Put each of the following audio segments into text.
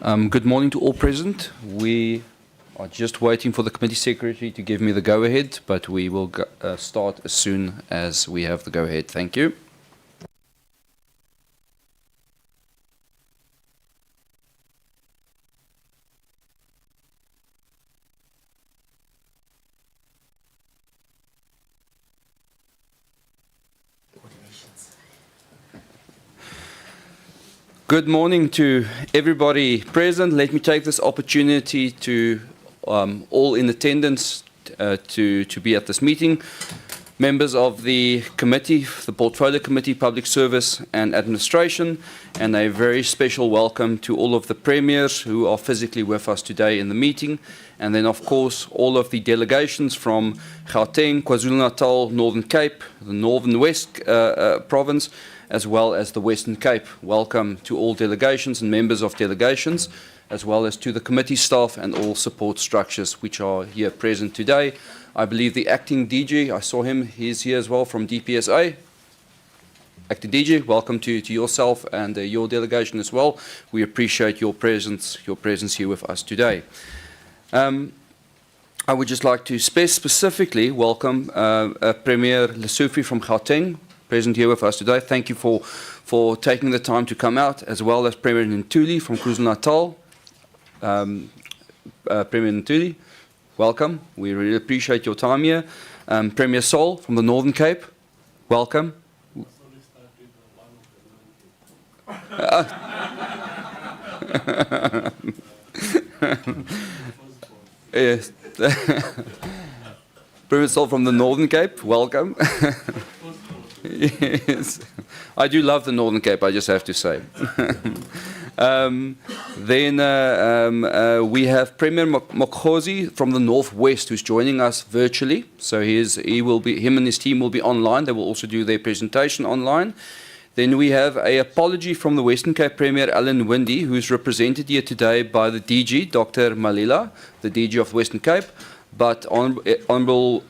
Good morning to all present. We are just waiting for the committee secretary to give me the go-ahead, but we will start as soon as we have the go-ahead. Thank you. Good morning to everybody present. Let me take this opportunity to all in attendance to be at this meeting. Members of the committee, the Portfolio Committee, Public Service and Administration, and a very special welcome to all of the premiers who are physically with us today in the meeting. And then, of course, all of the delegations from Gauteng, KwaZulu-Natal, Northern Cape, the Northern West Province, as well as the Western Cape. Welcome to all delegations and members of delegations, as well as to the committee staff and all support structures which are here present today. I believe the acting DG, I saw him, he's here as well from DPSA. Acting DG, welcome to yourself and your delegation as well. We appreciate your presence here with us today. I would just like to specifically welcome Premier Lesofie from Gauteng, present here with us today. Thank you for taking the time to come out, as well as Premier Ntuli from KwaZulu-Natal. Premier Ntuli, welcome. We really appreciate your time here. Premier Sol from the Northern Cape, welcome. Yes. Premier Sol from the Northern Cape, welcome. Yes, I do love the Northern Cape, I just have to say. We have Premier Mokgosi from the Northwest who's joining us virtually. So him and his team will be online. They will also do their presentation online. Then we have an apology from the Western Cape Premier Alan Windy, who's represented here today by the DG, Dr. Malila, the DG of Western Cape. But Honourable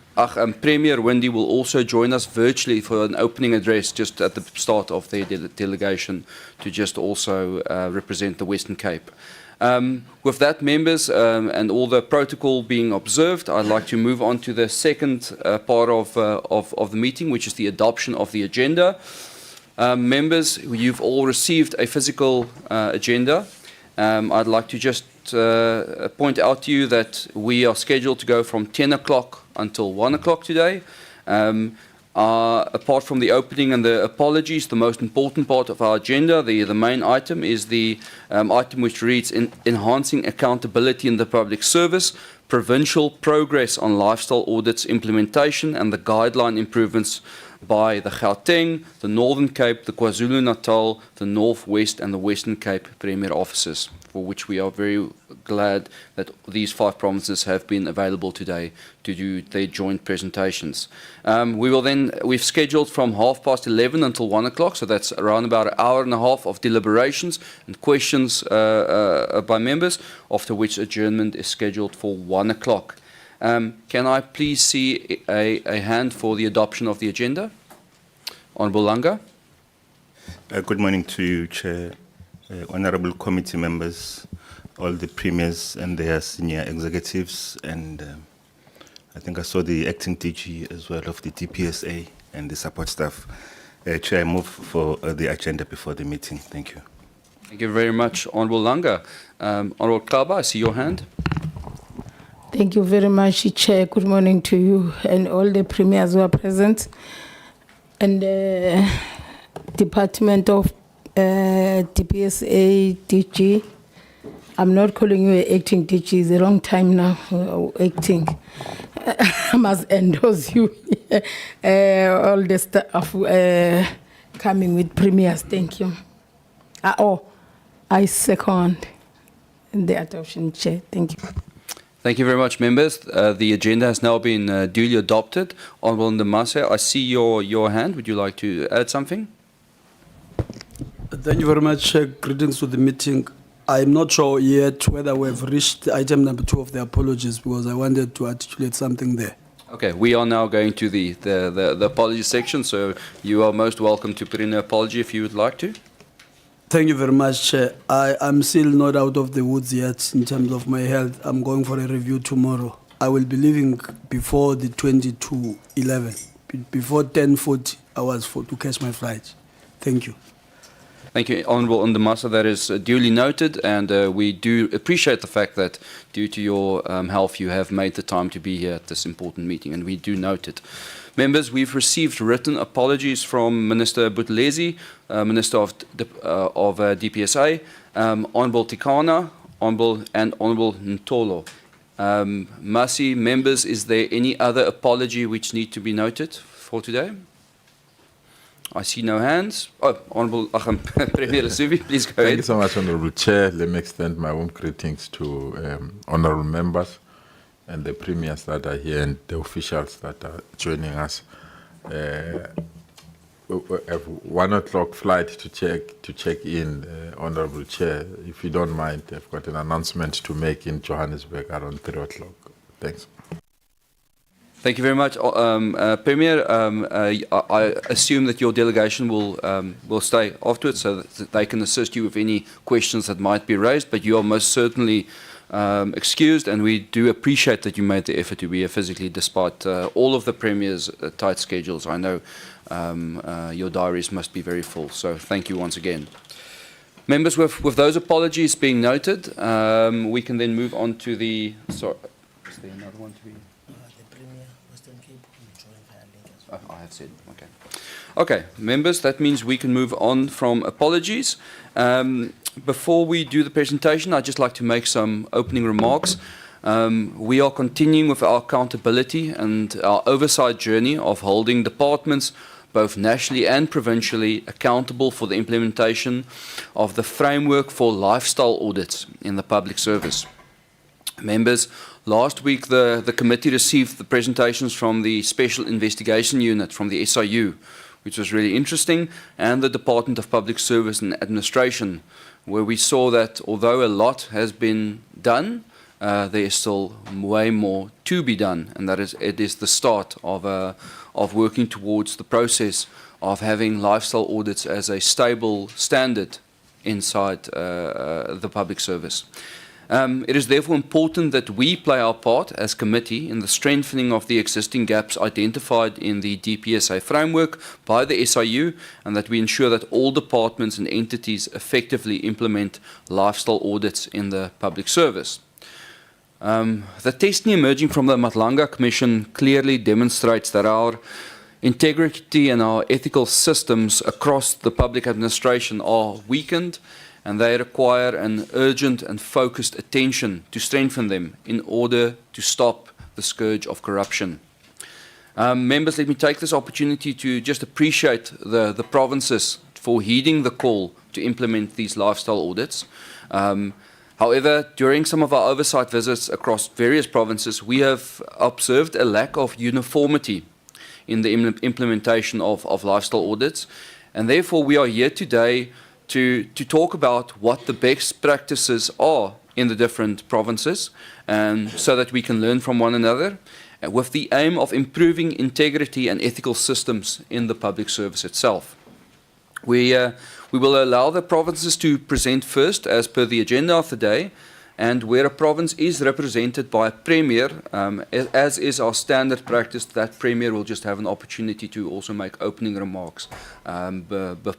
Premier Windy will also join us virtually for an opening address just at the start of their delegation to just also represent the Western Cape. With that, members, and all the protocol being observed, I'd like to move on to the second part of the meeting, which is the adoption of the agenda. Members, you've all received a physical agenda. I'd like to just point out to you that we are scheduled to go from 10 o'clock until 1 o'clock today. Apart from the opening and the apologies, the most important part of our agenda, the main item, is the item which reads Enhancing Accountability in the Public Service, Provincial Progress on Lifestyle Audits Implementation and the Guideline Improvements by the Gauteng, the Northern Cape, the KwaZulu-Natal, the Northwest and the Western Cape Premier Offices, for which we are very glad that these 5 provinces have been available today to do their joint presentations. We've scheduled from 11:30 until 1 o'clock, so that's around about an hour and a half of deliberations and questions by members, after which adjournment is scheduled for 1 o'clock. Can I please see a hand for the adoption of the agenda? Honourable Langa. Good morning to you, Chair, honourable committee members, all the premiers and their senior executives, and I think I saw the acting DG as well of the DPSA and the support staff. Chair, I move for the agenda before the meeting. Thank you. Thank you very much, Honourable Langa. Honourable Kaba, I see your hand. Thank you very much, Chair. Good morning to you and all the premiers who are present. And Department of DPSA DG. I'm not calling you acting DG, it's a long time now, acting. I must endorse you. All the staff coming with premiers, thank you. I second the adoption, Chair. Thank you. Thank you very much, members. The agenda has now been duly adopted. Honourable Ndamase, I see your hand. Would you like to add something? Thank you very much. Greetings to the meeting. I'm not sure yet whether we've reached item number 2 of the apologies, because I wanted to articulate something there. Okay, we are now going to the apology section, so you are most welcome to put in an apology if you would like to. Thank you very much, Chair. I'm still not out of the woods yet in terms of my health. I'm going for a review tomorrow. I will be leaving before the 22:11. Before 10:40 hours to catch my flight. Thank you. Thank you, Honourable Ndamasa. That is duly noted, and we do appreciate the fact that due to your health you have made the time to be here at this important meeting, and we do note it. Members, we've received written apologies from Minister Buthelezi, Minister of DPSA, Honourable Tikana, Honourable Ntolo. Masi, members, is there any other apology which need to be noted for today? I see no hands. Oh, Honourable Premier Lesufi, please go ahead. Thank you so much, Honourable Chair. Let me extend my warm greetings to honourable members and the premiers that are here and the officials that are joining us. We have 1 o'clock flight to check in, Honourable Chair. If you don't mind, I've got an announcement to make in Johannesburg around 3 o'clock. Thanks. Thank you very much, Premier. I assume that your delegation will stay afterwards so that they can assist you with any questions that might be raised, but you are most certainly excused, and we do appreciate that you made the effort to be here physically despite all of the Premier's tight schedules. I know your diaries must be very full, so thank you once again. Members, with those apologies being noted, we can then move on to the... Sorry, is there another one to be... Oh, I have said, okay. Okay, members, that means we can move on from apologies. Before we do the presentation, I'd just like to make some opening remarks. We are continuing with our accountability and our oversight journey of holding departments, both nationally and provincially, accountable for the implementation of the framework for lifestyle audits in the public service. Members, last week the committee received the presentations from the Special Investigation Unit from the SIU, which was really interesting, and the Department of Public Service and Administration, where we saw that although a lot has been done, there is still way more to be done, and that it is the start of working towards the process of having lifestyle audits as a stable standard inside the public service. It is therefore important that we play our part as committee in the strengthening of the existing gaps identified in the DPSA framework by the SIU, and that we ensure that all departments and entities effectively implement lifestyle audits in the public service. The testing emerging from the Matlanga Commission clearly demonstrates that our integrity and our ethical systems across the public administration are weakened, and they require an urgent and focused attention to strengthen them in order to stop the scourge of corruption. Members, let me take this opportunity to just appreciate the provinces for heeding the call to implement these lifestyle audits. However, during some of our oversight visits across various provinces, we have observed a lack of uniformity in the implementation of lifestyle audits, and therefore we are here today to talk about what the best practices are in the different provinces, and so that we can learn from one another, with the aim of improving integrity and ethical systems in the public service itself. We will allow the provinces to present first as per the agenda of the day, and where a province is represented by a premier, as is our standard practice, that premier will just have an opportunity to also make opening remarks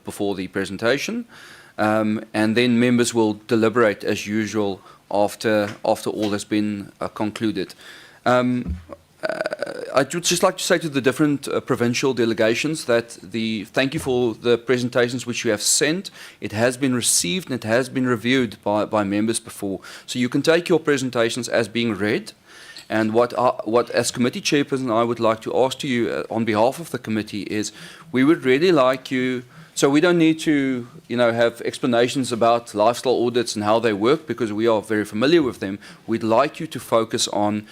before the presentation, and then members will deliberate as usual after all has been concluded. I'd just like to say to the different provincial delegations that thank you for the presentations which you have sent. It has been received and it has been reviewed by members before. So you can take your presentations as being read. And what as committee chairperson I would like to ask to you on behalf of the committee is, we would really like you, so we don't need to have explanations about lifestyle audits and how they work, because we are very familiar with them. We'd like you to focus on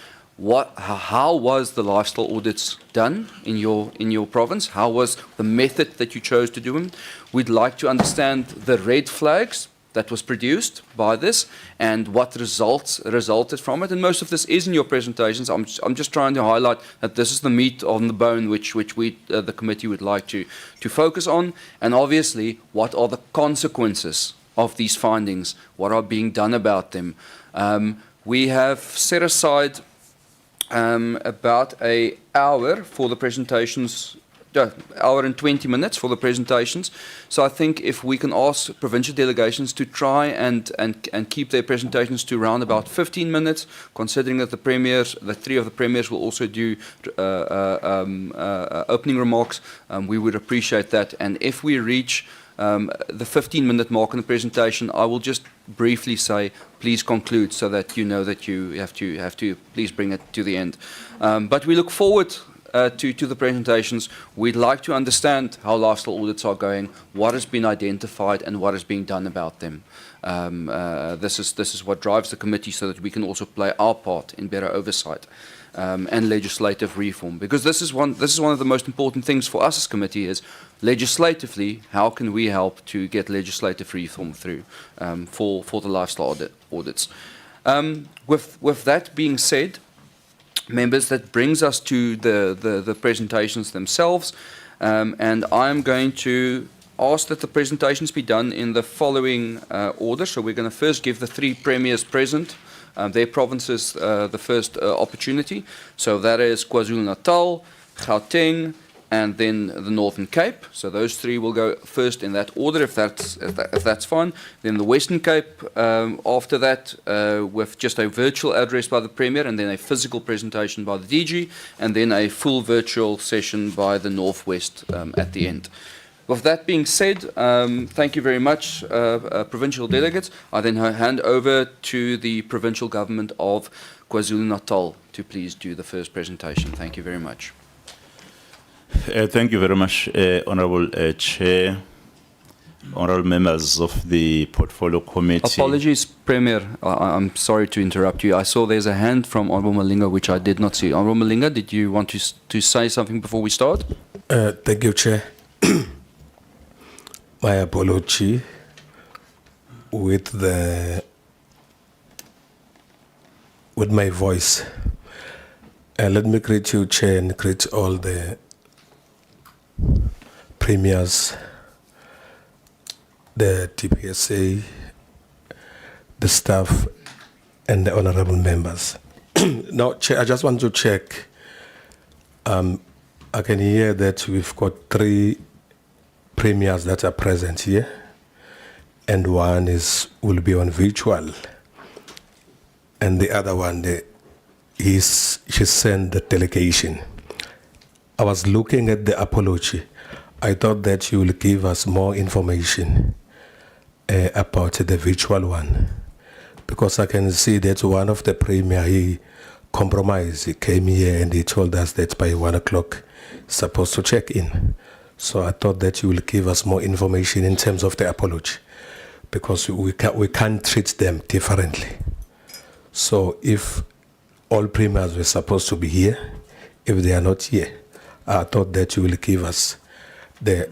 how was the lifestyle audits done in your province? How was the method that you chose to do them? We'd like to understand the red flags that was produced by this and what results resulted from it. And most of this is in your presentations. I'm just trying to highlight that this is the meat on the bone which we, the committee, would like to focus on. And obviously, what are the consequences of these findings? What are being done about them? We have set aside about an hour for the presentations, hour and 20 minutes for the presentations. So I think if we can ask provincial delegations to try and keep their presentations to around about 15 minutes, considering that the premiers, the three of the premiers will also do opening remarks, we would appreciate that. And if we reach the 15-minute mark in the presentation, I will just briefly say, please conclude, so that you know that you have to please bring it to the end. But we look forward to the presentations. We'd like to understand how lifestyle audits are going, what has been identified, and what is being done about them. This is what drives the committee, so that we can also play our part in better oversight and legislative reform. Because this is one of the most important things for us as committee is, legislatively, how can we help to get legislative reform through for the lifestyle audits. With that being said, members, that brings us to the presentations themselves, and I'm going to ask that the presentations be done in the following order. So we're going to first give the three premiers present their provinces the first opportunity. So that is KwaZulu-Natal, Gauteng, and then the Northern Cape. So those three will go first in that order, if that's fine. Then the Western Cape after that, with just a virtual address by the Premier, and then a physical presentation by the DG, and then a full virtual session by the Northwest at the end. With that being said, thank you very much, provincial delegates. I then hand over to the provincial government of KwaZulu-Natal to please do the first presentation. Thank you very much. Thank you very much, Honourable Chair, honourable members of the Portfolio Committee. Apologies, Premier. I'm sorry to interrupt you. I saw there's a hand from Honourable Malinga, which I did not see. Honourable Malinga, did you want to say something before we start? Thank you, Chair. My apology with my voice. Let me greet you, Chair, and greet all the premiers, the TPSA, the staff, and the honourable members. Now, Chair, I just want to check. I can hear that we've got three premiers that are present here, and one will be on virtual, and the other one, she sent the delegation. I was looking at the apology. I thought that you will give us more information about the virtual one, because I can see that one of the premier, he compromised. He came here and he told us that by 1 o'clock he's supposed to check in. So I thought that you will give us more information in terms of the apology, because we can't treat them differently. So if all premiers were supposed to be here, if they are not here, I thought that you will give us the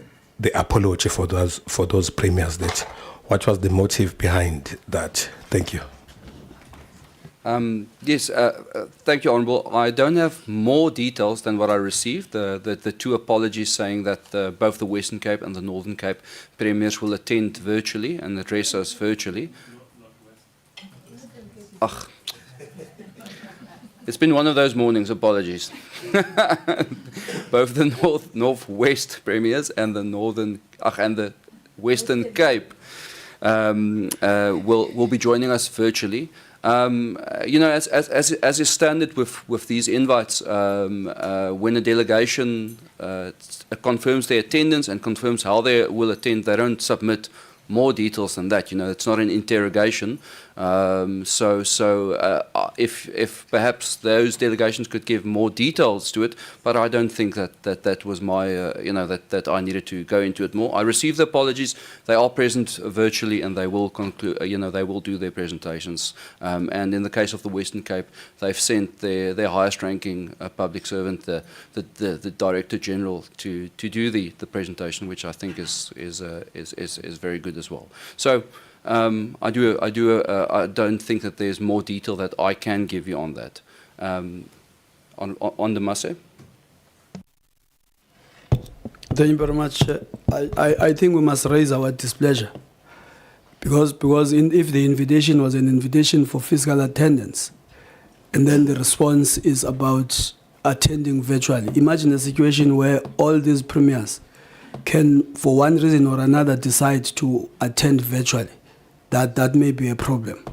apology for those premiers. That what was the motive behind that? Thank you. Yes, thank you, Honourable. I don't have more details than what I received. The two apologies saying that both the Western Cape and the Northern Cape premiers will attend virtually and address us virtually. Ach, it's been one of those mornings. Apologies. Both the Northwest premiers and the and the Western Cape will be joining us virtually. You know, as is standard with these invites, when a delegation confirms their attendance and confirms how they will attend, they don't submit more details than that. You know, it's not an interrogation. If perhaps those delegations could give more details to it, but I don't think that was my, that I needed to go into it more. I received the apologies. They are present virtually, and they will conclude. They will do their presentations. And in the case of the Western Cape, they've sent their highest-ranking public servant, the Director General, to do the presentation, which I think is very good as well. So. I don't think that there's more detail that I can give you on that. On the Masse? Thank you very much. I think we must raise our displeasure because if the invitation was an invitation for physical attendance, and then the response is about attending virtually. Imagine a situation where all these premiers can, for one reason or another, decide to attend virtually. That may be a problem.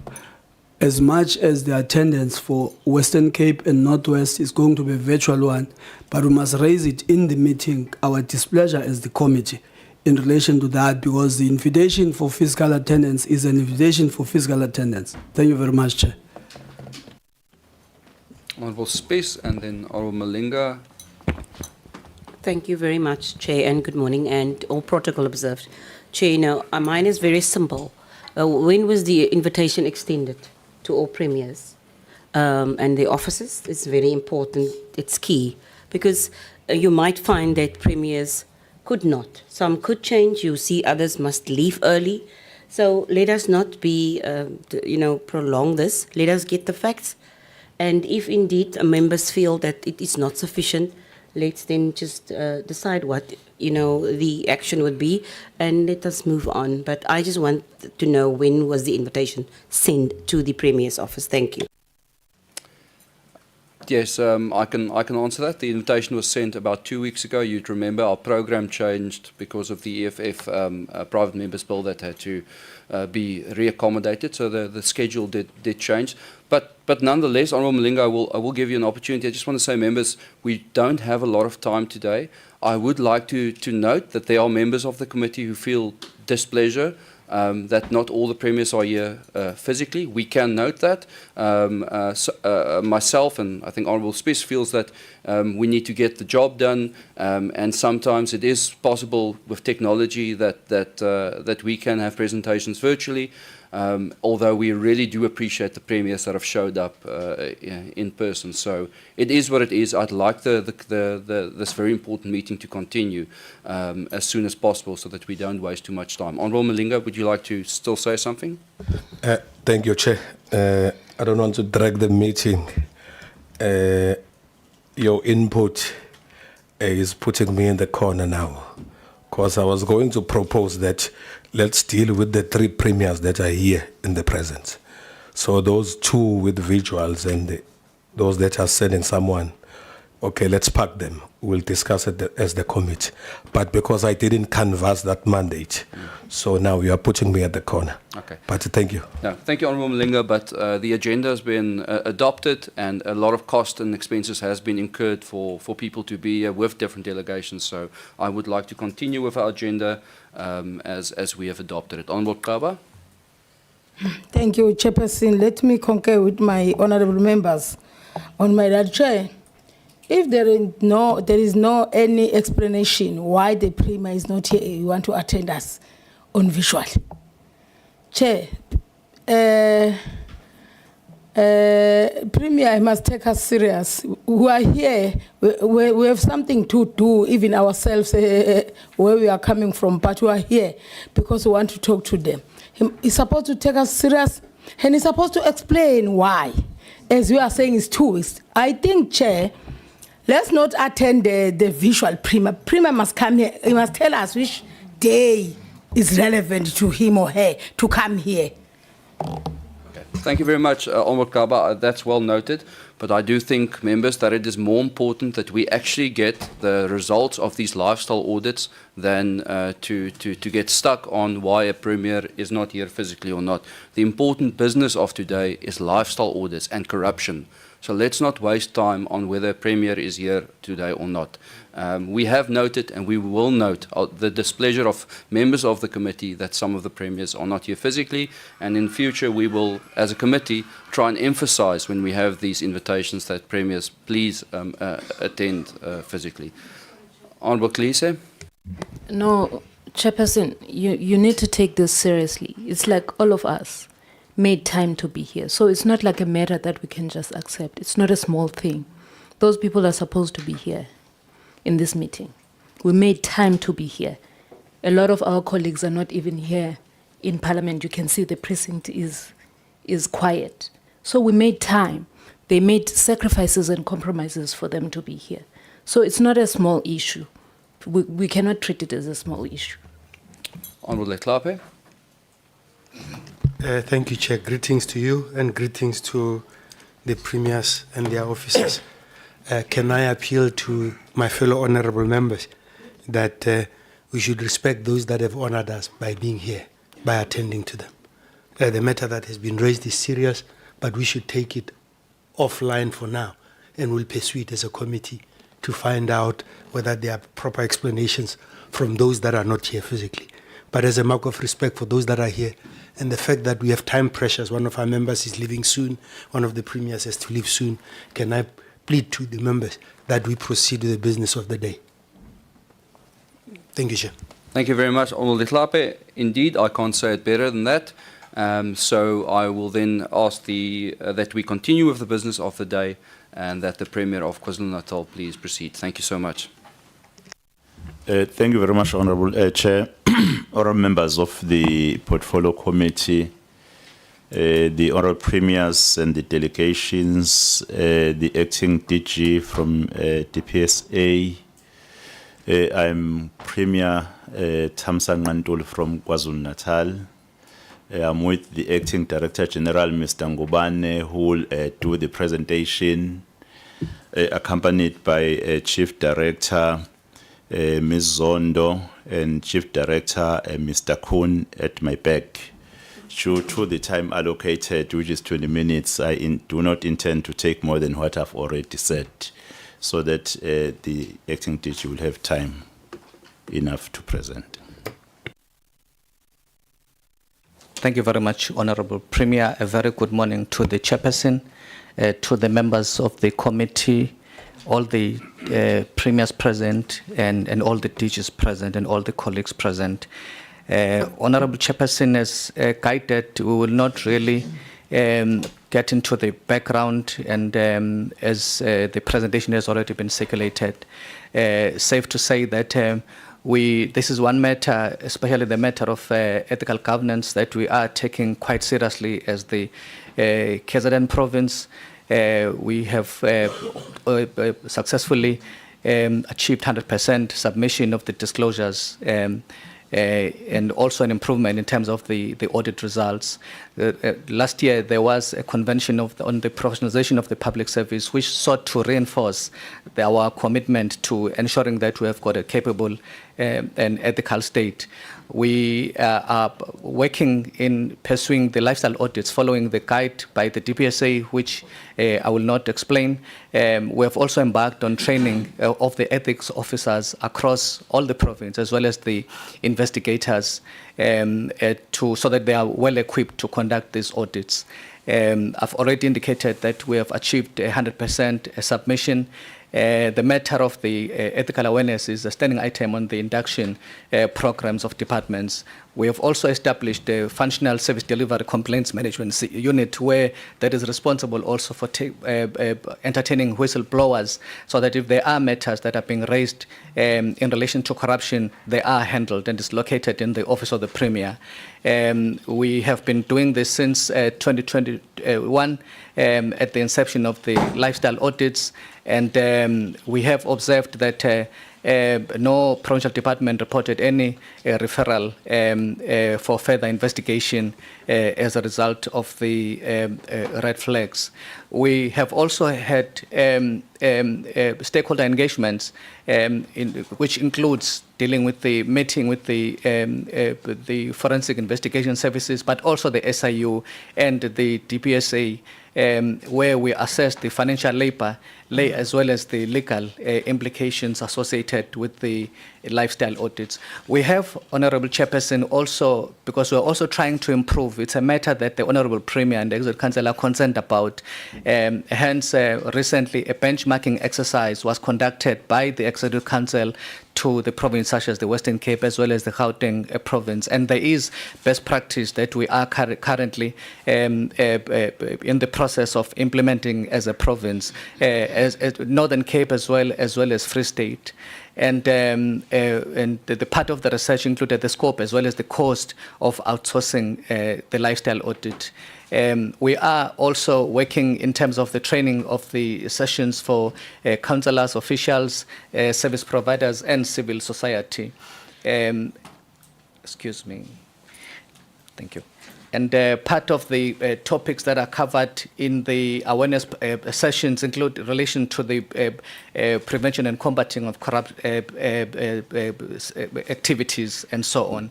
As much as the attendance for Western Cape and Northwest is going to be a virtual one, but we must raise it in the meeting, our displeasure as the committee in relation to that, because the invitation for physical attendance is an invitation for physical attendance. Thank you very much, Chair. Honourable Spies and then Honourable Malinga. Thank you very much, Chair, and good morning, and all protocol observed. Chair, now, mine is very simple. When was the invitation extended to all premiers and the officers? It's very important, it's key, because you might find that premiers could not. Some could change, you see others must leave early. So let us not be, prolong this. Let us get the facts. And if indeed members feel that it is not sufficient, let's then just decide what, the action would be, and let us move on. But I just want to know, when was the invitation sent to the Premier's office? Thank you. Yes, I can answer that. The invitation was sent about 2 weeks ago. You'd remember our program changed because of the EFF private members bill that had to be reaccommodated. So the schedule did change. But nonetheless, Honourable Malinga, I will give you an opportunity. I just want to say, members, we don't have a lot of time today. I would like to note that there are members of the committee who feel displeasure that not all the premiers are here physically. We can note that. Myself and I think Honourable Spies feels that we need to get the job done, and sometimes it is possible with technology that we can have presentations virtually. Although we really do appreciate the premiers that have showed up in person. So it is what it is. I'd like this very important meeting to continue as soon as possible so that we don't waste too much time. Honourable Malinga, would you like to still say something? Thank you, Chair. I don't want to drag the meeting. Your input is putting me in the corner now, because I was going to propose that let's deal with the 3 premiers that are here in the present. So those 2 with visuals and those that are sending someone, okay, let's park them. We'll discuss it as the committee. But because I didn't canvass that mandate, so now you are putting me at the corner. Okay. But thank you. No, thank you, Honourable Malinga. But the agenda has been adopted, and a lot of cost and expenses has been incurred for people to be with different delegations. So I would like to continue with our agenda as we have adopted it. Honourable Kaba. Thank you, Chairperson. Let me concur with my honourable members on my right, Chair. If there is no any explanation why the Premier is not here, you want to attend us on visual. Chair, Premier must take us serious. We are here, we have something to do, even ourselves, where we are coming from, but we are here because we want to talk to them. He's supposed to take us serious, and he's supposed to explain why. As we are saying, it's 2 weeks. I think, Chair, let's not attend the visual Premier. Premier must come here. He must tell us which day is relevant to him or her to come here. Okay. Thank you very much, Honourable Kaba. That's well noted. But I do think, members, that it is more important that we actually get the results of these lifestyle audits than to get stuck on why a Premier is not here physically or not. The important business of today is lifestyle audits and corruption. So let's not waste time on whether a Premier is here today or not. We have noted, and we will note, the displeasure of members of the committee that some of the premiers are not here physically, and in future we will, as a committee, try and emphasize when we have these invitations that premiers please attend physically. Honourable Klise? No, Chairperson, you need to take this seriously. It's like all of us made time to be here. So it's not like a matter that we can just accept. It's not a small thing. Those people are supposed to be here in this meeting. We made time to be here. A lot of our colleagues are not even here in Parliament, you can see the precinct is quiet. So we made time. They made sacrifices and compromises for them to be here. So it's not a small issue. We cannot treat it as a small issue. Honourable Klape. Thank you, Chair. Greetings to you and greetings to the premiers and their officers. Can I appeal to my fellow honourable members that we should respect those that have honoured us by being here, by attending to them. The matter that has been raised is serious, but we should take it offline for now, and we'll pursue it as a committee to find out whether there are proper explanations from those that are not here physically. But as a mark of respect for those that are here, and the fact that we have time pressures, one of our members is leaving soon, one of the premiers has to leave soon, can I plead to the members that we proceed with the business of the day? Thank you, Chair. Thank you very much, Honourable Klape. Indeed, I can't say it better than that. So I will then ask that we continue with the business of the day and that the Premier of KwaZulu-Natal please proceed. Thank you so much. Thank you very much, Honourable Chair. Honourable members of the Portfolio Committee, the Honourable Premiers and the delegations, the Acting DG from DPSA, I'm Premier Thamsanqa Ntuli from KwaZulu-Natal. I'm with the Acting Director General, Mr. Ngubane, who will do the presentation, accompanied by Chief Director Ms. Zondo and Chief Director Mr. Kuhn at my back. Due to the time allocated, which is 20 minutes, I do not intend to take more than what I've already said, so that the Acting DG will have time enough to present. Thank you very much, Honourable Premier. A very good morning to the Chairperson, to the members of the committee, all the premiers present, and all the DGs present, and all the colleagues present. Honourable Chairperson has guided, we will not really get into the background, and as the presentation has already been circulated, safe to say that this is one matter, especially the matter of ethical governance, that we are taking quite seriously as the KZN province. We have successfully achieved 100% submission of the disclosures, and also an improvement in terms of the audit results. Last year, there was a convention on the professionalization of the public service, which sought to reinforce our commitment to ensuring that we have got a capable and ethical state. We are working in pursuing the lifestyle audits following the guide by the DPSA, which I will not explain. We have also embarked on training of the ethics officers across all the province, as well as the investigators, so that they are well equipped to conduct these audits. I've already indicated that we have achieved 100% submission. The matter of the ethical awareness is a standing item on the induction programs of departments. We have also established a functional service delivery complaints management unit that is responsible also for entertaining whistleblowers, so that if there are matters that are being raised in relation to corruption, they are handled, and is located in the Office of the Premier. We have been doing this since 2021 at the inception of the lifestyle audits, and we have observed that no provincial department reported any referral for further investigation as a result of the red flags. We have also had stakeholder engagements, which includes dealing with the meeting with the forensic investigation services, but also the SIU and the DPSA, where we assess the financial labor as well as the legal implications associated with the lifestyle audits. We have, Honourable Chairperson, also, because we're also trying to improve, it's a matter that the Honourable Premier and the Executive Council are concerned about. Hence, recently a benchmarking exercise was conducted by the Executive Council to the province such as the Western Cape as well as the Gauteng province. And there is best practice that we are currently in the process of implementing as a province, as Northern Cape as well as Free State. And the part of the research included the scope as well as the cost of outsourcing the lifestyle audit. We are also working in terms of the training of the sessions for councillors, officials, service providers, and civil society. Excuse me. Thank you. And part of the topics that are covered in the awareness sessions include relation to the prevention and combating of corrupt activities and so on.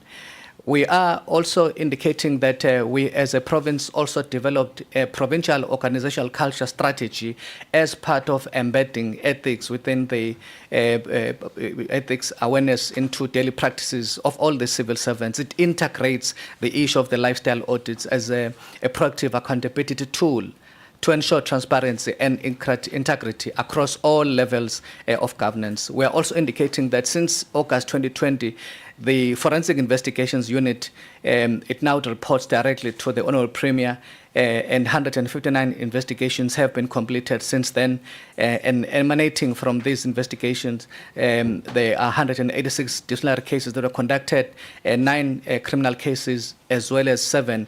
We are also indicating that we as a province also developed a provincial organizational culture strategy as part of embedding ethics within the ethics awareness into daily practices of all the civil servants. It integrates the issue of the lifestyle audits as a proactive accountability tool to ensure transparency and integrity across all levels of governance. We are also indicating that since August 2020, the Forensic Investigations Unit, it now reports directly to the Honourable Premier, and 159 investigations have been completed since then. And emanating from these investigations, there are 186 disciplinary cases that are conducted, 9 criminal cases, as well as 7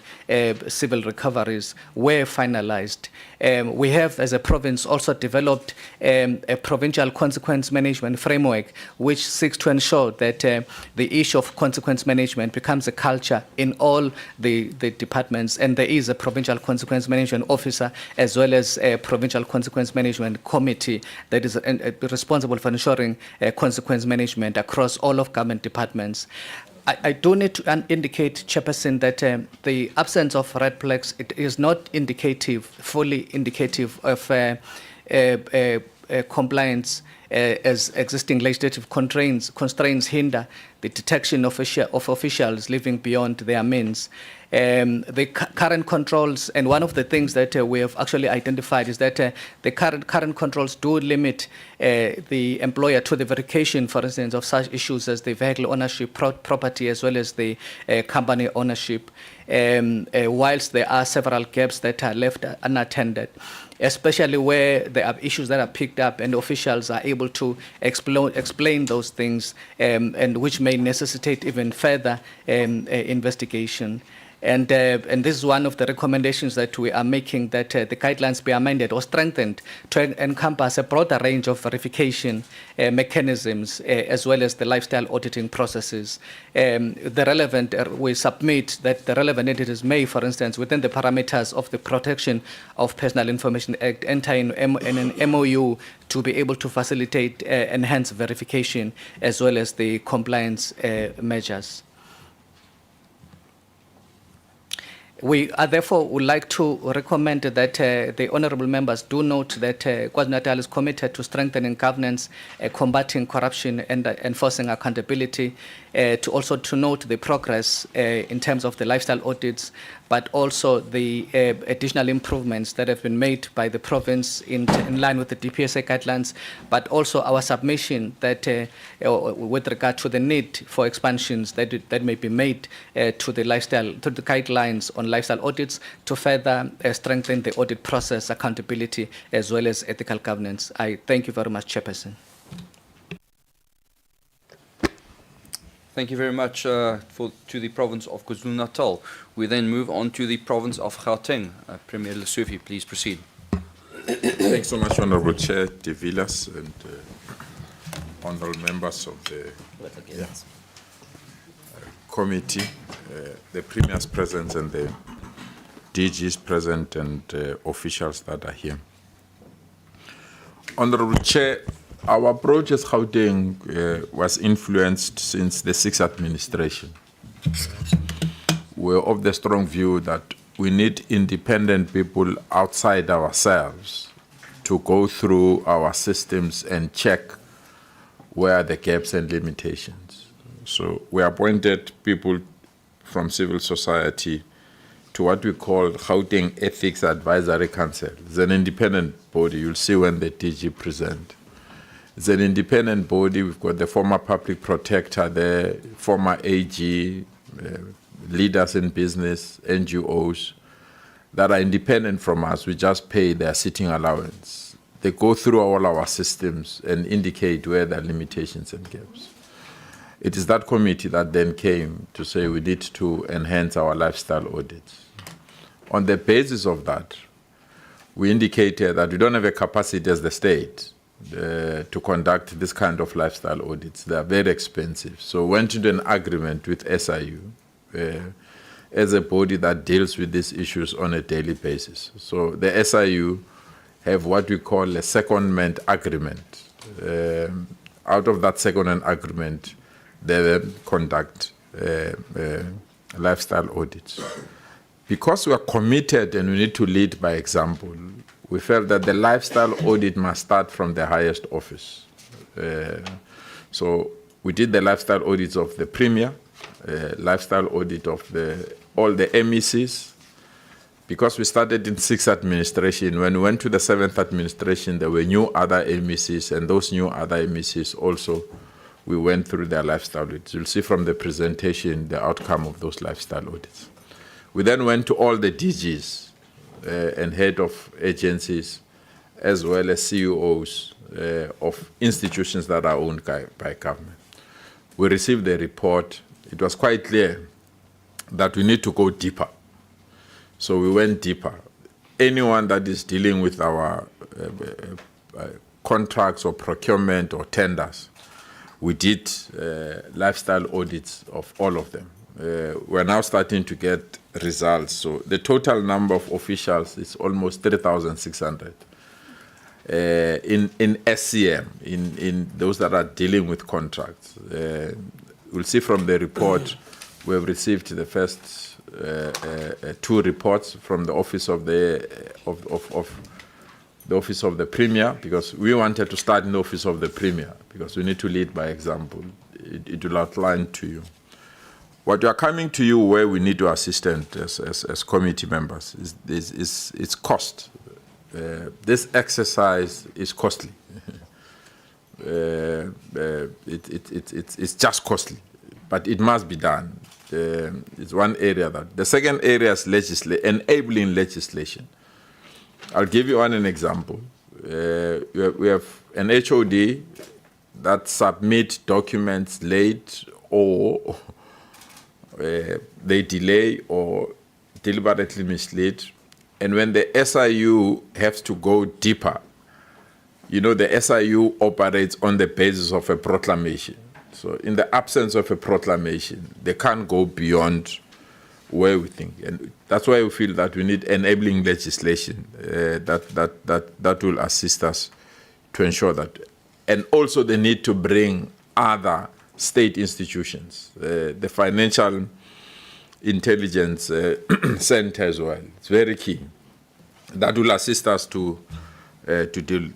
civil recoveries were finalized. We have, as a province, also developed a provincial consequence management framework, which seeks to ensure that the issue of consequence management becomes a culture in all the departments, and there is a provincial consequence management officer as well as a provincial consequence management committee that is responsible for ensuring consequence management across all of government departments. I do need to indicate, Chairperson, that the absence of red flags, it is not indicative, fully indicative of compliance as existing legislative constraints hinder the detection of officials living beyond their means. The current controls, and one of the things that we have actually identified is that the current controls do limit the employer to the verification, for instance, of such issues as the vehicle ownership, property, as well as the company ownership, whilst there are several gaps that are left unattended, especially where there are issues that are picked up and officials are able to explain those things, and which may necessitate even further investigation. And this is one of the recommendations that we are making, that the guidelines be amended or strengthened to encompass a broader range of verification mechanisms, as well as the lifestyle auditing processes. We submit that the relevant entities may, for instance, within the parameters of the Protection of Personal Information Act, enter in an MOU to be able to facilitate enhanced verification as well as the compliance measures. We therefore would like to recommend that the honourable members do note that KwaZulu-Natal is committed to strengthening governance, combating corruption, and enforcing accountability. To also to note the progress in terms of the lifestyle audits, but also the additional improvements that have been made by the province in line with the DPSA guidelines, but also our submission that with regard to the need for expansions that may be made to the guidelines on lifestyle audits to further strengthen the audit process, accountability, as well as ethical governance. I thank you very much, Chairperson. Thank you very much to the province of KwaZulu-Natal. We then move on to the province of Gauteng. Premier Lesufi, please proceed. Thanks so much, Honourable Chair De Villas, and honourable members of the committee, the premiers present and the DGs present, and officials that are here. Honourable Chair, our approach as Gauteng was influenced since the 6th administration. We're of the strong view that we need independent people outside ourselves to go through our systems and check where are the gaps and limitations. So we appointed people from civil society to what we call Gauteng Ethics Advisory Council. It's an independent body. You'll see when the DG present. It's an independent body. We've got the former public protector there, former AG, leaders in business, NGOs that are independent from us. We just pay their sitting allowance. they go through all our systems and indicate where there are limitations and gaps. It is that committee that then came to say we need to enhance our lifestyle audits. On the basis of that, we indicated that we don't have a capacity as the state to conduct this kind of lifestyle audits. They are very expensive. So we went into an agreement with SIU as a body that deals with these issues on a daily basis. So the SIU have what we call a secondment agreement. Out of that secondment agreement, they then conduct lifestyle audits. Because we are committed and we need to lead by example, we felt that the lifestyle audit must start from the highest office. So we did the lifestyle audits of the Premier, lifestyle audit of all the MECs. Because we started in 6th administration, when we went to the 7th administration, there were new other MECs, and those new other MECs also, we went through their lifestyle audits. You'll see from the presentation the outcome of those lifestyle audits. We then went to all the DGs and head of agencies, as well as CEOs of institutions that are owned by government. We received a report. It was quite clear that we need to go deeper. So we went deeper. Anyone that is dealing with our contracts or procurement or tenders, we did lifestyle audits of all of them. We're now starting to get results. So the total number of officials is almost 3,600 in SCM, in those that are dealing with contracts. We'll see from the report, we have received the first 2 reports from the office of the office of the Premier, because we wanted to start in the office of the Premier, because we need to lead by example. It will outline to you. What we are coming to you where we need your assistance as committee members is cost. This exercise is costly. It's just costly, but it must be done. It's one area that. The second area is enabling legislation. I'll give you an example. We have an HOD that submit documents late, or they delay or deliberately mislead. And when the SIU has to go deeper, you know, the SIU operates on the basis of a proclamation. So in the absence of a proclamation, they can't go beyond where we think. And that's why we feel that we need enabling legislation that will assist us to ensure that. And also the need to bring other state institutions, the Financial Intelligence Center as well. It's very key. That will assist us to deal.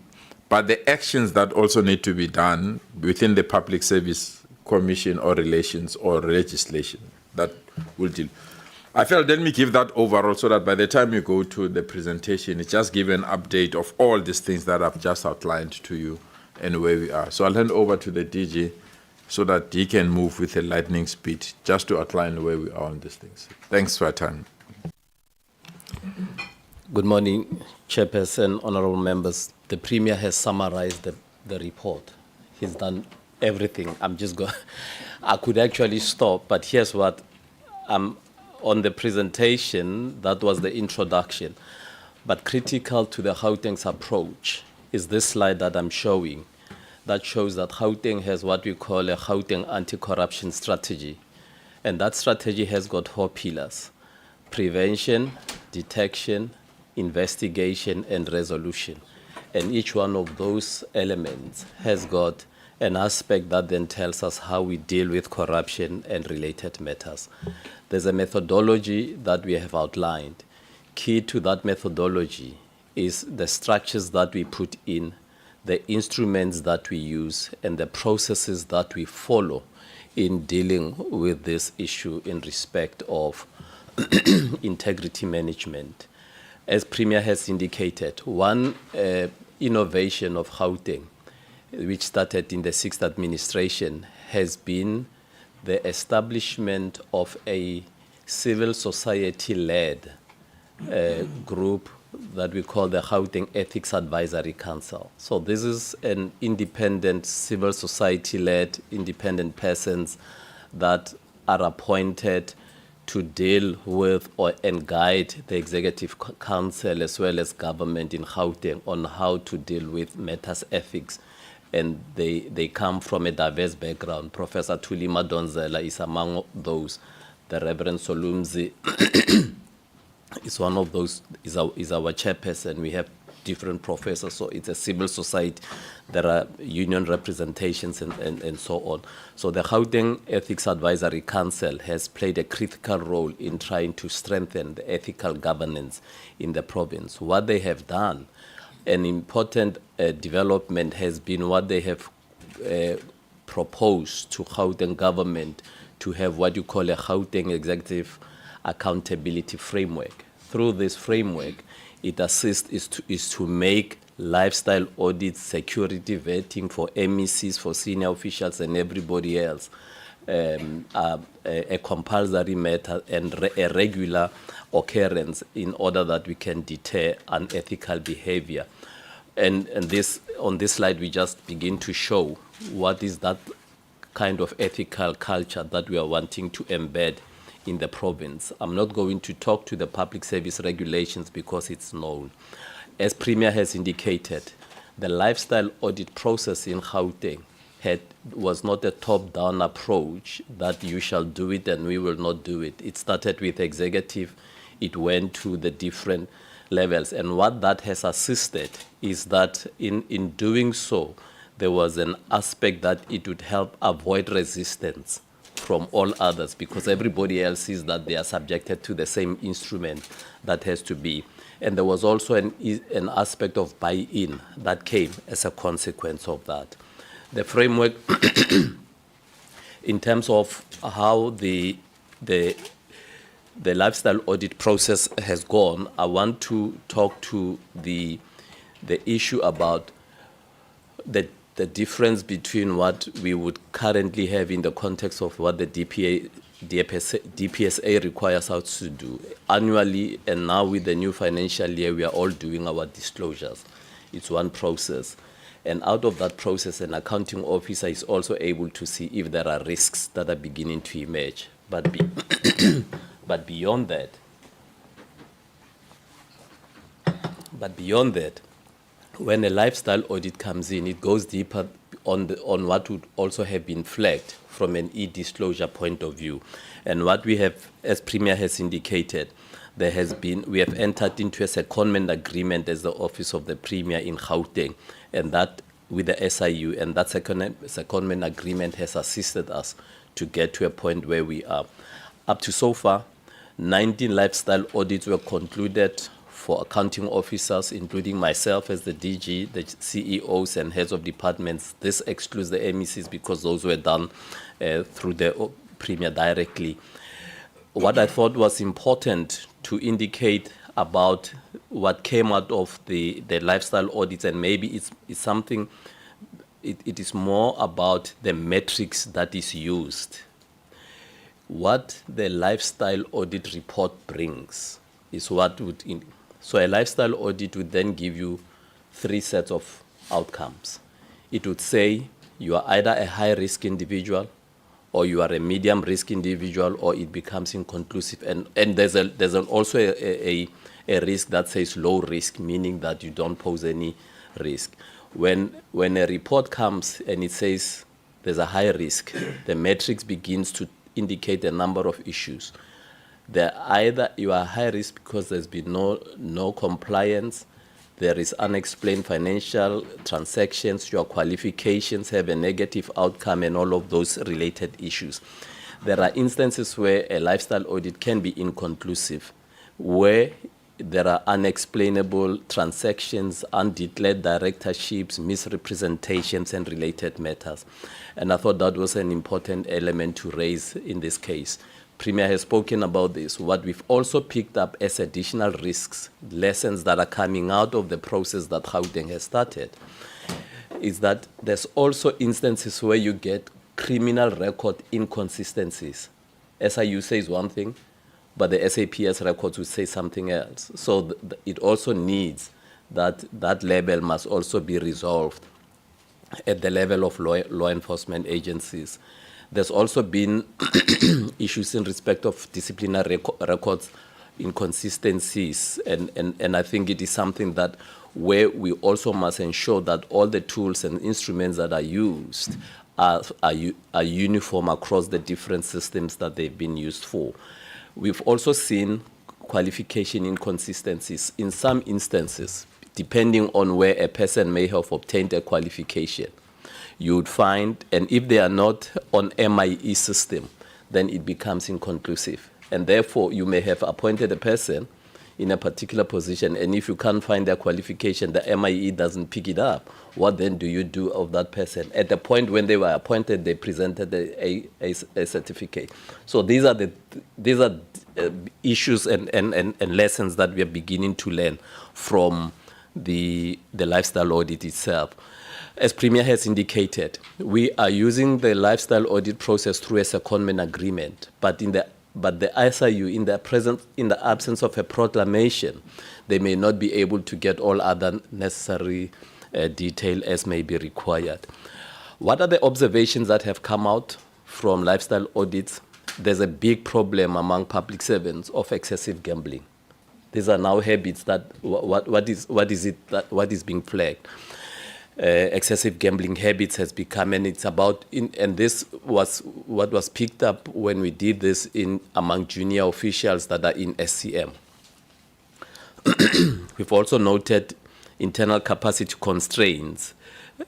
But the actions that also need to be done within the Public Service Commission or relations or legislation that will deal. I felt, let me give that overall so that by the time you go to the presentation, it's just give an update of all these things that I've just outlined to you and where we are. So I'll hand over to the DG so that he can move with a lightning speed just to outline where we are on these things. Thanks for your time. Good morning, Chairperson, honorable members. The Premier has summarized the report. He's done everything. I'm just going. I could actually stop, but here's what. On the presentation, that was the introduction. But critical to the Gauteng's approach is this slide that I'm showing. That shows that Gauteng has what we call a Gauteng anti-corruption strategy. And that strategy has got 4 pillars: prevention, detection, investigation, and resolution. And each one of those elements has got an aspect that then tells us how we deal with corruption and related matters. There's a methodology that we have outlined. Key to that methodology is the structures that we put in, the instruments that we use, and the processes that we follow in dealing with this issue in respect of integrity management. As Premier has indicated, one innovation of Gauteng, which started in the 6th administration, has been the establishment of a civil society-led group that we call the Gauteng Ethics Advisory Council. So this is an independent, civil society-led, independent persons that are appointed to deal with and guide the Executive Council as well as government in Gauteng on how to deal with matters ethics. And they come from a diverse background. Professor Thuli Madonzela is among those. The Reverend Solumzi is one of those, is our chairperson. We have different professors, so it's a civil society. There are union representations and so on. So the Gauteng Ethics Advisory Council has played a critical role in trying to strengthen the ethical governance in the province. What they have done, an important development has been what they have proposed to Gauteng government to have what you call a Gauteng Executive Accountability Framework. Through this framework, it assists is to make lifestyle audits, security vetting for MECs, for senior officials and everybody else, a compulsory matter and a regular occurrence in order that we can deter unethical behavior. And this, on this slide, we just begin to show what is that kind of ethical culture that we are wanting to embed in the province. I'm not going to talk to the public service regulations because it's known. As Premier has indicated, the lifestyle audit process in Gauteng was not a top-down approach that you shall do it and we will not do it. It started with executive, it went to the different levels. And what that has assisted is that in doing so, there was an aspect that it would help avoid resistance from all others because everybody else sees that they are subjected to the same instrument that has to be. And there was also an aspect of buy-in that came as a consequence of that. The framework, in terms of how the lifestyle audit process has gone, I want to talk to the issue about the difference between what we would currently have in the context of what the DPSA requires us to do annually, and now with the new financial year, we are all doing our disclosures. It's one process. And out of that process, an accounting officer is also able to see if there are risks that are beginning to emerge. But beyond that, when a lifestyle audit comes in, it goes deeper on what would also have been flagged from an e-disclosure point of view. And what we have, as Premier has indicated, we have entered into a secondment agreement as the Office of the Premier in Gauteng, and that with the SIU, and that secondment agreement has assisted us to get to a point where we are. Up to so far, 19 lifestyle audits were concluded for accounting officers, including myself as the DG, the CEOs and heads of departments. This excludes the MECs because those were done through the Premier directly. What I thought was important to indicate about what came out of the lifestyle audits, and maybe it's something, it is more about the metrics that is used. What the lifestyle audit report brings is what would, so a lifestyle audit would then give you 3 sets of outcomes. It would say you are either a high-risk individual, or you are a medium-risk individual, or it becomes inconclusive. And there's also a risk that says low risk, meaning that you don't pose any risk. When a report comes and it says there's a high risk, the matrix begins to indicate a number of issues. Either you are high risk because there's been no compliance, there is unexplained financial transactions, your qualifications have a negative outcome, and all of those related issues. There are instances where a lifestyle audit can be inconclusive, where there are unexplainable transactions, undeclared directorships, misrepresentations, and related matters. And I thought that was an important element to raise in this case. Premier has spoken about this. What we've also picked up as additional risks, lessons that are coming out of the process that Gauteng has started, is that there's also instances where you get criminal record inconsistencies. SIU says one thing, but the SAPS records would say something else. So it also needs that level must also be resolved at the level of law enforcement agencies. There's also been issues in respect of disciplinary records inconsistencies, and I think it is something that where we also must ensure that all the tools and instruments that are used are uniform across the different systems that they've been used for. We've also seen qualification inconsistencies in some instances, depending on where a person may have obtained a qualification. You would find, and if they are not on MIE system, then it becomes inconclusive. And therefore, you may have appointed a person in a particular position, and if you can't find their qualification, the MIE doesn't pick it up. What then do you do of that person? At the point when they were appointed, they presented a certificate. So these are issues and lessons that we are beginning to learn from the lifestyle audit itself. As Premier has indicated, we are using the lifestyle audit process through a secondment agreement, but the ISIU, in the absence of a proclamation, they may not be able to get all other necessary detail as may be required. What are the observations that have come out from lifestyle audits? There's a big problem among public servants of excessive gambling. These are now habits that what is being flagged. Excessive gambling habits has become, and it's about, and this was what was picked up when we did this among junior officials that are in SCM. We've also noted internal capacity constraints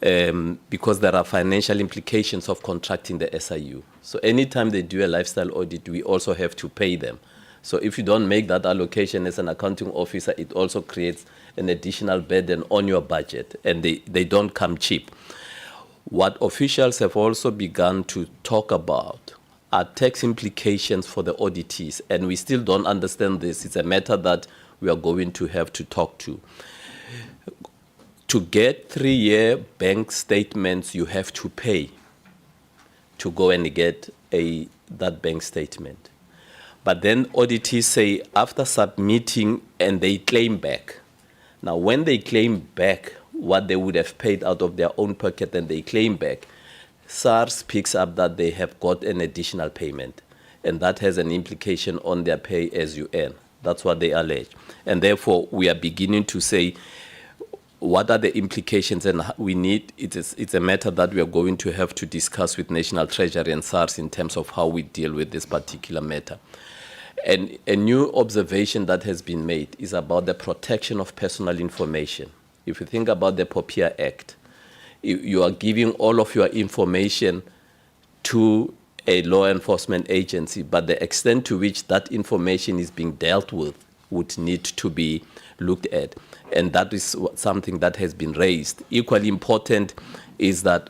because there are financial implications of contracting the SIU. So anytime they do a lifestyle audit, we also have to pay them. So if you don't make that allocation as an accounting officer, it also creates an additional burden on your budget, and they don't come cheap. What officials have also begun to talk about are tax implications for the auditees, and we still don't understand this. It's a matter that we are going to have to talk to. To get 3-year bank statements, you have to pay to go and get that bank statement. But then auditees say after submitting and they claim back. Now, when they claim back what they would have paid out of their own pocket and they claim back, SARS picks up that they have got an additional payment. And that has an implication on their pay as you earn. That's what they allege. And therefore, we are beginning to say, what are the implications? And it's a matter that we are going to have to discuss with National Treasury and SARS in terms of how we deal with this particular matter. And a new observation that has been made is about the protection of personal information. If you think about the POPIA Act, you are giving all of your information to a law enforcement agency, but the extent to which that information is being dealt with would need to be looked at. And that is something that has been raised. Equally important is that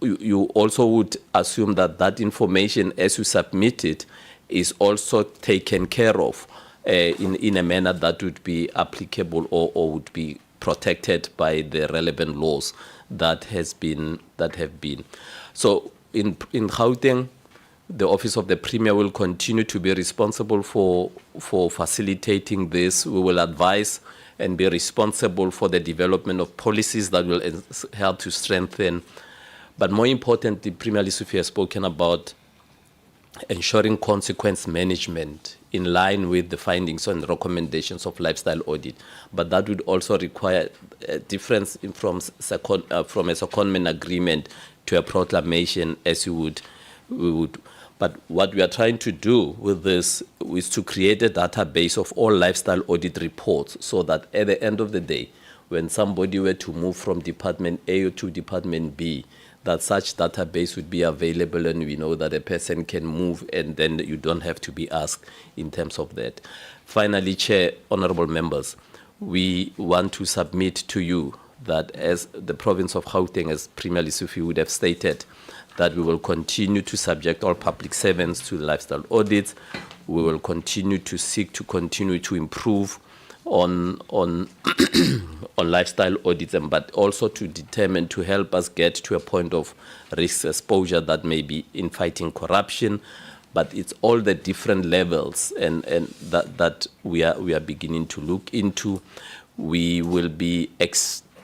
you also would assume that that information, as you submit it, is also taken care of in a manner that would be applicable or would be protected by the relevant laws that have been. So in Gauteng, the Office of the Premier will continue to be responsible for facilitating this. We will advise and be responsible for the development of policies that will help to strengthen. But more importantly, Premier Lesufi has spoken about ensuring consequence management in line with the findings and recommendations of lifestyle audit. But that would also require a difference from a secondment agreement to a proclamation, as we would. But what we are trying to do with this is to create a database of all lifestyle audit reports, so that at the end of the day, when somebody were to move from Department A to Department B, that such database would be available, and we know that a person can move, and then you don't have to be asked in terms of that. Finally, Chair, honorable members, we want to submit to you that as the province of Gauteng, as Premier Lesufi would have stated, that we will continue to subject all public servants to lifestyle audits. We will continue to seek to continue to improve on lifestyle audits, but also to determine, to help us get to a point of risk exposure that may be in fighting corruption, but it's all the different levels and that we are beginning to look into. We will be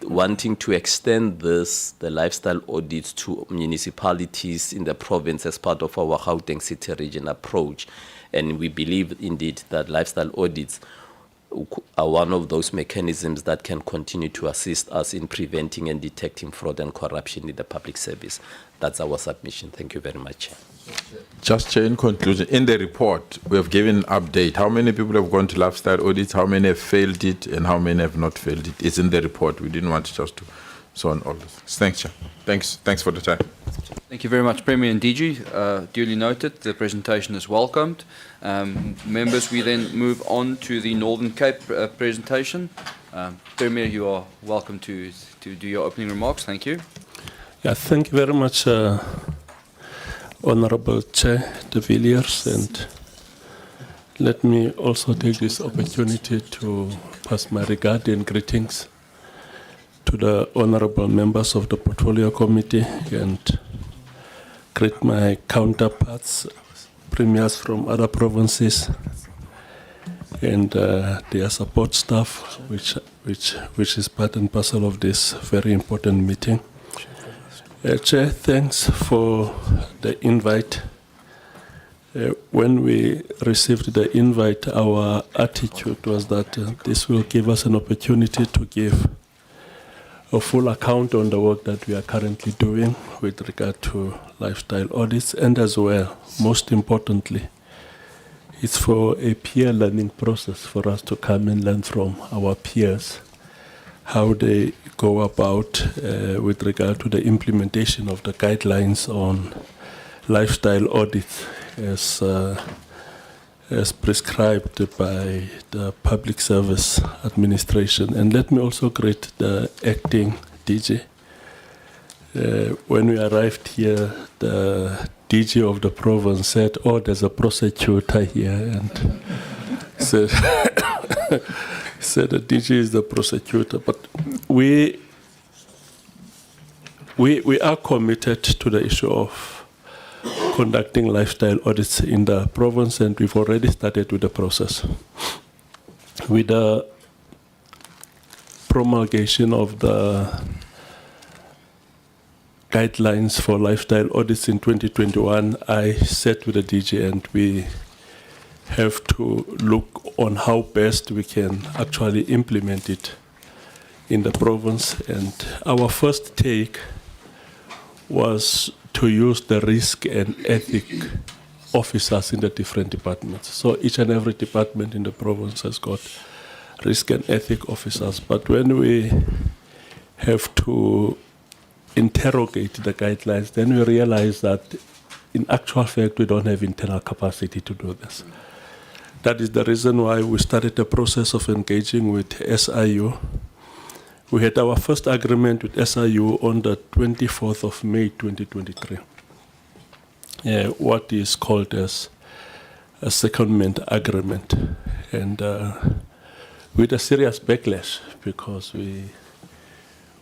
wanting to extend the lifestyle audits to municipalities in the province as part of our Gauteng City Region approach. And we believe indeed that lifestyle audits are one of those mechanisms that can continue to assist us in preventing and detecting fraud and corruption in the public service. That's our submission. Thank you very much. Just Chair, in conclusion, in the report, we have given an update. How many people have gone to lifestyle audits, how many have failed it, and how many have not failed it? It's in the report. We didn't want just to so on all this. Thanks, Chair. Thanks for the time. Thank you very much, Premier and DG. Duly noted, the presentation is welcomed. Members, we then move on to the Northern Cape presentation. Premier, you are welcome to do your opening remarks. Thank you. Yeah, thank you very much, Honorable Chair de Villiers, and let me also take this opportunity to pass my regard and greetings to the honorable members of the Portfolio Committee and greet my counterparts, premiers from other provinces, and their support staff, which is part and parcel of this very important meeting. Chair, thanks for the invite. When we received the invite, our attitude was that this will give us an opportunity to give a full account on the work that we are currently doing with regard to lifestyle audits, and as well, most importantly, it's for a peer learning process for us to come and learn from our peers how they go about with regard to the implementation of the guidelines on lifestyle audits as prescribed by the Public Service Administration. And let me also greet the acting DG. When we arrived here, the DG of the province said, "Oh, there's a prosecutor here," and said, said the DG is the prosecutor. But we are committed to the issue of conducting lifestyle audits in the province, and we've already started with the process. With the promulgation of the guidelines for lifestyle audits in 2021, I sat with the DG and we have to look on how best we can actually implement it in the province. And our first take was to use the risk and ethic officers in the different departments. So each and every department in the province has got risk and ethic officers. But when we have to interrogate the guidelines, then we realize that in actual fact we don't have internal capacity to do this. That is the reason why we started the process of engaging with SIU. We had our first agreement with SIU on the 24th of May 2023, what is called as a secondment agreement, and with a serious backlash because we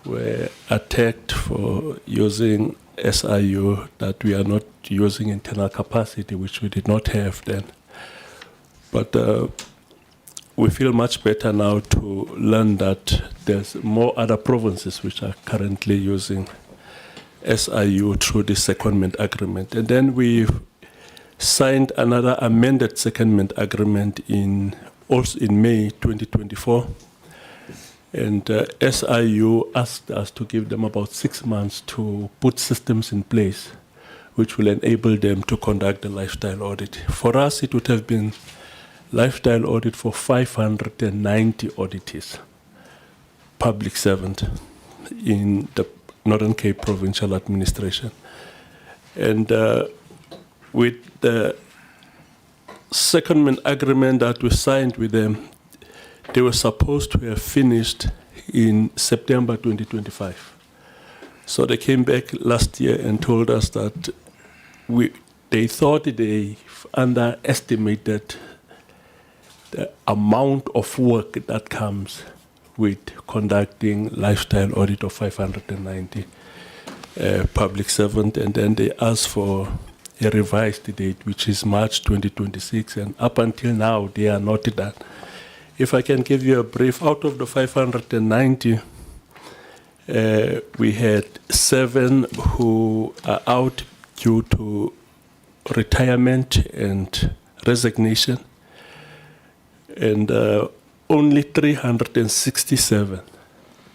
were attacked for using SIU, that we are not using internal capacity, which we did not have then. But we feel much better now to learn that there's more other provinces which are currently using SIU through the secondment agreement. And then we signed another amended secondment agreement also in May 2024. And SIU asked us to give them about 6 months to put systems in place which will enable them to conduct the lifestyle audit. For us, it would have been lifestyle audit for 590 auditees, public servant in the Northern Cape Provincial Administration. And with the secondment agreement that we signed with them, they were supposed to have finished in September 2025. So they came back last year and told us that they thought they underestimated the amount of work that comes with conducting lifestyle audit of 590 public servant, and then they asked for a revised date, which is March 2026, and up until now, they are not done. If I can give you a brief, out of the 590, we had 7 who are out due to retirement and resignation, and only 367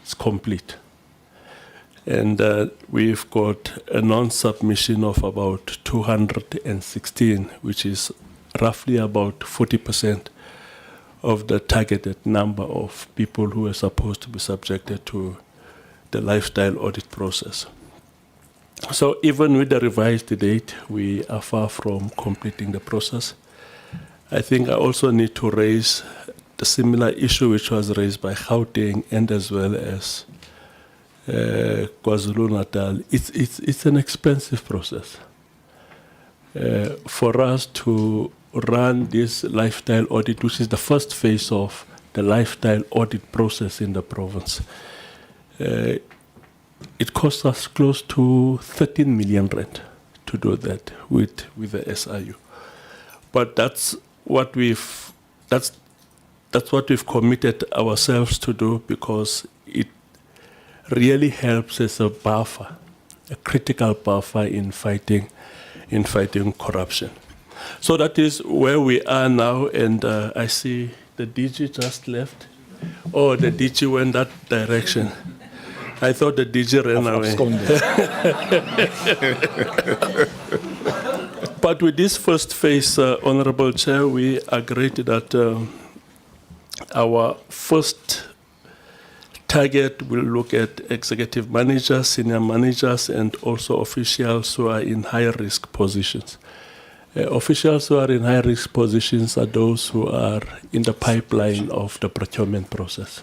is complete. And we've got a non-submission of about 216, which is roughly about 40% of the targeted number of people who are supposed to be subjected to the lifestyle audit process. So even with the revised date, we are far from completing the process. I think I also need to raise the similar issue which was raised by Gauteng and as well as KwaZulu-Natal. It's an expensive process. For us to run this lifestyle audit, which is the first phase of the lifestyle audit process in the province, it costs us close to 13 million rand to do that with the SIU. But that's what we've committed ourselves to do, because it really helps as a buffer, a critical buffer in fighting corruption. So that is where we are now, and I see the DG just left. Oh, the DG went that direction. I thought the DG ran away. But with this first phase, Honorable Chair, we agreed that our first target will look at executive managers, senior managers, and also officials who are in high-risk positions. Officials who are in high-risk positions are those who are in the pipeline of the procurement process.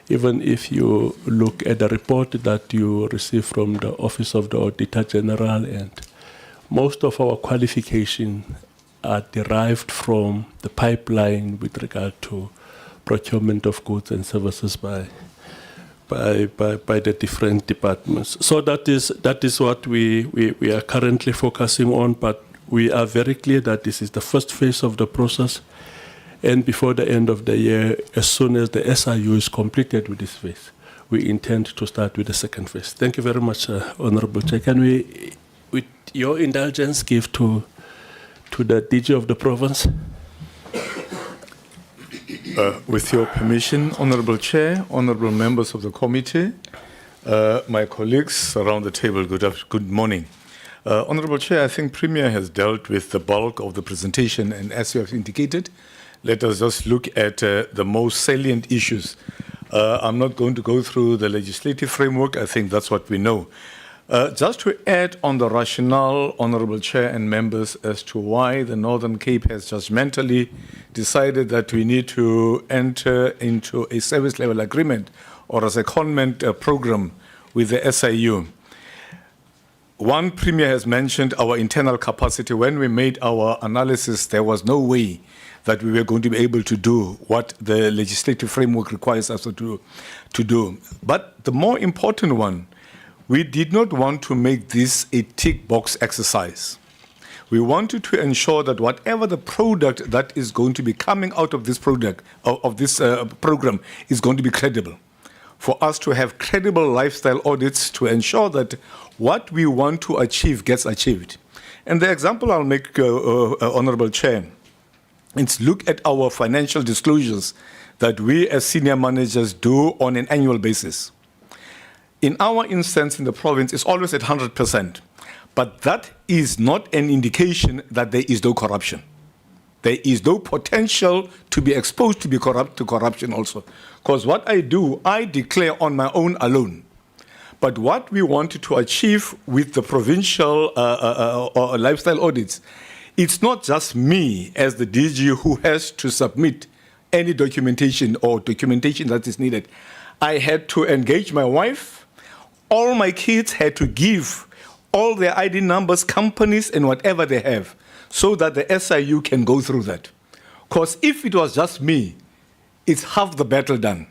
Even if you look at the report that you receive from the Office of the Auditor General, and most of our qualifications are derived from the pipeline with regard to procurement of goods and services by the different departments. So that is what we are currently focusing on, but we are very clear that this is the first phase of the process, and before the end of the year, as soon as the SIU is completed with this phase, we intend to start with the second phase. Thank you very much, Honorable Chair. Can we, with your indulgence, give to the DG of the province? With your permission, Honorable Chair, honorable members of the committee, my colleagues around the table, good morning. Honorable Chair, I think Premier has dealt with the bulk of the presentation, and as you have indicated, let us just look at the most salient issues. I'm not going to go through the legislative framework. I think that's what we know. Just to add on the rationale, Honorable Chair and members, as to why the Northern Cape has judgmentally decided that we need to enter into a service level agreement or a secondment program with the SIU. One Premier has mentioned our internal capacity. When we made our analysis, there was no way that we were going to be able to do what the legislative framework requires us to do. But the more important one, we did not want to make this a tick box exercise. We wanted to ensure that whatever the product that is going to be coming out of this product, of this program, is going to be credible. For us to have credible lifestyle audits to ensure that what we want to achieve gets achieved. And the example I'll make, Honorable Chair, is look at our financial disclosures that we as senior managers do on an annual basis. In our instance in the province, it's always at 100%. But that is not an indication that there is no corruption. There is no potential to be exposed to corruption also. Because what I do, I declare on my own alone. But what we wanted to achieve with the provincial lifestyle audits, it's not just me as the DG who has to submit any documentation or documentation that is needed. I had to engage my wife. All my kids had to give all their ID numbers, companies, and whatever they have, so that the SIU can go through that. Because if it was just me, it's half the battle done.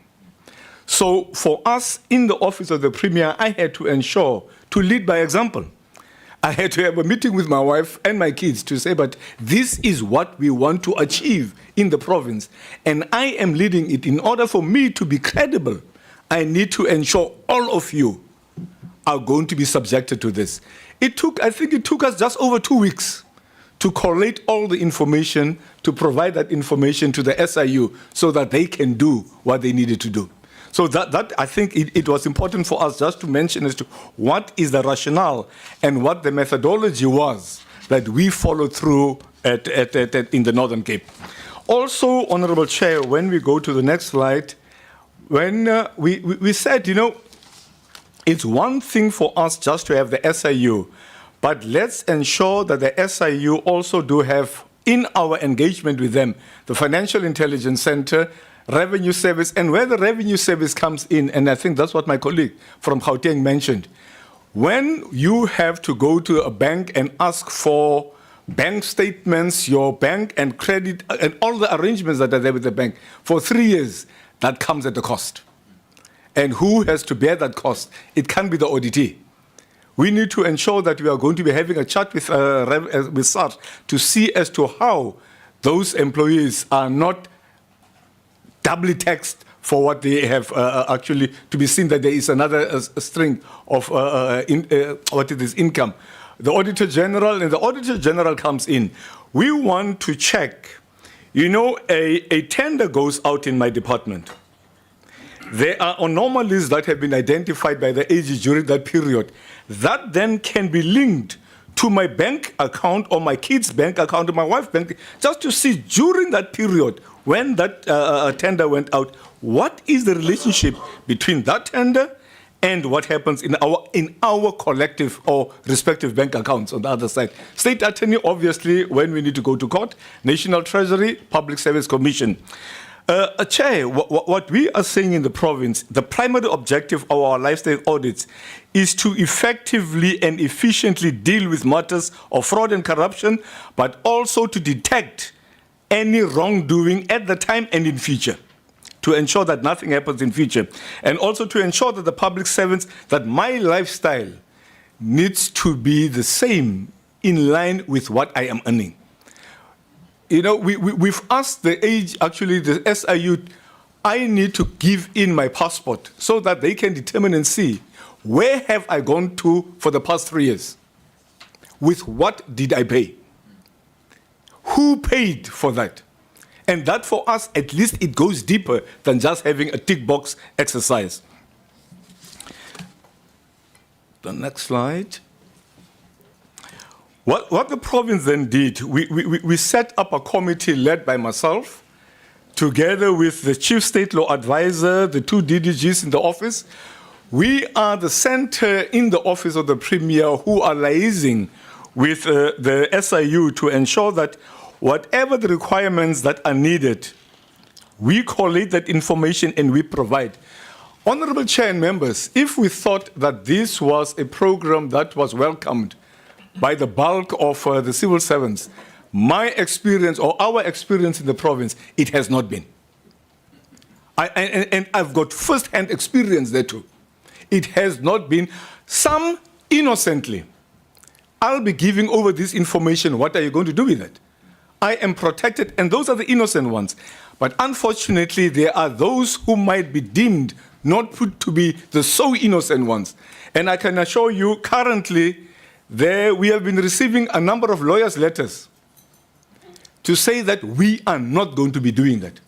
So for us in the office of the Premier, I had to ensure to lead by example. I had to have a meeting with my wife and my kids to say, but this is what we want to achieve in the province. And I am leading it. In order for me to be credible, I need to ensure all of you are going to be subjected to this. I think it took us just over 2 weeks to collate all the information, to provide that information to the SIU so that they can do what they needed to do. So that I think it was important for us just to mention as to what is the rationale and what the methodology was that we followed through in the Northern Cape. Also, Honorable Chair, when we go to the next slide, when we said, you know, it's one thing for us just to have the SIU, but let's ensure that the SIU also do have, in our engagement with them, the Financial Intelligence Center, Revenue Service, and where the Revenue Service comes in, and I think that's what my colleague from Gauteng mentioned, when you have to go to a bank and ask for bank statements, your bank and credit, and all the arrangements that are there with the bank, for 3 years, that comes at a cost. And who has to bear that cost? It can't be the auditee. We need to ensure that we are going to be having a chat with SARS to see as to how those employees are not doubly taxed for what they have actually, to be seen that there is another string of what it is, income. The Auditor General, and the Auditor General comes in. We want to check, you know, a tender goes out in my department. There are anomalies that have been identified by the AG during that period that then can be linked to my bank account or my kid's bank account or my wife's bank, just to see during that period when that tender went out, what is the relationship between that tender and what happens in our collective or respective bank accounts on the other side. State Attorney, obviously, when we need to go to court, National Treasury, Public Service Commission. Chair, what we are saying in the province, the primary objective of our lifestyle audits is to effectively and efficiently deal with matters of fraud and corruption, but also to detect any wrongdoing at the time and in future, to ensure that nothing happens in future, and also to ensure that the public servants, that my lifestyle needs to be the same in line with what I am earning. You know, we've asked the age, actually the SIU, I need to give in my passport so that they can determine and see where have I gone to for the past 3 years? With what did I pay? Who paid for that? And that for us, at least it goes deeper than just having a tick box exercise. The next slide. What the province then did, we set up a committee led by myself, together with the Chief State Law Advisor, the 2 DDGs in the office. We are the center in the office of the Premier who are liaising with the SIU to ensure that whatever the requirements that are needed, we collate that information and we provide. Honorable Chair and members, if we thought that this was a program that was welcomed by the bulk of the civil servants, my experience or our experience in the province, it has not been. And I've got first-hand experience there too. It has not been. Some innocently, I'll be giving over this information. What are you going to do with it? I am protected, and those are the innocent ones. But unfortunately, there are those who might be deemed not to be the so innocent ones. And I can assure you, currently, we have been receiving a number of lawyers' letters to say that we are not going to be doing that.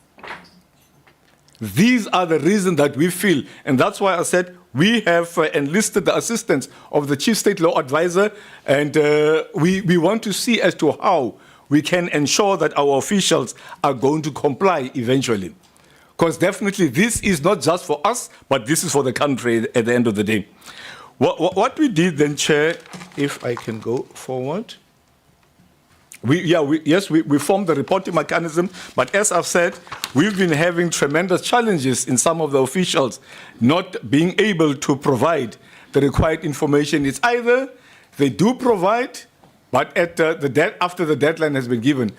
These are the reasons that we feel, and that's why I said we have enlisted the assistance of the Chief State Law Advisor, and we want to see as to how we can ensure that our officials are going to comply eventually. Because definitely this is not just for us, but this is for the country at the end of the day. What we did then, Chair, if I can go forward. We formed the reporting mechanism, but as I've said, we've been having tremendous challenges in some of the officials not being able to provide the required information. It's either they do provide, but after the deadline has been given.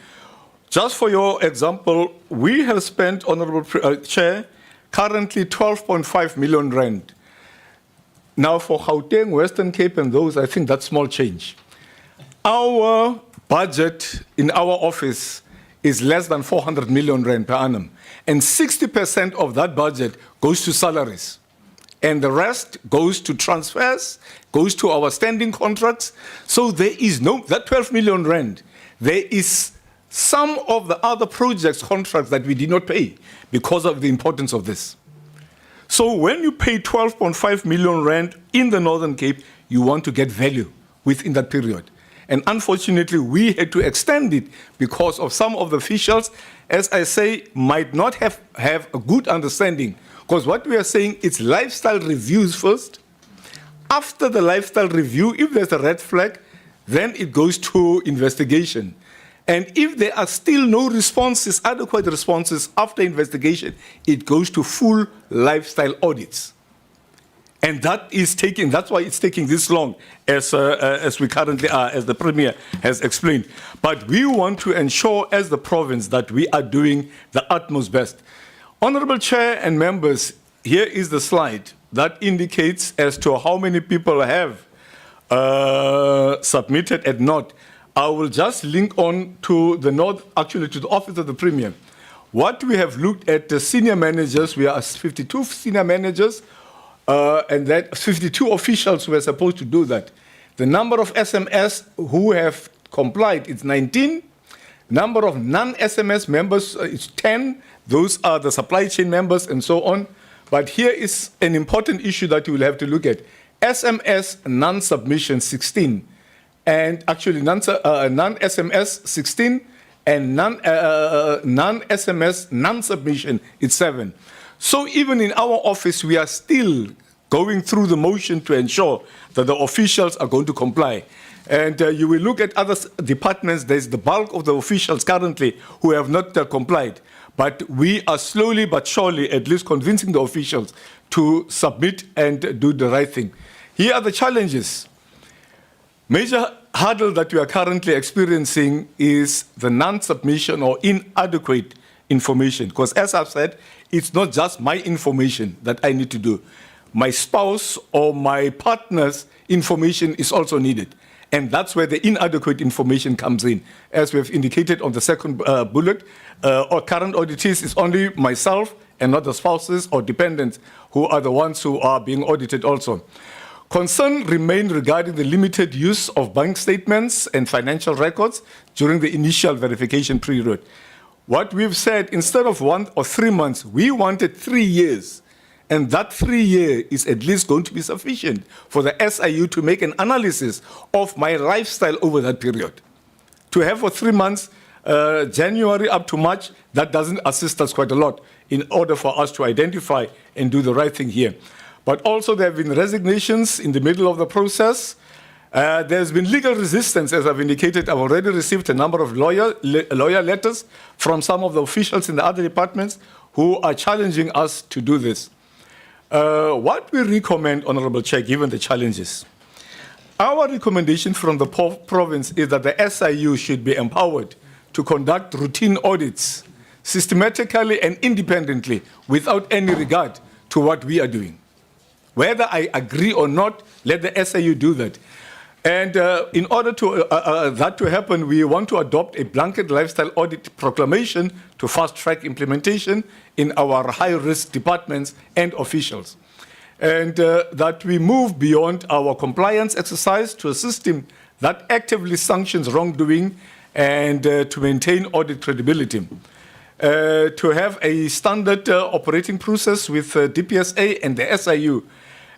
Just for your example, we have spent, Honorable Chair, currently 12.5 million rand. Now for Gauteng, Western Cape and those, I think that's small change. Our budget in our office is less than 400 million rand per annum. And 60% of that budget goes to salaries. And the rest goes to transfers, goes to our standing contracts. So there is that 12 million rand, there is some of the other projects contracts that we did not pay because of the importance of this. So when you pay 12.5 million rand in the Northern Cape, you want to get value within that period. And unfortunately, we had to extend it because of some of the officials, as I say, might not have a good understanding. Because what we are saying, it's lifestyle reviews first. After the lifestyle review, if there's a red flag, then it goes to investigation. And if there are still no responses, adequate responses after investigation, it goes to full lifestyle audits. And that's why it's taking this long, as we currently are, as the Premier has explained. But we want to ensure, as the province, that we are doing the utmost best. Honourable Chair and members, here is the slide that indicates as to how many people have submitted and not. I will just link on to the to the Office of the Premier. What we have looked at the senior managers, we are 52 senior managers, and that 52 officials were supposed to do that. The number of SMS who have complied is 19. Number of non-SMS members is 10. Those are the supply chain members and so on. But here is an important issue that you will have to look at. SMS non-submission 16, and actually non-SMS 16, and non-SMS non-submission is 7. So even in our office, we are still going through the motion to ensure that the officials are going to comply. And you will look at other departments, there's the bulk of the officials currently who have not complied. But we are slowly but surely at least convincing the officials to submit and do the right thing. Here are the challenges. Major hurdle that we are currently experiencing is the non-submission or inadequate information. Because as I've said, it's not just my information that I need to do. My spouse or my partner's information is also needed. And that's where the inadequate information comes in. As we have indicated on the second bullet, our current auditees is only myself and not the spouses or dependents who are the ones who are being audited also. Concern remained regarding the limited use of bank statements and financial records during the initial verification period. What we've said, instead of 1 or 3 months, we wanted 3 years. And that 3 year is at least going to be sufficient for the SIU to make an analysis of my lifestyle over that period. To have for 3 months, January up to March, that doesn't assist us quite a lot in order for us to identify and do the right thing here. But also there have been resignations in the middle of the process. There's been legal resistance, as I've indicated. I've already received a number of lawyer letters from some of the officials in the other departments who are challenging us to do this. What we recommend, Honourable Chair, given the challenges, our recommendation from the province is that the SIU should be empowered to conduct routine audits systematically and independently without any regard to what we are doing. Whether I agree or not, let the SIU do that. And in order to that to happen, we want to adopt a blanket lifestyle audit proclamation to fast-track implementation in our high-risk departments and officials. And that we move beyond our compliance exercise to a system that actively sanctions wrongdoing and to maintain audit credibility. To have a standard operating process with DPSA and the SIU,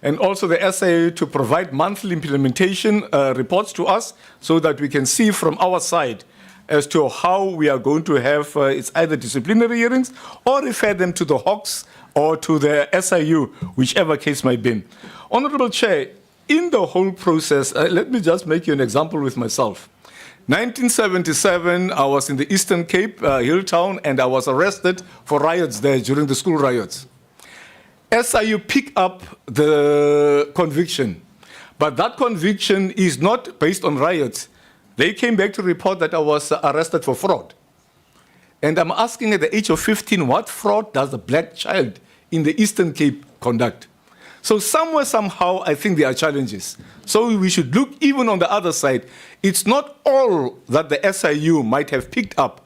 and also the SIU to provide monthly implementation reports to us so that we can see from our side as to how we are going to have it's either disciplinary hearings or refer them to the Hawks or to the SIU, whichever case might be. Honourable Chair, in the whole process, let me just make you an example with myself. 1977, I was in the Eastern Cape, Hilltown, and I was arrested for riots there during the school riots. SIU picked up the conviction, but that conviction is not based on riots. They came back to report that I was arrested for fraud. And I'm asking at the age of 15, what fraud does a black child in the Eastern Cape conduct? So somewhere, somehow, I think there are challenges. So we should look even on the other side. It's not all that the SIU might have picked up.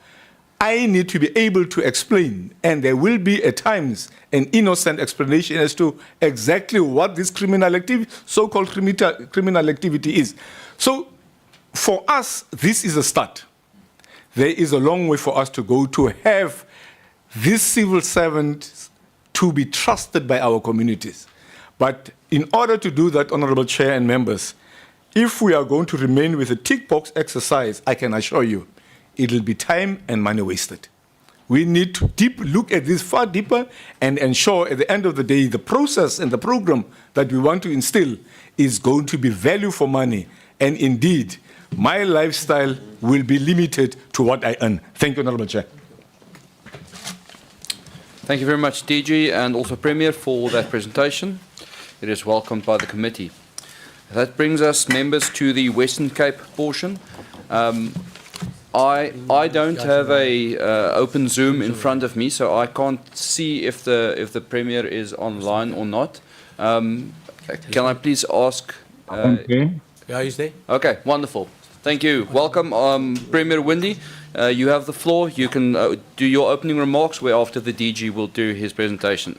I need to be able to explain, and there will be at times an innocent explanation as to exactly what this criminal activity, so-called criminal activity is. So for us, this is a start. There is a long way for us to go to have these civil servants to be trusted by our communities. But in order to do that, Honorable Chair and members, if we are going to remain with a tick box exercise, I can assure you, it'll be time and money wasted. We need to look at this far deeper and ensure at the end of the day, the process and the program that we want to instill is going to be value for money. And indeed, my lifestyle will be limited to what I earn. Thank you, Honorable Chair. Thank you very much, DG, and also Premier, for that presentation. It is welcomed by the committee. That brings us, members, to the Western Cape portion. I don't have a open Zoom in front of me, so I can't see if the Premier is online or not. Can I please ask? Okay. Yeah, he's there. Okay, wonderful. Thank you. Welcome, Premier Windy. You have the floor. You can do your opening remarks, whereafter the DG will do his presentation.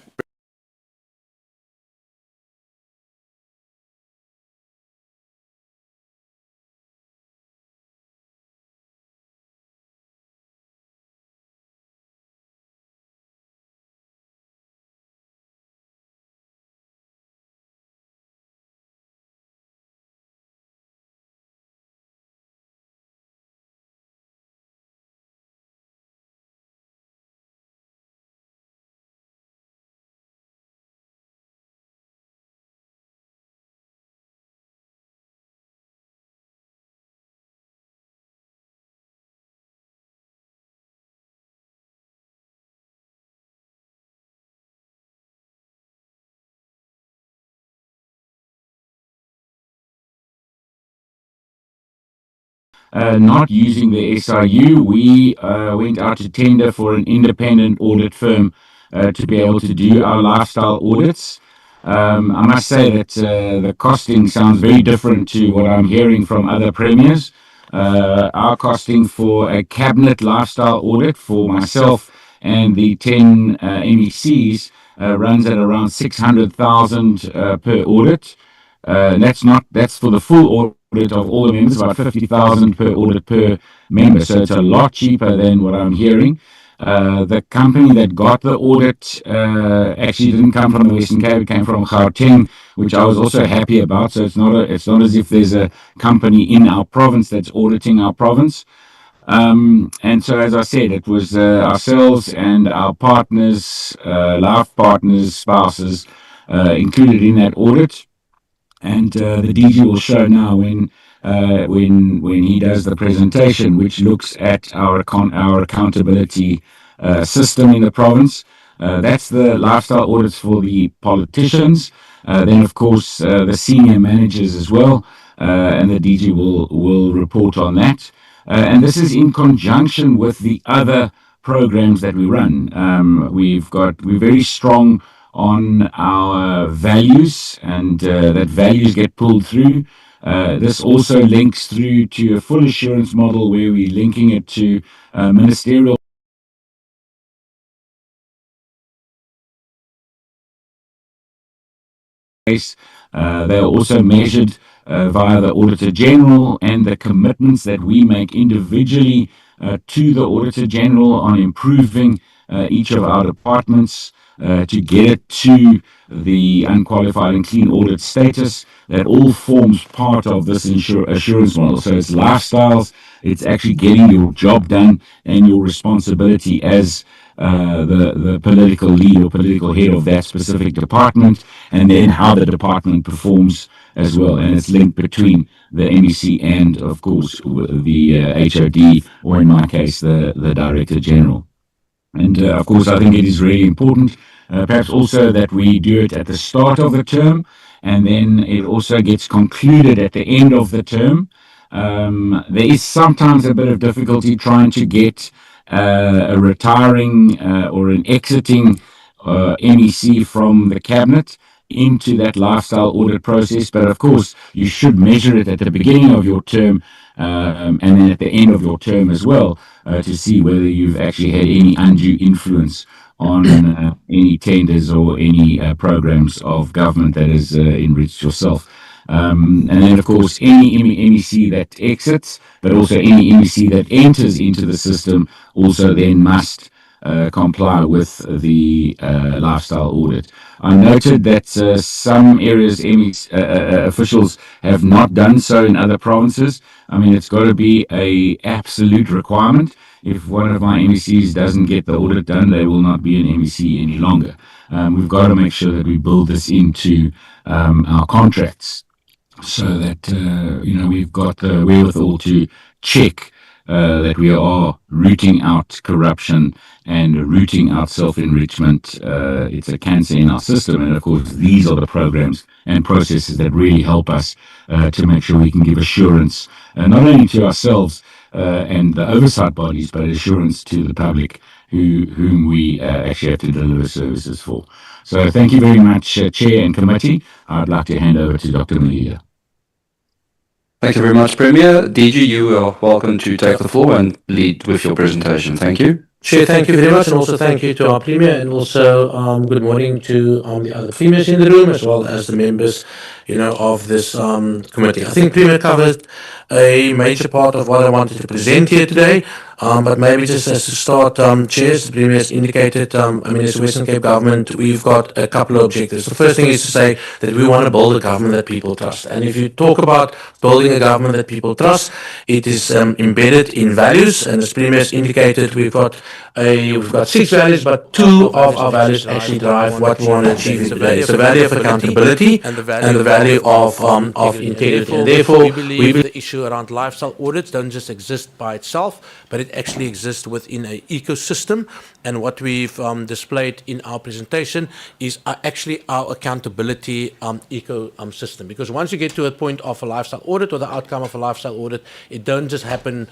Not using the SIU, we went out to tender for an independent audit firm to be able to do our lifestyle audits. I must say that the costing sounds very different to what I'm hearing from other premiers. Our costing for a cabinet lifestyle audit for myself and the 10 MECs runs at around 600,000 per audit. That's for the full audit of all the members, about 50,000 per audit per member. So it's a lot cheaper than what I'm hearing. The company that got the audit actually didn't come from the Western Cape; it came from Gauteng, which I was also happy about. So it's not as if there's a company in our province that's auditing our province. And so, as I said, it was ourselves and our partners, life partners, spouses, included in that audit. And the DG will show now when he does the presentation, which looks at our accountability system in the province. That's the lifestyle audits for the politicians. Then, of course, the senior managers as well, and the DG will report on that. And this is in conjunction with the other programs that we run. We're very strong on our values, and that values get pulled through. This also links through to a full assurance model where we're linking it to ministerial. They are also measured via the Auditor General and the commitments that we make individually to the Auditor General on improving each of our departments to get it to the unqualified and clean audit status. That all forms part of this assurance model. So it's lifestyles, it's actually getting your job done and your responsibility as the political lead or political head of that specific department, and then how the department performs as well. And it's linked between the MEC and, of course, the HOD, or in my case, the Director General. And of course, I think it is really important, perhaps also that we do it at the start of the term, and then it also gets concluded at the end of the term. There is sometimes a bit of difficulty trying to get a retiring or an exiting MEC from the cabinet into that lifestyle audit process. But of course, you should measure it at the beginning of your term and then at the end of your term as well to see whether you've actually had any undue influence on any tenders or any programs of government that has enriched yourself. And then, of course, any MEC that exits, but also any MEC that enters into the system also then must comply with the lifestyle audit. I noted that some areas officials have not done so in other provinces. I mean, it's got to be a absolute requirement. If one of my MECs doesn't get the audit done, they will not be an MEC any longer. We've got to make sure that we build this into our contracts so that we've got the wherewithal to check that we are rooting out corruption and rooting out self-enrichment. It's a cancer in our system, and of course these are the programs and processes that really help us to make sure we can give assurance not only to ourselves and the oversight bodies, but assurance to the public whom we actually have to deliver services for. So thank you very much, Chair and Committee. I'd like to hand over to Dr. Malia. Thank you very much, Premier. DG, you are welcome to take the floor and lead with your presentation. Thank you. Chair, thank you very much, and also thank you to our Premier, and also good morning to the other Premiers in the room, as well as the members, of this committee. I think Premier covered a major part of what I wanted to present here today, but maybe just as to start, Chair, as the Premier has indicated, as the Western Cape government, we've got a couple of objectives. The first thing is to say that we want to build a government that people trust, and if you talk about building a government that people trust, it is embedded in values, and as Premier has indicated, we've got 6 values, but 2 of our values actually drive what we want to achieve today. It's the value of accountability and the value of integrity. And therefore, we believe the issue around lifestyle audits don't just exist by itself, but it actually exists within an ecosystem. And what we've displayed in our presentation is actually our accountability ecosystem. Because once you get to a point of a lifestyle audit or the outcome of a lifestyle audit, it don't just happen,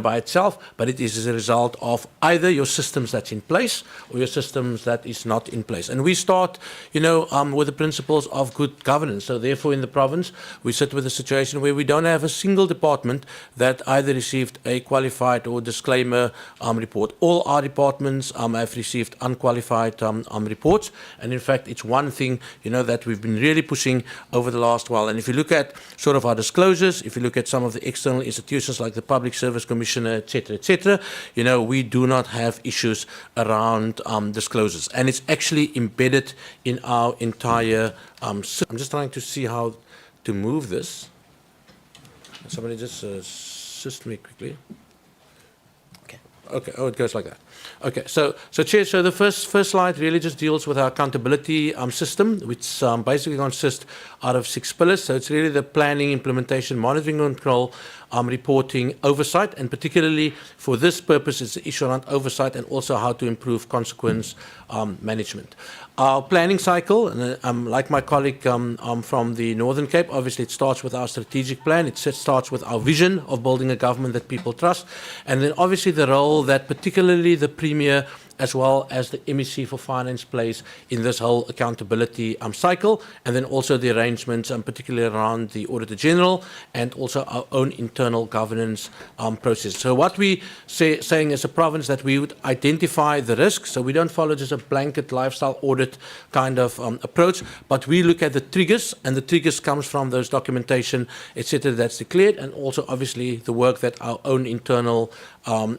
by itself, but it is as a result of either your systems that's in place or your systems that is not in place. And we start, with the principles of good governance. So therefore, in the province, we sit with a situation where we don't have a single department that either received a qualified or disclaimer report. All our departments have received unqualified reports, and in fact it's one thing that we've been really pushing over the last while. And if you look at sort of our disclosures, if you look at some of the external institutions like the Public Service Commissioner, etc., we do not have issues around disclosures, and it's actually embedded in our entire system. I'm just trying to see how to move this. Somebody just assist me quickly. Okay, oh, it goes like that. Okay, so Chair, so the first slide really just deals with our accountability system, which basically consists out of 6 pillars. So it's really the planning, implementation, monitoring, control, reporting, oversight, and particularly for this purpose, it's the issue around oversight and also how to improve consequence management. Our planning cycle, and like my colleague from the Northern Cape, obviously it starts with our strategic plan. It starts with our vision of building a government that people trust, and then obviously the role that particularly the Premier as well as the MEC for Finance plays in this whole accountability cycle, and then also the arrangements, particularly around the Auditor General and also our own internal governance process. So what we saying as a province that we would identify the risks, so we don't follow just a blanket lifestyle audit kind of approach, but we look at the triggers, and the triggers comes from those documentation, etc., that's declared, and also obviously the work that our own internal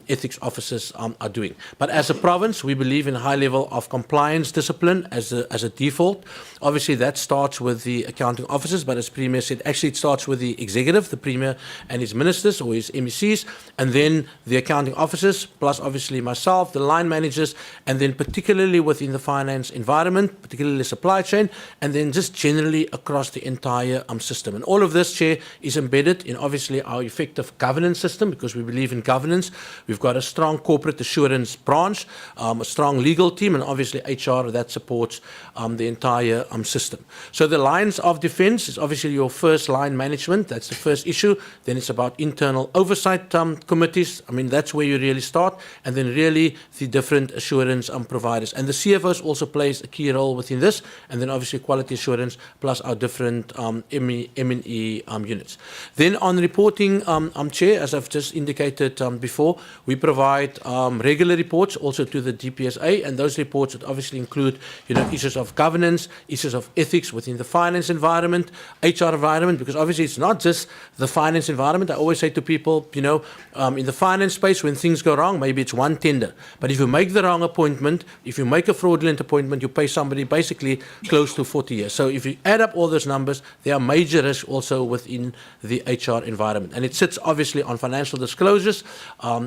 ethics officers are doing. But as a province, we believe in a high level of compliance discipline as a default. Obviously, that starts with the accounting officers, but as Premier said, actually it starts with the executive, the Premier and his ministers or his MECs, and then the accounting officers, plus obviously myself, the line managers, and then particularly within the finance environment, particularly supply chain, and then just generally across the entire system. And all of this, Chair, is embedded in obviously our effective governance system, because we believe in governance. We've got a strong corporate assurance branch, a strong legal team, and obviously HR that supports the entire system. So the lines of defense is obviously your first line management. That's the first issue. Then it's about internal oversight committees. I mean, that's where you really start. And then really the different assurance providers. And the CFOs also plays a key role within this. And then obviously quality assurance plus our different M&E units. Then on reporting, Chair, as I've just indicated before, we provide regular reports also to the DPSA, and those reports would obviously include, issues of governance, issues of ethics within the finance environment, HR environment, because obviously it's not just the finance environment. I always say to people, in the finance space, when things go wrong, maybe it's one tender. But if you make the wrong appointment, if you make a fraudulent appointment, you pay somebody basically close to 40 years. So if you add up all those numbers, there are major risks also within the HR environment. And it sits obviously on financial disclosures,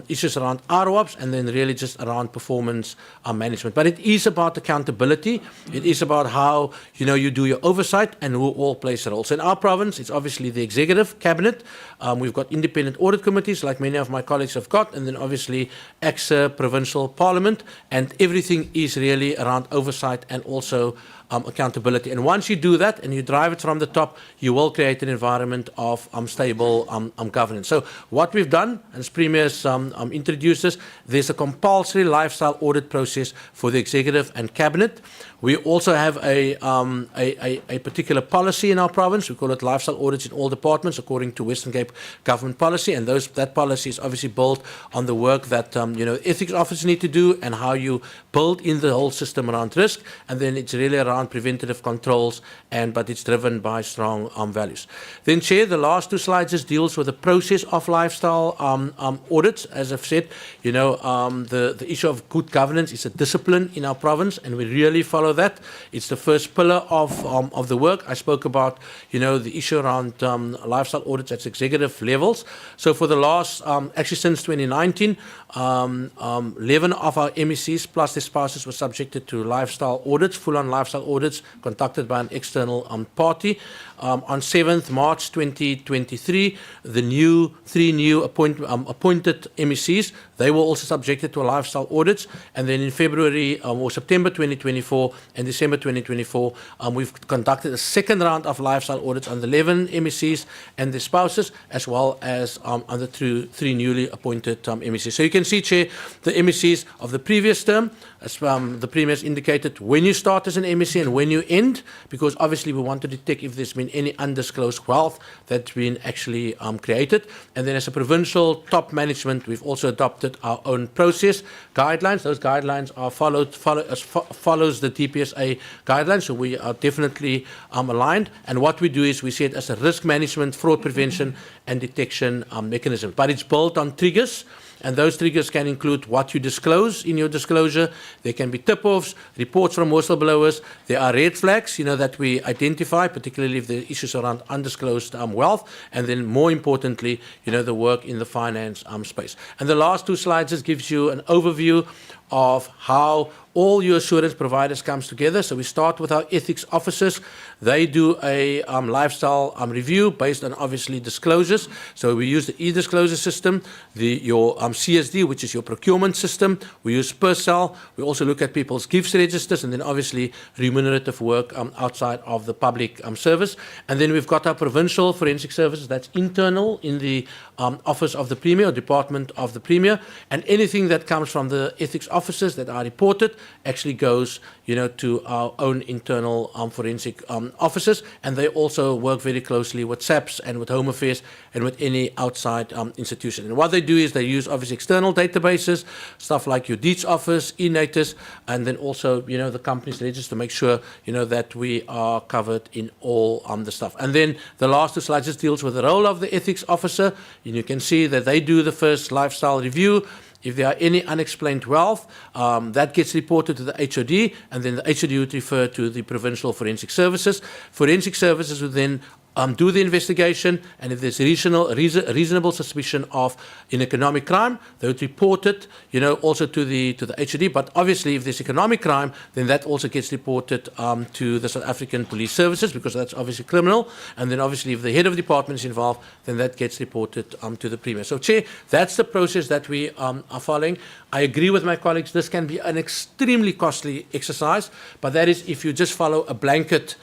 issues around ROAPs, and then really just around performance management. But it is about accountability. It is about how, you do your oversight and who all plays a role. So in our province, it's obviously the executive cabinet. We've got independent audit committees like many of my colleagues have got, and then obviously AXA, provincial parliament, and everything is really around oversight and also accountability. And once you do that and you drive it from the top, you will create an environment of stable governance. So what we've done, as Premier's introduced us, there's a compulsory lifestyle audit process for the executive and cabinet. We also have a particular policy in our province. We call it lifestyle audits in all departments according to Western Cape government policy, and that policy is obviously built on the work that ethics officers need to do and how you build in the whole system around risk, and then it's really around preventative controls, but it's driven by strong values. Then, Chair, the last two slides just deals with the process of lifestyle audits. As I've said, the issue of good governance is a discipline in our province, and we really follow that. It's the first pillar of the work. I spoke about, the issue around lifestyle audits at executive levels. So for the last, actually since 2019, 11 of our MECs plus their spouses were subjected to lifestyle audits, full-on lifestyle audits conducted by an external party. On 7th March 2023, the three new appointed MECs, they were also subjected to lifestyle audits. And then in February or September 2024 and December 2024, we've conducted a second round of lifestyle audits on the 11 MECs and their spouses, as well as on the three newly appointed MECs. So you can see, Chair, the MECs of the previous term, as the Premier has indicated, when you start as an MEC and when you end, because obviously we want to detect if there's been any undisclosed wealth that's been actually created. And then as a provincial top management, we've also adopted our own process guidelines. Those guidelines are follows the DPSA guidelines, so we are definitely aligned. And what we do is we see it as a risk management, fraud prevention and detection mechanism. But it's built on triggers. And those triggers can include what you disclose in your disclosure. There can be tip-offs, reports from whistleblowers. There are red flags, that we identify, particularly if the issues around undisclosed wealth. And then more importantly, the work in the finance space. And the last two slides just gives you an overview of how all your assurance providers comes together. So we start with our ethics officers. They do a lifestyle review based on obviously disclosures. So we use the e-disclosure system, your CSD, which is your procurement system. We use Purcell. We also look at people's gifts registers, and then obviously remunerative work outside of the public service. And then we've got our provincial forensic services that's internal in the office of the Premier or department of the Premier. And anything that comes from the ethics officers that are reported actually goes, to our own internal forensic officers, and they also work very closely with SAPS and with Home Affairs and with any outside institution. And what they do is they use obviously external databases, stuff like your Deeds Office, eNatus, and then also, the company's register to make sure, that we are covered in all the stuff. And then the last two slides just deals with the role of the ethics officer, and you can see that they do the first lifestyle review. If there are any unexplained wealth, that gets reported to the HOD, and then the HOD would refer to the Provincial Forensic Services. Forensic Services would then do the investigation, and if there's reasonable suspicion of an economic crime, they would report it, also to the HOD. But obviously, if there's economic crime, then that also gets reported to the South African Police Services, because that's obviously criminal. And then obviously, if the head of department is involved, then that gets reported to the Premier. So, Chair, that's the process that we are following. I agree with my colleagues, this can be an extremely costly exercise, but that is if you just follow a blanket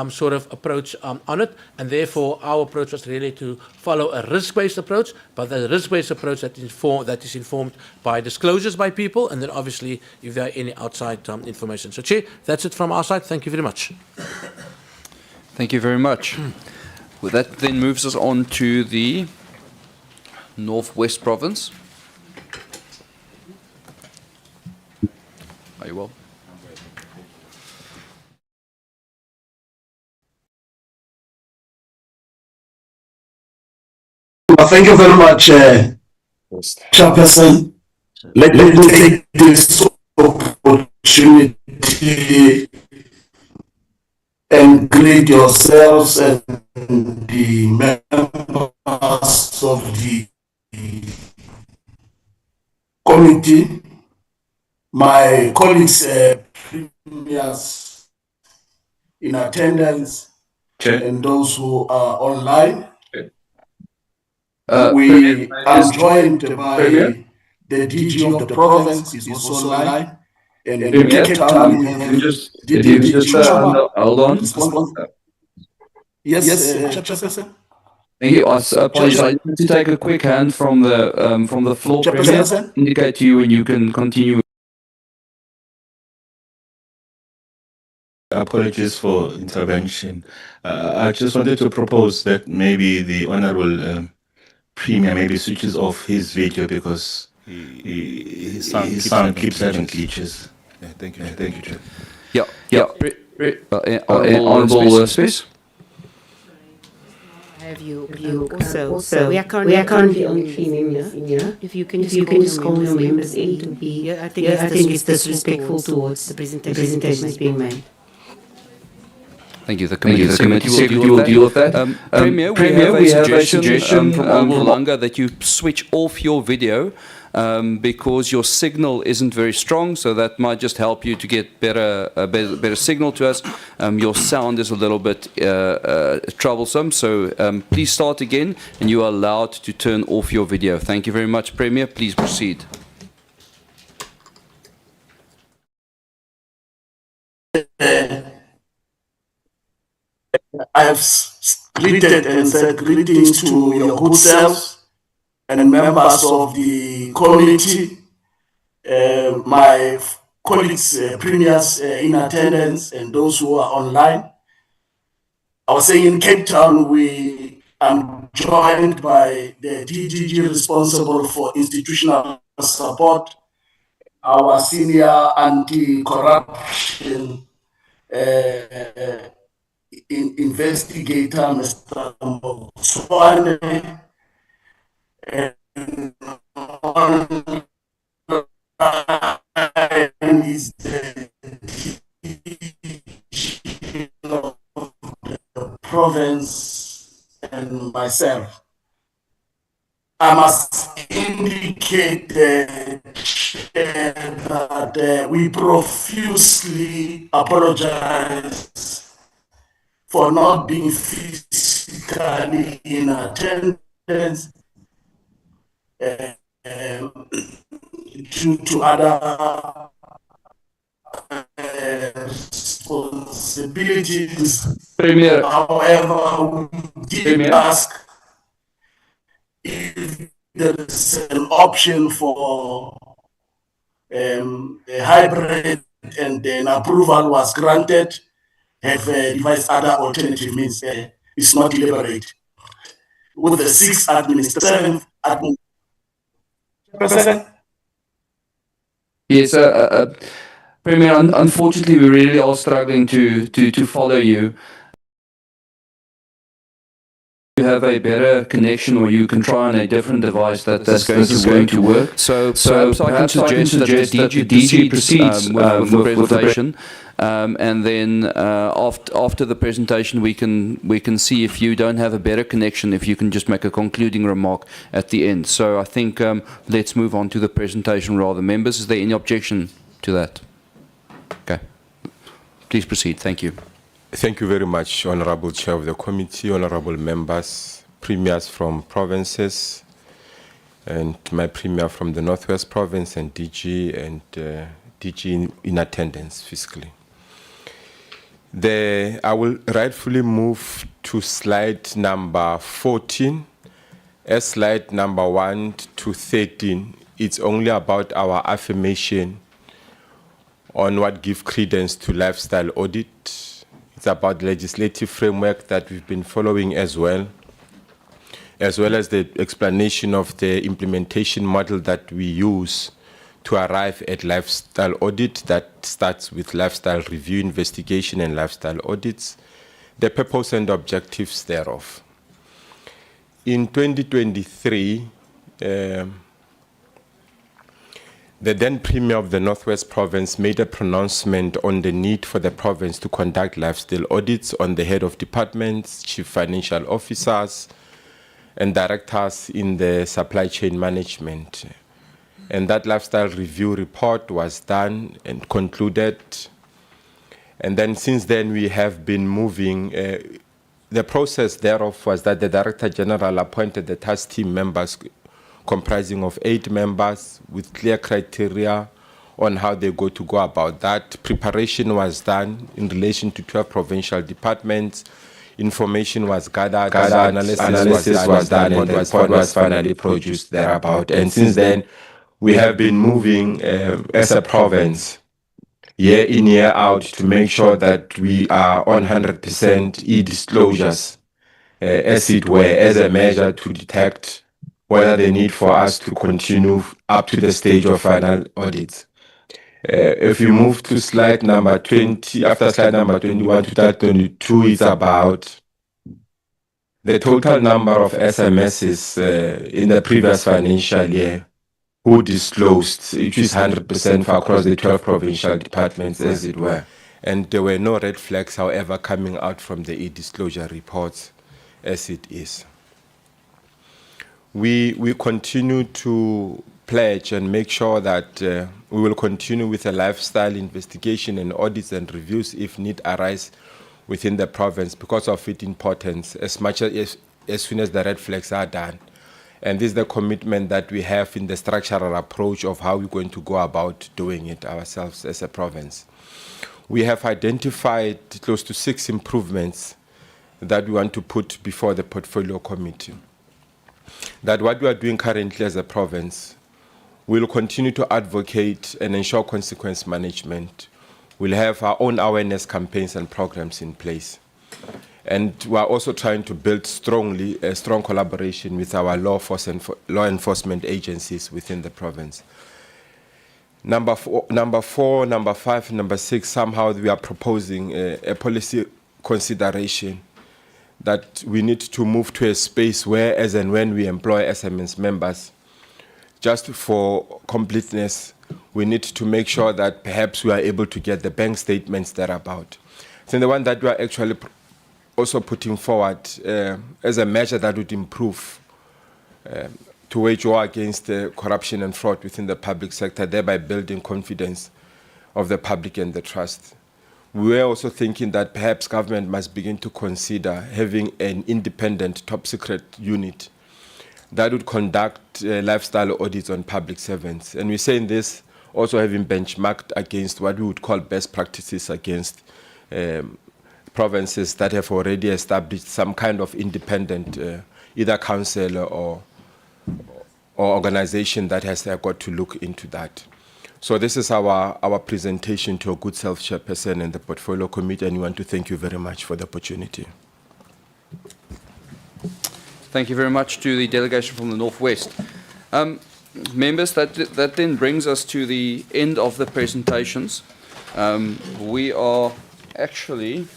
sort of approach on it, and therefore our approach was really to follow a risk-based approach, but the risk-based approach that is informed by disclosures by people, and then obviously if there are any outside information. So, Chair, that's it from our side. Thank you very much. Thank you very much. Well, that then moves us on to the Northwest Province. Are you well? Well, thank you very much, Chairperson. Let me take this opportunity and greet yourselves and the members of the committee, my colleagues, premiers in attendance, and those who are online. We are joined by the DG of the province, is also online, and in Cape Town we have hold on. Yes, Chairperson. Thank you. Apologies. I need to take a quick hand from the floor. Premier, indicate to you when you can continue. Apologies for intervention. I just wanted to propose that maybe the Honourable Premier maybe switches off his video because his sound keeps having glitches. Yeah, thank you, Chair. Honourable Space. Have you also? We are currently only 3 members in here. If you can just call your members in to be here, I think it's disrespectful towards the presentation that's being made. Thank you. The committee will deal with that. Premier, we have a suggestion from Honourable Langa that you switch off your video because your signal isn't very strong, so that might just help you to get better signal to us. Your sound is a little bit troublesome, so please start again, and you are allowed to turn off your video. Thank you very much, Premier. Please proceed. I have greeted and said greetings to your good selves and members of the committee, my colleagues, premiers in attendance, and those who are online. I was saying in Cape Town, we are joined by the DGG responsible for institutional support, our senior anti-corruption investigator, Mr. Motswane, and is the DG of the province, and myself. I must indicate that we profusely apologize for not being physically in attendance due to other responsibilities. Premier. However, we did ask if there is an option for a hybrid, and then approval was granted. Have devised other alternative means. It's not deliberate. With the 6th administrative President. Yes, Premier. Unfortunately, we really are struggling to follow you. have a better connection, or you can try on a different device that's going to work. So perhaps I can suggest that the DG proceeds with the presentation, and then after the presentation we can see if you don't have a better connection, if you can just make a concluding remark at the end. So I think let's move on to the presentation rather. Members, is there any objection to that? Okay. Please proceed. Thank you. Thank you very much, Honorable Chair of the Committee, honorable members, premiers from provinces, and my premier from the Northwest Province, and DG, and DG in attendance physically. I will rightfully move to slide number 14. As slide number 1 to 13, it's only about our affirmation on what give credence to lifestyle audit. It's about legislative framework that we've been following as well as the explanation of the implementation model that we use to arrive at lifestyle audit that starts with lifestyle review, investigation, and lifestyle audits, the purpose and objectives thereof. In 2023, the then Premier of the Northwest Province made a pronouncement on the need for the province to conduct lifestyle audits on the head of departments, chief financial officers, and directors in the supply chain management. And that lifestyle review report was done and concluded. And then since then we have been moving. The process thereof was that the Director General appointed the task team members comprising of 8 members with clear criteria on how they go about that. Preparation was done in relation to 12 provincial departments. Information was gathered, analysis was done, and the report was finally produced thereabout. And since then, we have been moving as a province, year in, year out, to make sure that we are on 100% e-disclosures, as it were, as a measure to detect whether the need for us to continue up to the stage of final audits. If you move to slide number 20, after slide number 21 to slide 22, it's about the total number of SMSs in the previous financial year who disclosed, which is 100% for across the 12 provincial departments, as it were. And there were no red flags, however, coming out from the e-disclosure reports as it is. We continue to pledge and make sure that we will continue with a lifestyle investigation and audits and reviews if need arise within the province because of its importance, as soon as the red flags are done. And this is the commitment that we have in the structural approach of how we're going to go about doing it ourselves as a province. We have identified close to 6 improvements that we want to put before the portfolio committee. That what we are doing currently as a province, we'll continue to advocate and ensure consequence management. We'll have our own awareness campaigns and programs in place. And we are also trying to build a strong collaboration with our law enforcement agencies within the province. Number 4, number 5, number 6, somehow we are proposing a policy consideration that we need to move to a space where, as and when we employ SMS members, just for completeness, we need to make sure that perhaps we are able to get the bank statements thereabout. So the one that we are actually also putting forward as a measure that would improve to wage war against corruption and fraud within the public sector, thereby building confidence of the public and the trust. We were also thinking that perhaps government must begin to consider having an independent top secret unit that would conduct lifestyle audits on public servants. And we're saying this also having benchmarked against what we would call best practices against provinces that have already established some kind of independent either council or organization that has got to look into that. So this is our presentation to a good self chairperson and the portfolio committee, and we want to thank you very much for the opportunity. Thank you very much to the delegation from the Northwest. Members, that then brings us to the end of the presentations. We are actually,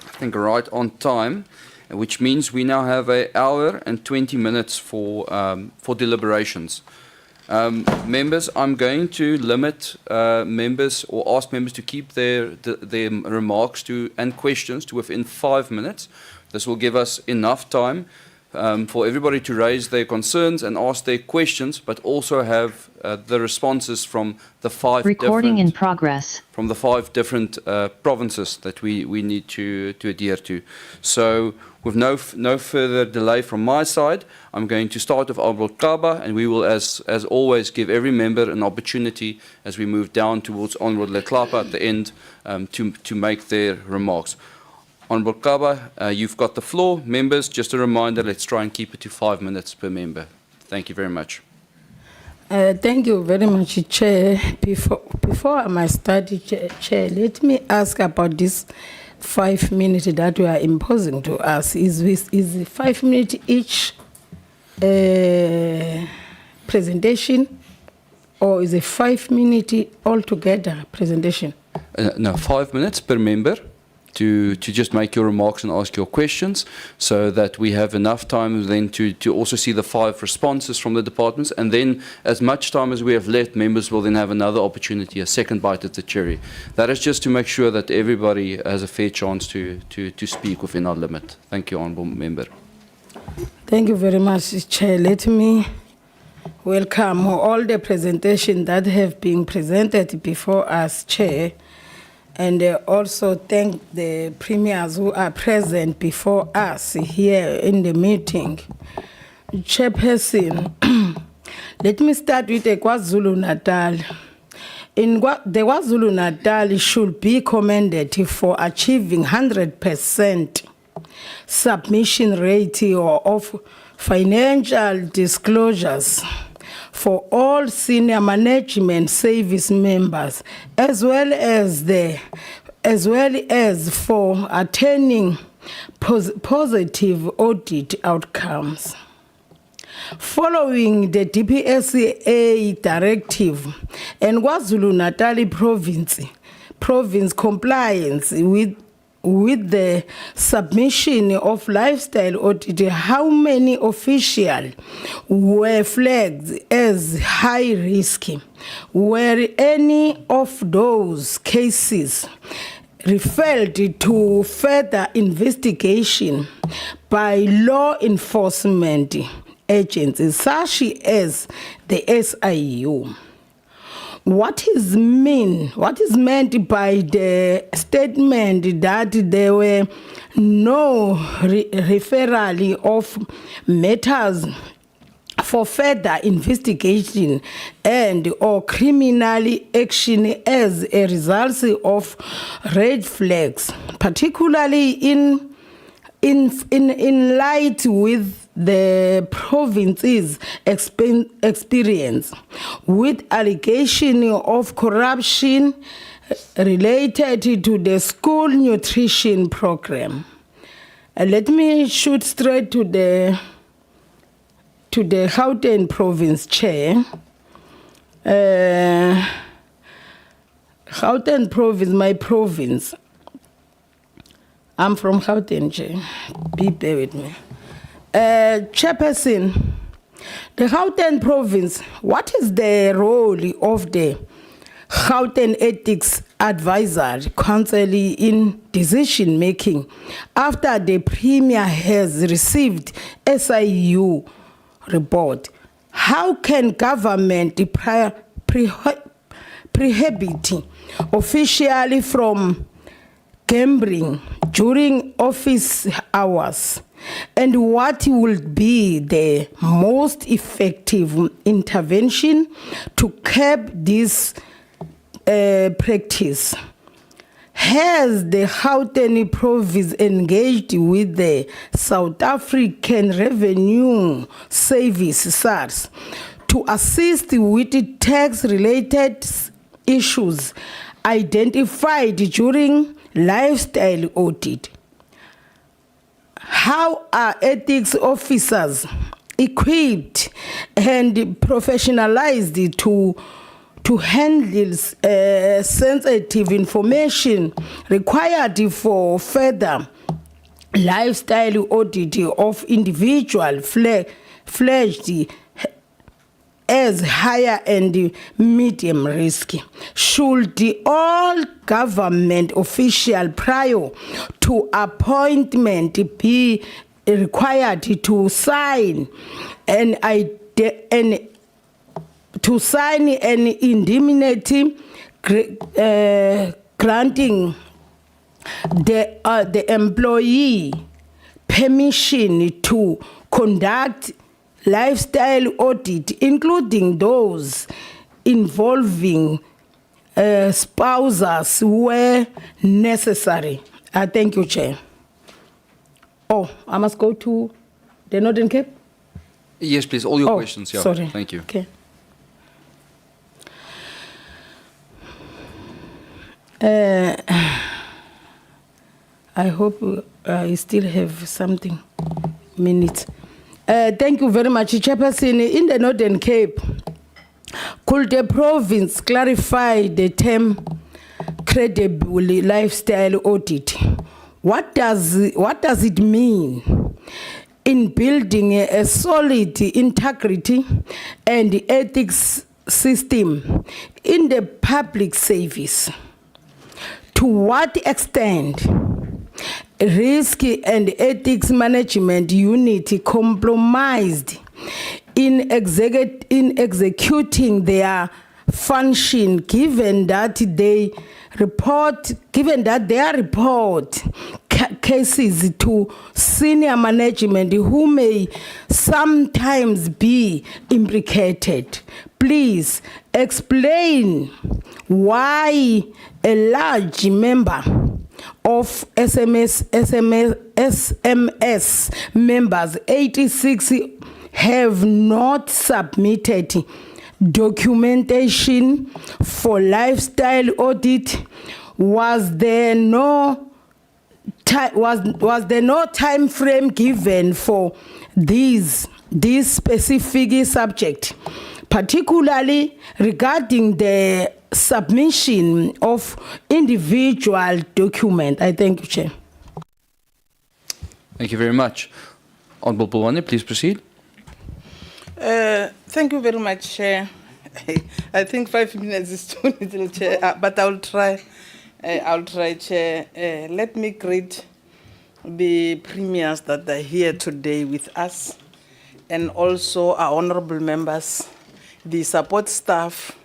I think, right on time. which means we now have an hour and 20 minutes for deliberations. Members, I'm going to limit members or ask members to keep their remarks and questions to within 5 minutes. This will give us enough time for everybody to raise their concerns and ask their questions, but also have the responses from the five different provinces that we need to adhere to. So, with no further delay from my side, I'm going to start with Honourable Kaba, and we will, as always, give every member an opportunity as we move down towards Honourable Letlapa at the end to make their remarks. Honourable Kaba, you've got the floor. Members, just a reminder, let's try and keep it to 5 minutes per member. Thank you very much. Thank you very much, Chair. Before I might start, Chair, let me ask about this 5 minutes that we are imposing to us. Is 5 minutes each presentation, or is it 5 minutes altogether presentation? No, 5 minutes per member to just make your remarks and ask your questions, so that we have enough time then to also see the 5 responses from the departments, and then as much time as we have left, members will then have another opportunity, a second bite at the cherry. That is just to make sure that everybody has a fair chance to speak within our limit. Thank you, Honourable Member. Thank you very much, Chair. Let me welcome all the presentations that have been presented before us, Chair, and also thank the premiers who are present before us here in the meeting. Chairperson, let me start with the KwaZulu-Natal. The KwaZulu-Natal should be commended for achieving 100% submission rate of financial disclosures for all senior management service members, as well as for attaining positive audit outcomes. Following the DPSA directive and KwaZulu-Natal province compliance with the submission of lifestyle audit, how many officials were flagged as high risk? Were any of those cases referred to further investigation by law enforcement agencies such as the SIU? What is meant by the statement that there were no referral of matters for further investigation and or criminal action as a result of red flags, particularly in light with the province's experience with allegation of corruption related to the school nutrition program? Let me shoot straight to the Gauteng province, Chair. Gauteng province, my province. I'm from Gauteng, Chair. Bear with me. Chairperson, the Gauteng province, what is the role of the Gauteng Ethics Advisory Council in decision making after the Premier has received SIU report? How can government prohibit officially from gambling during office hours? And what will be the most effective intervention to curb this practice? Has the Gauteng province engaged with the South African Revenue Service, SARS, to assist with tax-related issues identified during lifestyle audit? How are ethics officers equipped and professionalized to handle sensitive information required for further lifestyle audit of individual fledged as higher and medium risk. Should all government officials prior to appointment be required to sign an indemnity granting the employee permission to conduct lifestyle audit, including those involving spouses where necessary? Thank you, Chair. Oh, I must go to the Northern Cape? Yes, please. All your questions. Yeah. Sorry. Thank you. Okay. I hope I still have something minutes. Thank you very much, Chairperson. In the Northern Cape, could the province clarify the term credible lifestyle audit? What does it mean in building a solid integrity and ethics system in the public service? To what extent risk and ethics management unit compromised in executing their function, given that they report cases to senior management who may sometimes be implicated? Please explain why a large member of SMS members, 86, have not submitted documentation for lifestyle audit. Was there no time frame given for this specific subject, particularly regarding the submission of individual document? I thank you, Chair. Thank you very much. Honourable Bulwane, please proceed. Thank you very much, Chair. I think 5 minutes is too little, Chair, but I'll try. Chair. Let me greet the premiers that are here today with us, and also our honourable members, the support staff,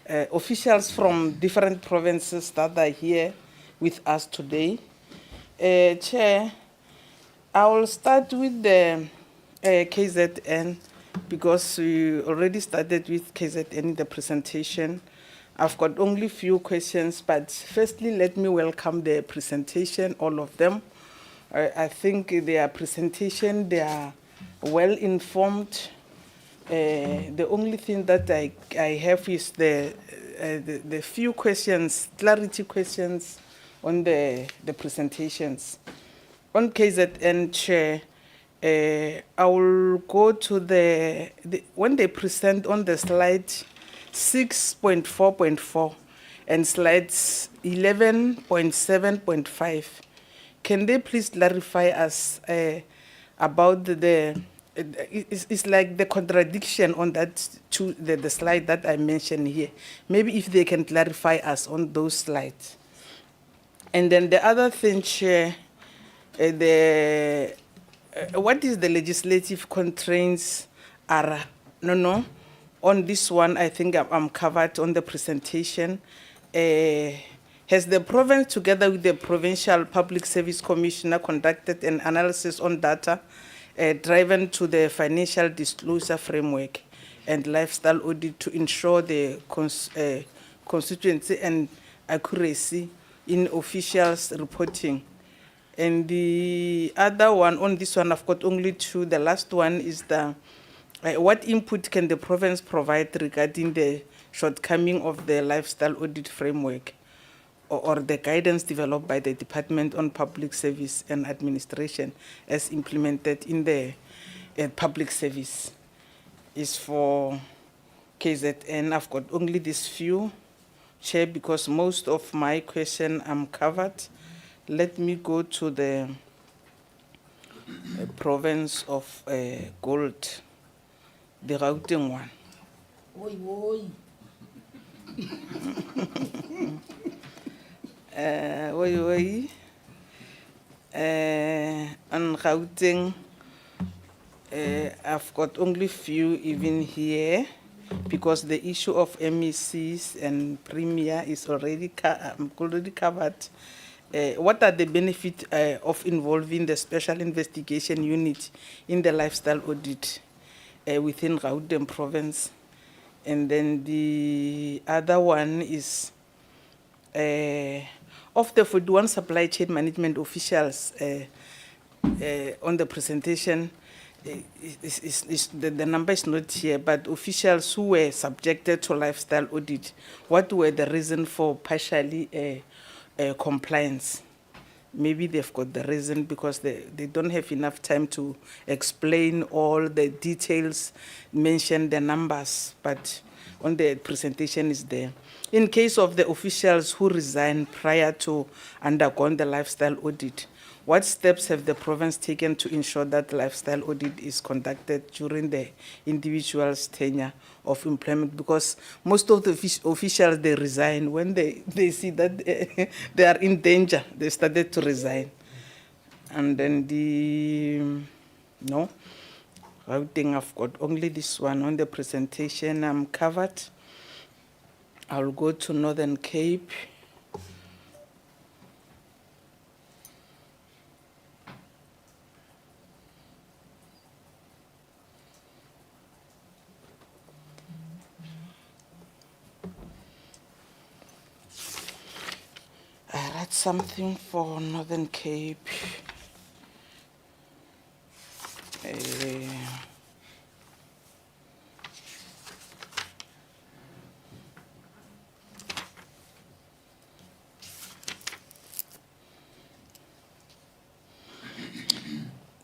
officials from different provinces that are here with us today. Chair, I will start with the KZN, because we already started with KZN in the presentation. I've got only few questions, but firstly, let me welcome the presentation, all of them. I think their presentation, they are well informed. The only thing that I have is the few questions, clarity questions on the presentations. On KZN, Chair, I will go to when they present on the slide 6.4.4 and slides 11.7.5. Can they please clarify us about it's like the contradiction on that the slide that I mentioned here. Maybe if they can clarify us on those slides. And then the other thing, Chair, what is the legislative constraints are on this one? I think I'm covered on the presentation. Has the province, together with the Provincial Public Service Commissioner, conducted an analysis on data driven to the financial disclosure framework and lifestyle audit to ensure the consistency and accuracy in officials' reporting? And the other one, on this one, I've got only two. The last one is what input can the province provide regarding the shortcoming of the lifestyle audit framework or the guidance developed by the Department on Public Service and Administration as implemented in the public service? Is for KZN. I've got only these few, Chair, because most of my question I'm covered. let me go to the province of Gold, the Gauteng one. Oi, oi. Oi. On Gauteng, I've got only few even here because the issue of MECs and Premier is already covered. What are the benefits of involving the Special Investigation Unit in the lifestyle audit within Gauteng province? And then the other one is of the 41 supply chain management officials on the presentation, the number is not here, but officials who were subjected to lifestyle audit, what were the reason for partially compliance? Maybe they've got the reason because they don't have enough time to explain all the details, mention the numbers, but on the presentation is there. In case of the officials who resigned prior to undergoing the lifestyle audit, what steps have the province taken to ensure that lifestyle audit is conducted during the individual's tenure of employment? Because most of the officials, they resign. When they see that they are in danger, they started to resign. And then I think I've got only this one on the presentation. I'm covered. I'll go to Northern Cape. I read something for Northern Cape.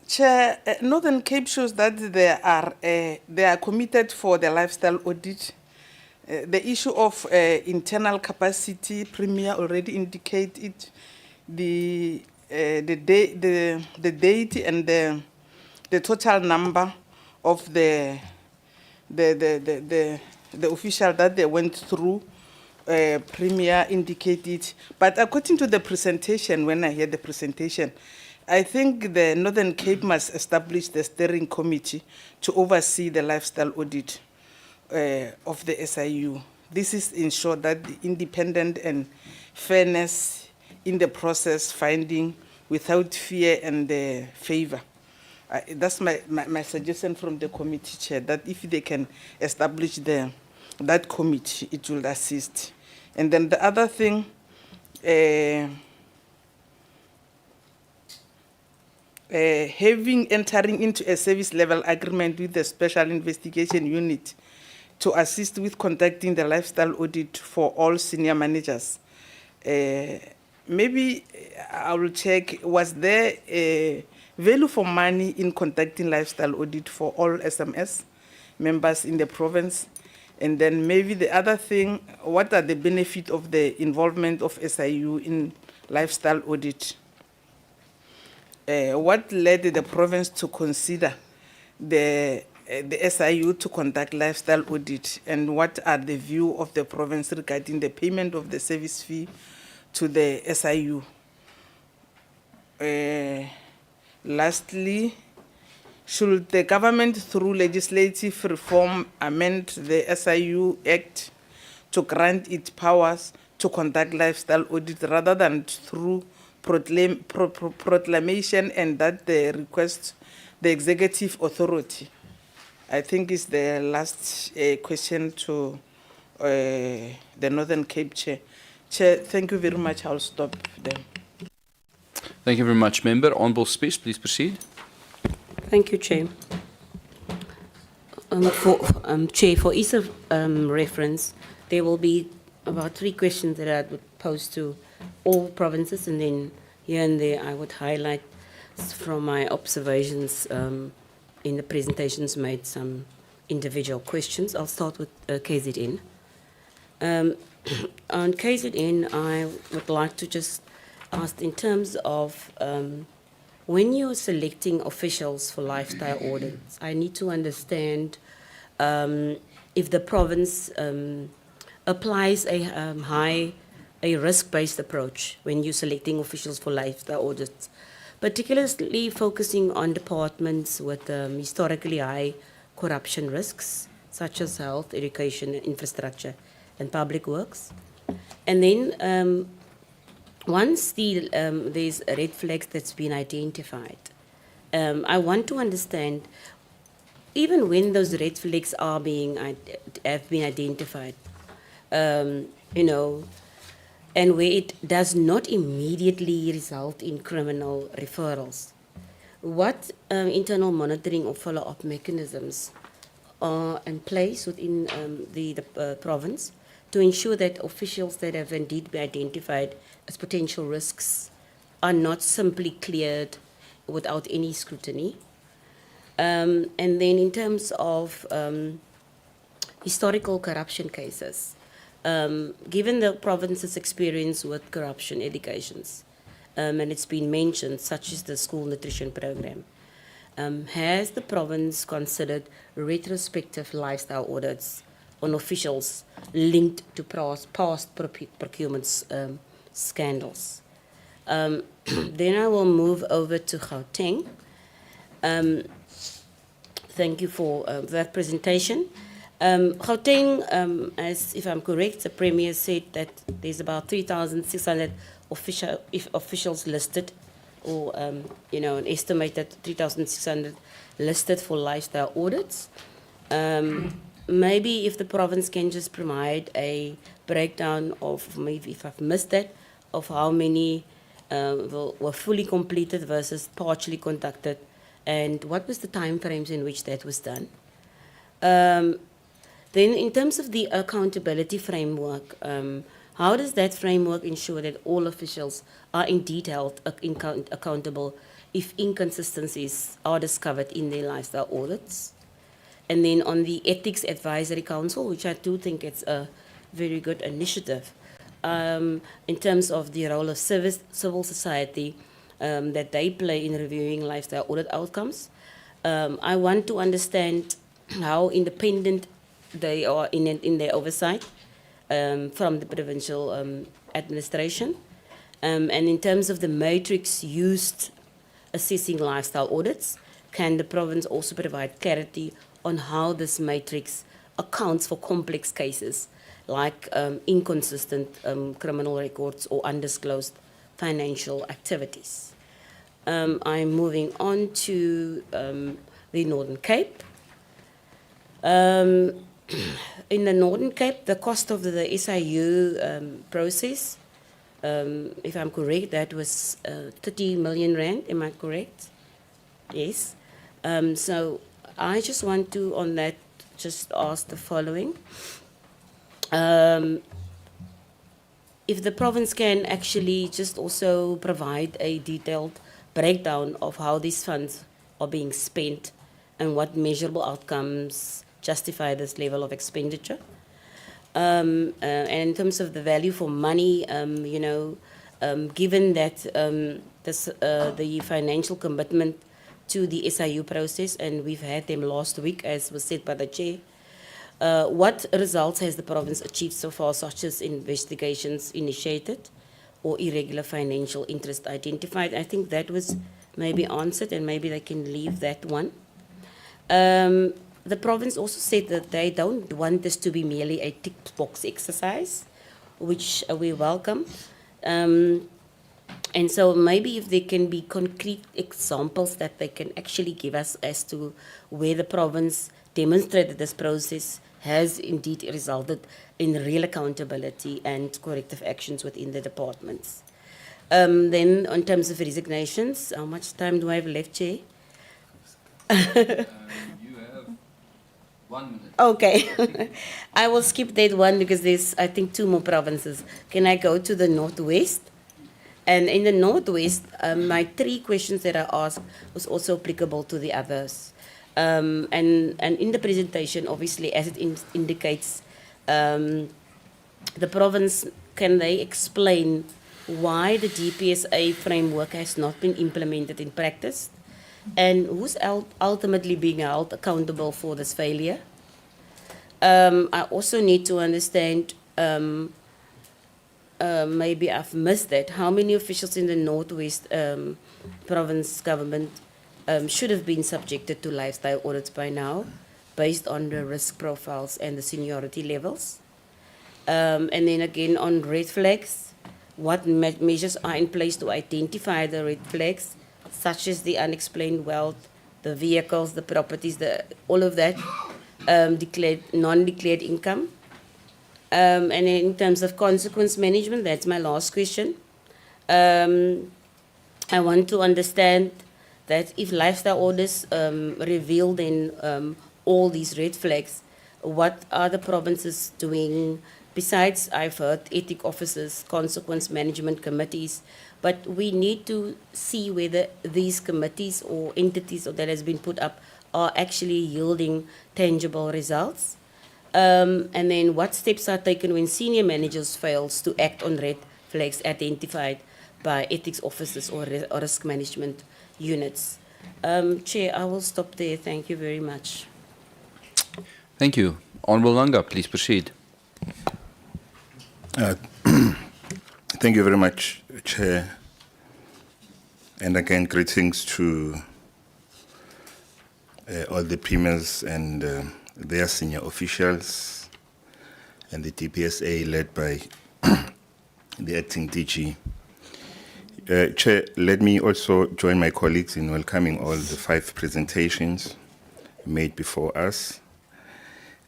Chair, Northern Cape shows that they are committed for the lifestyle audit. The issue of internal capacity, Premier already indicated the date and the total number of the official that they went through. Premier indicated, but according to the presentation, when I hear the presentation, I think the Northern Cape must establish the steering committee to oversee the lifestyle audit of the SIU. This is ensure that the independent and fairness in the process finding without fear and favor. That's my suggestion from the committee chair, that if they can establish that committee, it will assist. And then the other thing, entering into a service level agreement with the Special Investigation Unit to assist with conducting the lifestyle audit for all senior managers. Maybe I will check, was there a value for money in conducting lifestyle audit for all SMS members in the province? And then maybe the other thing, what are the benefits of the involvement of SIU in lifestyle audit? What led the province to consider the SIU to conduct lifestyle audit, and what are the view of the province regarding the payment of the service fee to the SIU? Lastly, should the government through legislative reform amend the SIU Act to grant it powers to conduct lifestyle audit rather than through proclamation, and that they request the executive authority? I think it's the last question to the Northern Cape Chair. Chair, thank you very much. I'll stop there. Thank you very much, Member. Honourable Spies, please proceed. Thank you, Chair. Chair, for ease of reference, there will be about 3 questions that I would pose to all provinces, and then here and there I would highlight from my observations in the presentations made some individual questions. I'll start with KZN. On KZN, I would like to just asked in terms of when you're selecting officials for lifestyle audits, I need to understand if the province applies a risk-based approach when you're selecting officials for lifestyle audits, particularly focusing on departments with historically high corruption risks, such as health, education, infrastructure, and public works. And then once there's red flags that's been identified, I want to understand, even when those red flags have been identified, you know, and where it does not immediately result in criminal referrals, what internal monitoring or follow-up mechanisms are in place within the province to ensure that officials that have indeed been identified as potential risks are not simply cleared without any scrutiny? And then in terms of historical corruption cases, given the province's experience with corruption allegations, and it's been mentioned, such as the school nutrition program, has the province considered retrospective lifestyle audits on officials linked to past procurement scandals? Then I will move over to Gauteng. Thank you for that presentation. Gauteng, as if I'm correct, the Premier said that there's about 3,600 officials listed, or you know, an estimated 3,600 listed for lifestyle audits. Maybe if the province can just provide a breakdown of, maybe if I've missed that, of how many were fully completed versus partially conducted, and what was the time frames in which that was done. Then in terms of the accountability framework, how does that framework ensure that all officials are indeed held accountable if inconsistencies are discovered in their lifestyle audits? And then on the Ethics Advisory Council, which I do think it's a very good initiative, in terms of the role of civil society that they play in reviewing lifestyle audit outcomes, I want to understand how independent they are in their oversight from the provincial administration. And in terms of the matrix used assessing lifestyle audits, can the province also provide clarity on how this matrix accounts for complex cases like inconsistent criminal records or undisclosed financial activities? I'm moving on to the Northern Cape. In the Northern Cape, the cost of the SIU process, if I'm correct, that was 30 million rand, am I correct? Yes. So I just want to, on that, just ask the following. If the province can actually just also provide a detailed breakdown of how these funds are being spent and what measurable outcomes justify this level of expenditure. And in terms of the value for money, you know, given that the financial commitment to the SIU process, and we've had them last week, as was said by the chair, what results has the province achieved so far, such as investigations initiated or irregular financial interest identified? I think that was maybe answered, and maybe they can leave that one. The province also said that they don't want this to be merely a tick box exercise, which we welcome. And so maybe if there can be concrete examples that they can actually give us as to where the province demonstrated this process has indeed resulted in real accountability and corrective actions within the departments. Then in terms of resignations, how much time do I have left, Chair? You have 1 minute. Okay. I will skip that one because there's, I think, 2 more provinces. Can I go to the Northwest? And in the Northwest, my 3 questions that I asked was also applicable to the others. And in the presentation, obviously, as it indicates, the province, can they explain why the DPSA framework has not been implemented in practice, and who's ultimately being held accountable for this failure. I also need to understand, maybe I've missed that, how many officials in the Northwest province government should have been subjected to lifestyle audits by now, based on the risk profiles and the seniority levels. And then again on red flags, what measures are in place to identify the red flags, such as the unexplained wealth, the vehicles, the properties, all of that, non-declared income. And then in terms of consequence management, that's my last question. I want to understand that if lifestyle audits reveal then all these red flags, what are the provinces doing besides, I've heard, ethic officers, consequence management committees, but we need to see whether these committees or entities that has been put up are actually yielding tangible results. And then what steps are taken when senior managers fails to act on red flags identified by ethics officers or risk management units. Chair, I will stop there. Thank you very much. Thank you. Honourable Langa, please proceed. Thank you very much, Chair. And again, greetings to all the premiers and their senior officials and the DPSA led by the acting DG. Chair, let me also join my colleagues in welcoming all the 5 presentations made before us.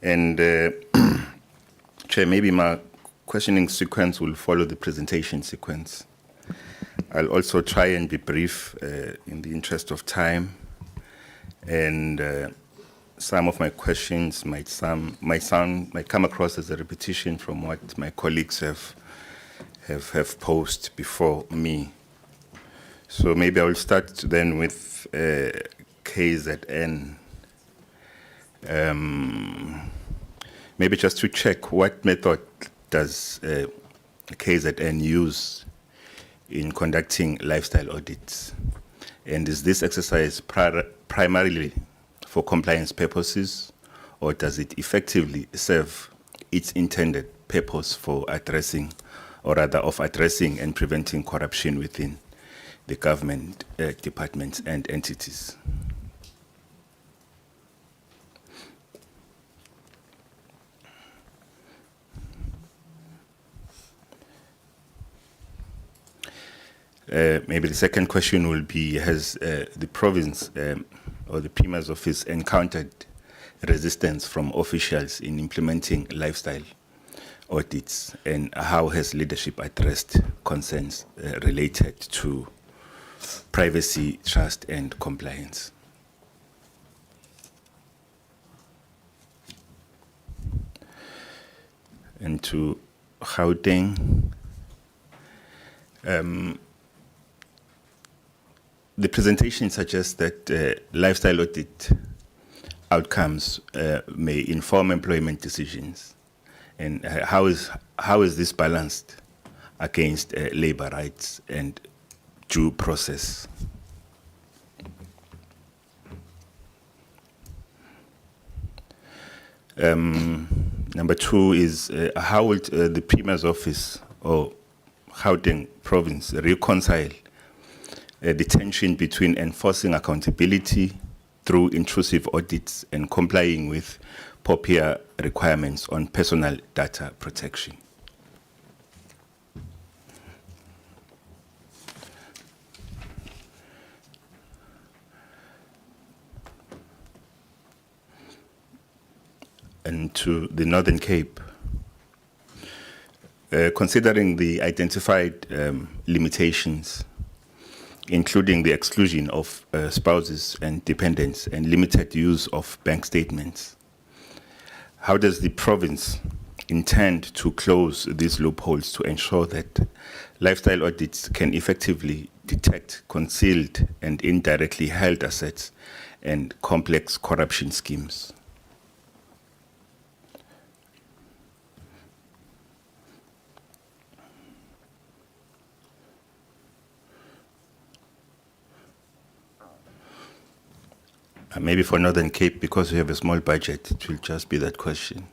And Chair, maybe my questioning sequence will follow the presentation sequence. I'll also try and be brief in the interest of time. And some of my questions might come across as a repetition from what my colleagues have posed before me. So maybe I will start then with KZN. Maybe just to check, what method does KZN use in conducting lifestyle audits? And is this exercise primarily for compliance purposes, or does it effectively serve its intended purpose for addressing, or rather of addressing and preventing corruption within the government departments and entities? Maybe the second question will be, has the province or the Premier's office encountered resistance from officials in implementing lifestyle audits, and how has leadership addressed concerns related to privacy, trust, and compliance? And to Gauteng, the presentation suggests that lifestyle audit outcomes may inform employment decisions. And how is this balanced against labor rights and due process? Number 2 is, how will the Premier's office or Gauteng province reconcile the tension between enforcing accountability through intrusive audits and complying with POPIA requirements on personal data protection? And to the Northern Cape, considering the identified limitations, including the exclusion of spouses and dependents and limited use of bank statements, how does the province intend to close these loopholes to ensure that lifestyle audits can effectively detect concealed and indirectly held assets and complex corruption schemes? Maybe for Northern Cape, because we have a small budget, it will just be that question.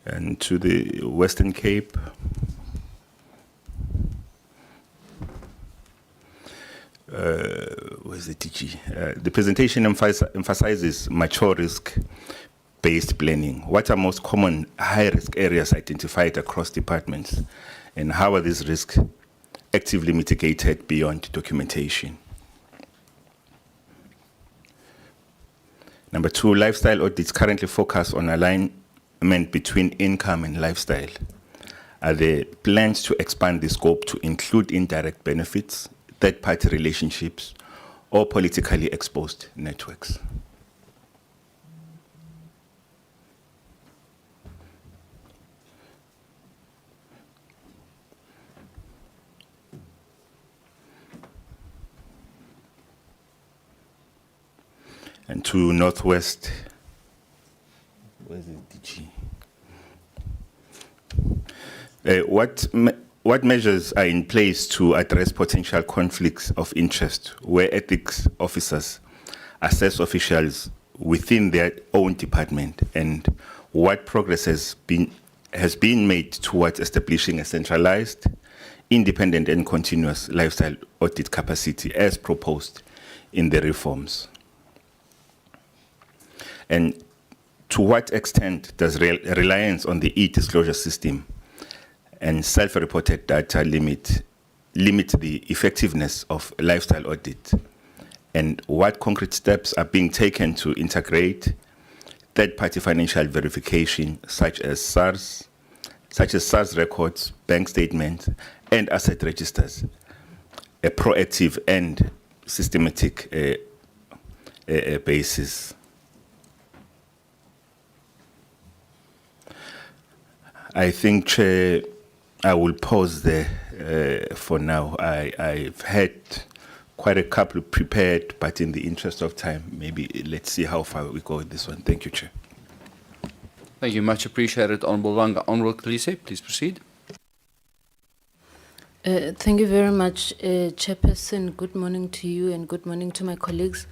And to the Western Cape, where's the DG? The presentation emphasizes mature risk-based planning. What are most common high-risk areas identified across departments, and how are these risks actively mitigated beyond documentation? Number 2, lifestyle audits currently focus on alignment between income and lifestyle. Are there plans to expand the scope to include indirect benefits, third-party relationships, or politically exposed networks? And to Northwest, where's the DG? What measures are in place to address potential conflicts of interest where ethics officers assess officials within their own department, and what progress has been made towards establishing a centralized, independent and continuous lifestyle audit capacity as proposed in the reforms? And to what extent does reliance on the e-disclosure system and self-reported data limit the effectiveness of lifestyle audit? And what concrete steps are being taken to integrate third-party financial verification, such as SARS records, bank statements, and asset registers, a proactive and systematic basis? I think, Chair, I will pause there for now. I've had quite a couple prepared, but in the interest of time, maybe let's see how far we go with this one. Thank you, Chair. Thank you. Much appreciated, Honourable Langa. Honourable Kalise, please proceed. Thank you very much, Chairperson. Good morning to you and good morning to my colleagues.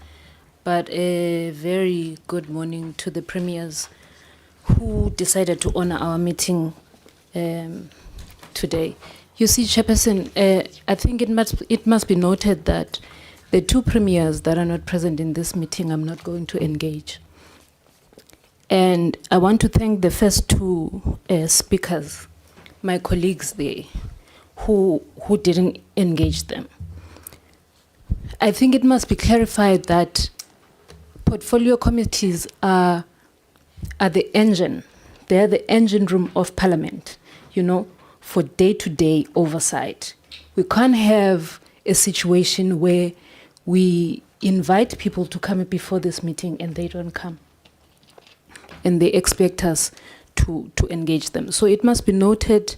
But a very good morning to the premiers who decided to honor our meeting today. You see, Chairperson, I think it must be noted that the two premiers that are not present in this meeting, I'm not going to engage. And I want to thank the first two speakers, my colleagues there, who didn't engage them. I think it must be clarified that portfolio committees are the engine. They're the engine room of Parliament, you know, for day-to-day oversight. We can't have a situation where we invite people to come before this meeting and they don't come, and they expect us to engage them. So it must be noted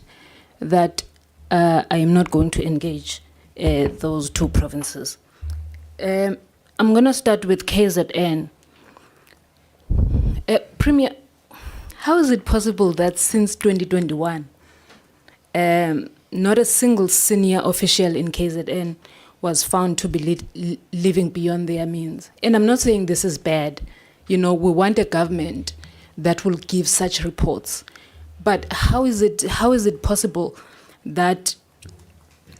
that I am not going to engage those two provinces. I'm going to start with KZN. Premier, how is it possible that since 2021, not a single senior official in KZN was found to be living beyond their means? And I'm not saying this is bad. You know, we want a government that will give such reports. But how is it possible that,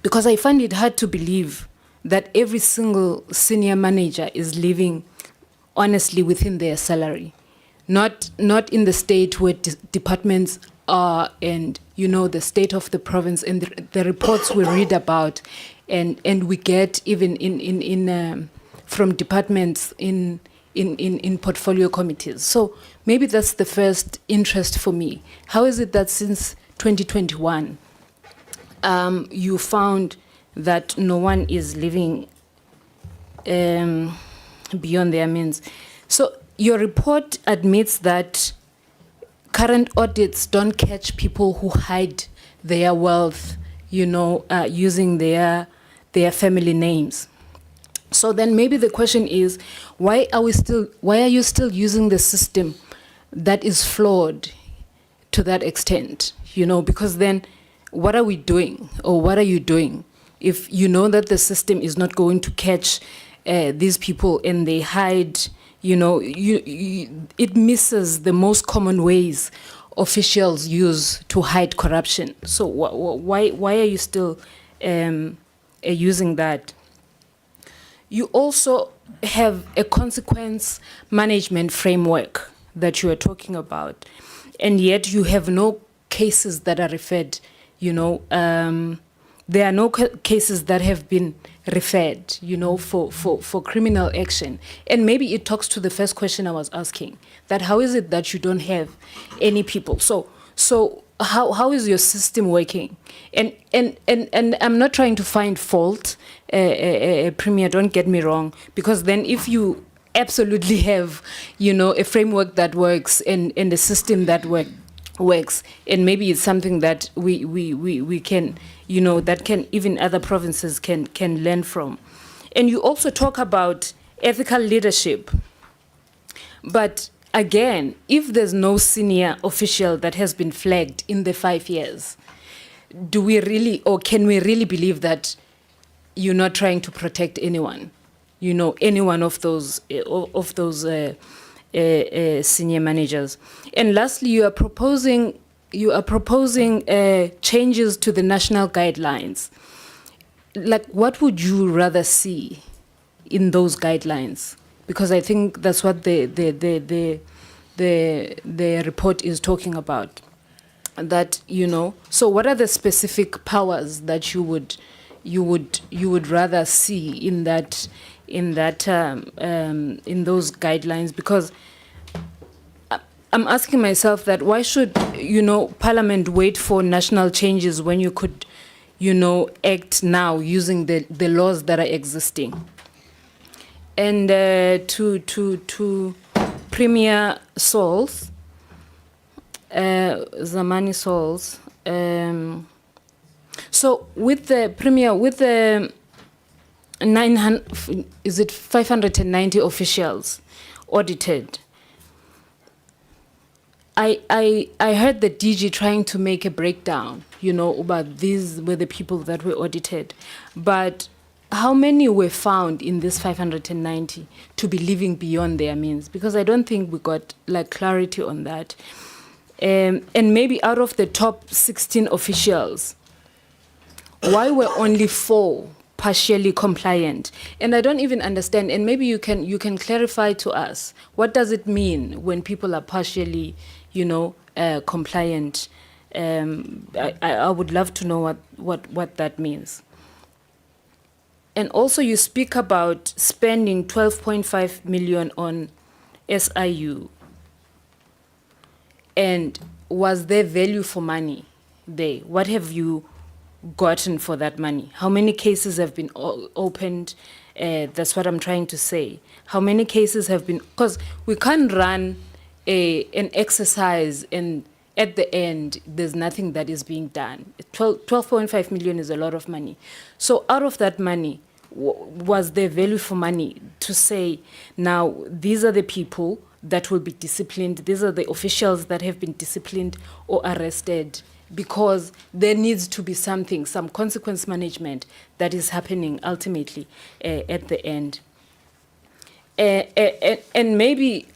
because I find it hard to believe that every single senior manager is living honestly within their salary, not in the state where departments are, and you know the state of the province and the reports we read about, and we get even in from departments in portfolio committees. So maybe that's the first interest for me. How is it that since 2021 you found that no one is living beyond their means? So your report admits that current audits don't catch people who hide their wealth, you know, using their family names. So then maybe the question is, why are you still using the system that is flawed to that extent? You know, because then what are we doing, or what are you doing if you know that the system is not going to catch these people and they hide? It misses the most common ways officials use to hide corruption. So why are you still using that? You also have a consequence management framework that you are talking about, and yet you have no cases that are referred. There are no cases that have been referred, for criminal action. And maybe it talks to the first question I was asking, that how is it that you don't have any people? So how is your system working? And I'm not trying to find fault, Premier, don't get me wrong, because then if you absolutely have, a framework that works and a system that works, and maybe it's something that we can, that can even other provinces can learn from. And you also talk about ethical leadership. But again, if there's no senior official that has been flagged in the 5 years, do we really, or can we really believe that you're not trying to protect anyone? Any one of those senior managers. And lastly, you are proposing changes to the national guidelines. Like, what would you rather see in those guidelines? Because I think that's what the report is talking about. That, so what are the specific powers that you would rather see in those guidelines? Because I'm asking myself that why should, Parliament wait for national changes when you could, act now using the laws that are existing? And to Premier Souls, Zamani Souls, so with the Premier, with the 590 officials audited, I heard the DG trying to make a breakdown, about these were the people that were audited. But how many were found in this 590 to be living beyond their means? Because I don't think we got clarity on that. And maybe out of the top 16 officials, why were only 4 partially compliant? And I don't even understand, and maybe you can clarify to us, what does it mean when people are partially, compliant? I would love to know what that means. And also you speak about spending 12.5 million on SIU. And was there value for money there? What have you gotten for that money? How many cases have been opened? That's what I'm trying to say. How many cases have been, because we can't run an exercise and at the end there's nothing that is being done. 12.5 million is a lot of money. So out of that money, was there value for money to say, now these are the people that will be disciplined, these are the officials that have been disciplined or arrested, because there needs to be something, some consequence management that is happening ultimately at the end. And maybe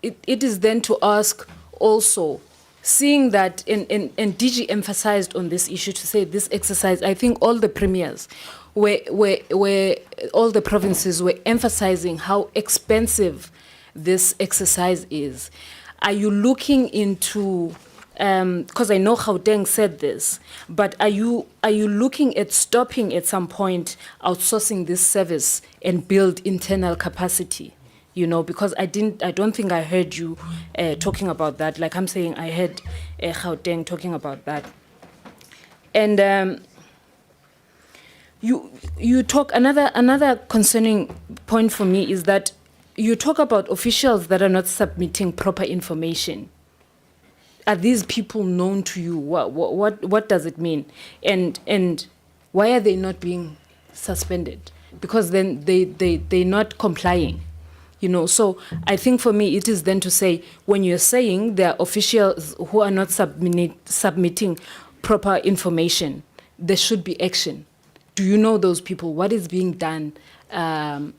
it is then to ask also, seeing that, and DG emphasized on this issue to say this exercise, I think all the premiers, where all the provinces were emphasizing how expensive this exercise is. Are you looking into, because I know Gauteng said this, but are you looking at stopping at some point outsourcing this service and build internal capacity? Because I don't think I heard you talking about that. Like I'm saying, I heard Gauteng talking about that. And you talk, another concerning point for me is that you talk about officials that are not submitting proper information. Are these people known to you? What does it mean? And why are they not being suspended? Because then they're not complying. So I think for me it is then to say, when you're saying there are officials who are not submitting proper information, there should be action. Do you know those people? What is being done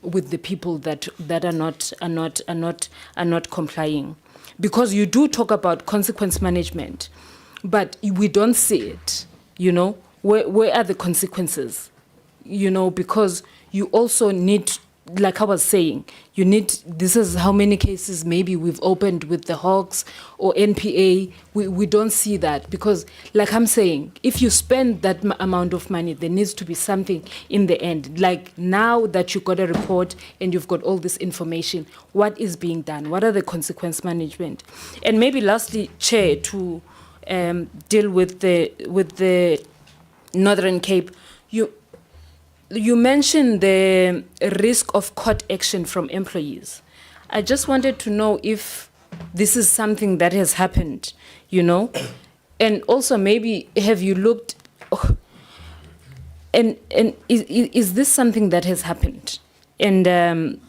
with the people that are not complying? Because you do talk about consequence management, but we don't see it. You know, where are the consequences? You know, because you also need, like I was saying, you need, this is how many cases maybe we've opened with the Hawks or NPA. We don't see that because, like I'm saying, if you spend that amount of money, there needs to be something in the end. Like now that you got a report and you've got all this information, what is being done? What are the consequence management? And maybe lastly, Chair, to deal with the Northern Cape, you mentioned the risk of court action from employees. I just wanted to know if this is something that has happened, you know, and also maybe have you looked, and is this something that has happened? And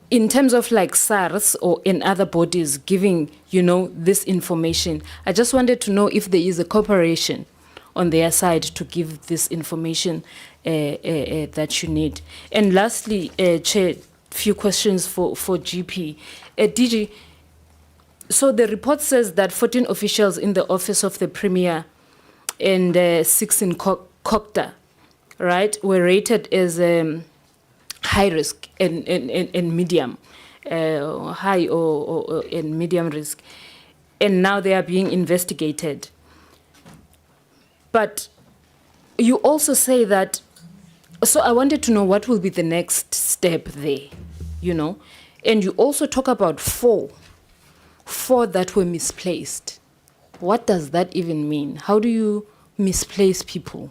in terms of like SARS or in other bodies giving, you know, this information, I just wanted to know if there is a cooperation on their side to give this information that you need. And lastly, Chair, few questions for GP. DG, so the report says that 14 officials in the office of the Premier and 6 in COCTA, right, were rated as high risk and medium, high or and medium risk. And now they are being investigated. But you also say that, so I wanted to know what will be the next step there, you know? And you also talk about four that were misplaced. What does that even mean? How do you misplace people?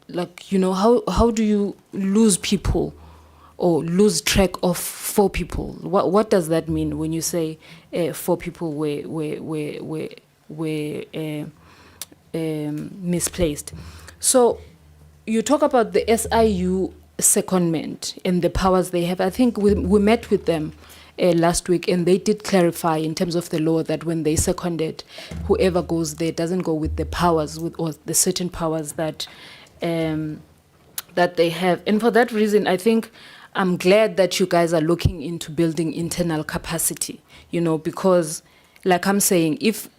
Like, you know, how do you lose people or lose track of 4 people? What does that mean when you say 4 people were misplaced? So you talk about the SIU secondment and the powers they have. I think we met with them last week, and they did clarify in terms of the law that when they seconded, whoever goes there doesn't go with the powers or the certain powers that they have. And for that reason, I think I'm glad that you guys are looking into building internal capacity, you know, because like I'm saying, if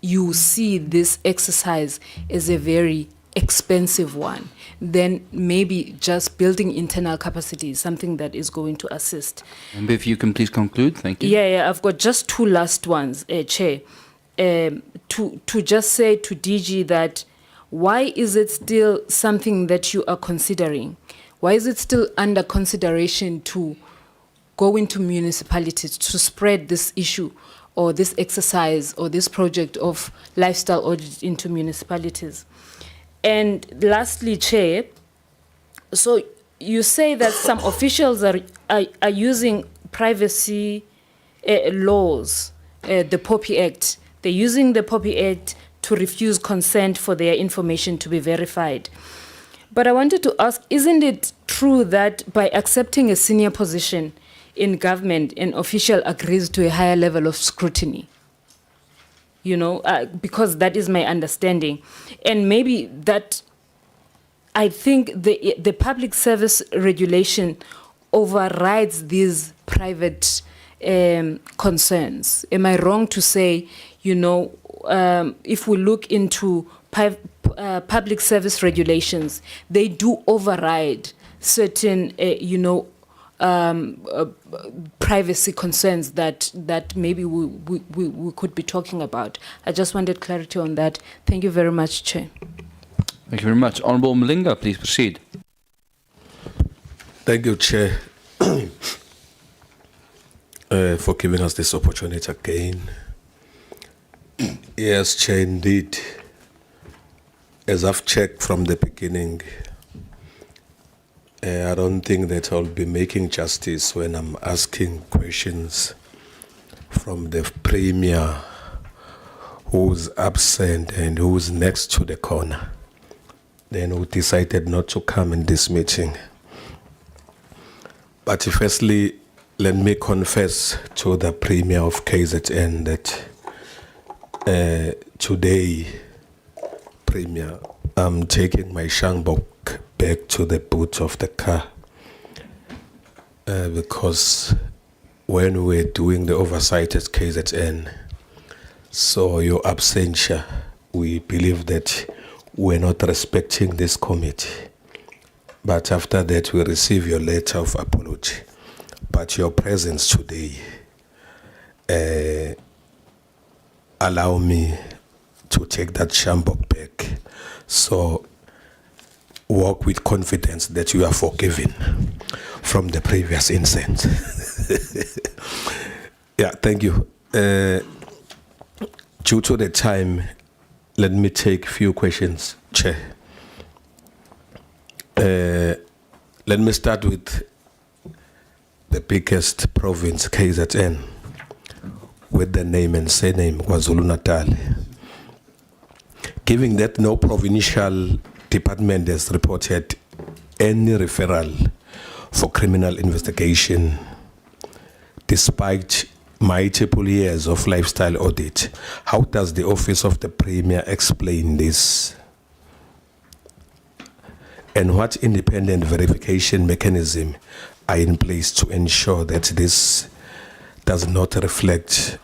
you see this exercise as a very expensive one, then maybe just building internal capacity is something that is going to assist. And if you can please conclude, thank you. Yeah, I've got just 2 last ones, Chair. To just say to DG that why is it still something that you are considering? Why is it still under consideration to go into municipalities to spread this issue or this exercise or this project of lifestyle audit into municipalities? And lastly, Chair, so you say that some officials are using privacy laws, the POPI Act. They're using the POPI Act to refuse consent for their information to be verified. But I wanted to ask, isn't it true that by accepting a senior position in government, an official agrees to a higher level of scrutiny? You know, because that is my understanding. And maybe that, I think the public service regulation overrides these private concerns. Am I wrong to say, you know, if we look into public service regulations, they do override certain, you know, privacy concerns that maybe we could be talking about. I just wanted clarity on that. Thank you very much, Chair. Thank you very much. Honourable Mlinga, please proceed. Thank you, Chair, for giving us this opportunity again. Yes, Chair, indeed. As I've checked from the beginning, I don't think that I'll be making justice when I'm asking questions from the Premier who's absent and who's next to the corner, then who decided not to come in this meeting. But firstly, let me confess to the Premier of KZN that Today, Premier, I'm taking my shangbook back to the boot of the car because when we're doing the oversight at KZN, so your absentia, we believe that we're not respecting this committee. But after that, we receive your letter of apology. But your presence today allow me to take that shambok back. So walk with confidence that you are forgiven from the previous incident. Yeah, thank you. Due to the time, let me take few questions, Chair. Let me start with the biggest province, KZN, with the name and surname, KwaZulu-Natal. Given that no provincial department has reported any referral for criminal investigation, despite multiple years of lifestyle audit, how does the Office of the Premier explain this? And what independent verification mechanism are in place to ensure that this does not reflect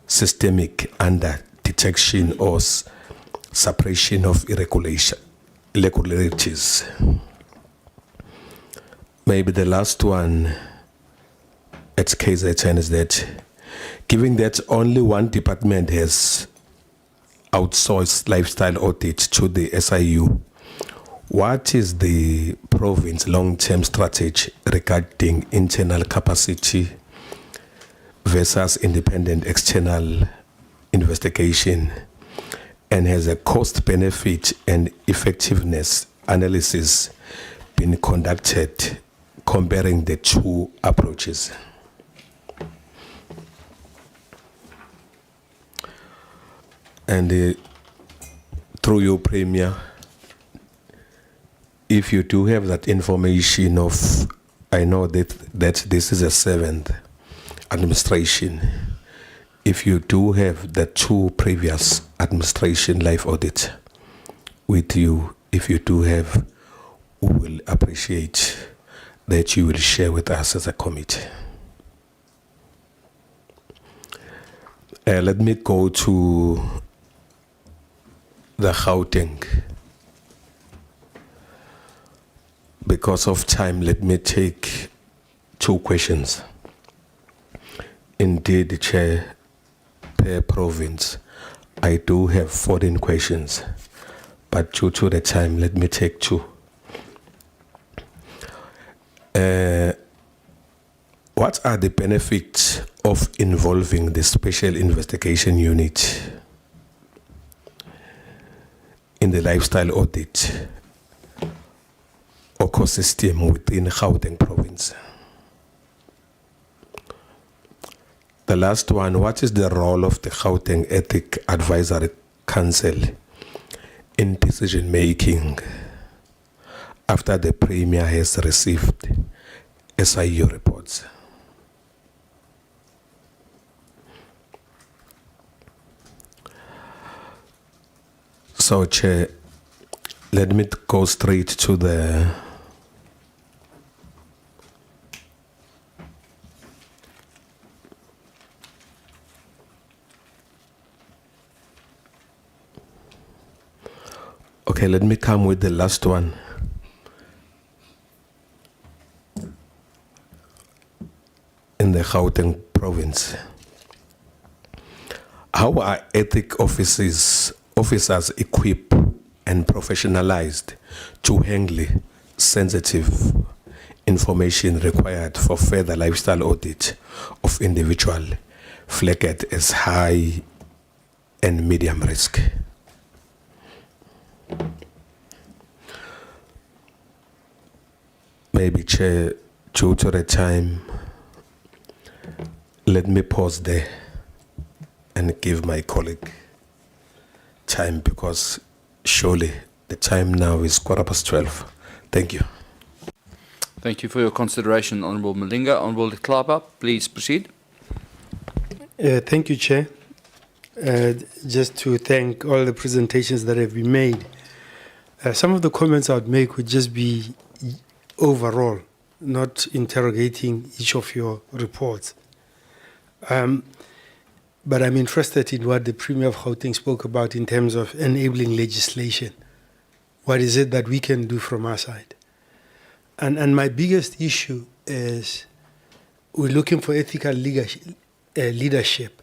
systemic under-detection or suppression of irregularities? Maybe the last one at KZN is that, given that only one department has outsourced lifestyle audit to the SIU, what is the province long-term strategy regarding internal capacity versus independent external investigation? And has a cost-benefit and effectiveness analysis been conducted comparing the two approaches? And through your Premier, if you do have that information of, I know that this is a 7th administration, if you do have the 2 previous administration life audit with you, if you do have, we will appreciate that you will share with us as a committee. Let me go to the Gauteng. Because of time, let me take 2 questions. Indeed, Chair, per province, I do have 14 questions, but due to the time, let me take 2. What are the benefits of involving the Special Investigation Unit in the lifestyle audit ecosystem within Gauteng province? The last one, what is the role of the Gauteng Ethic Advisory Council in decision making after the Premier has received SIU reports? So, Chair, let me go straight to the okay, let me come with the last one. In the Gauteng province, how are ethic officers equipped and professionalized to handle sensitive information required for further lifestyle audit of individual flagged as high and medium risk? Maybe, Chair, due to the time, let me pause there and give my colleague time, because surely the time now is 12:15. Thank you. Thank you for your consideration, Honourable Malinga. Honourable Klaba, please proceed. Thank you, Chair. just to thank all the presentations that have been made. Some of the comments I would make would just be overall, not interrogating each of your reports. But I'm interested in what the Premier of Gauteng spoke about in terms of enabling legislation. What is it that we can do from our side? And my biggest issue is we're looking for ethical leadership,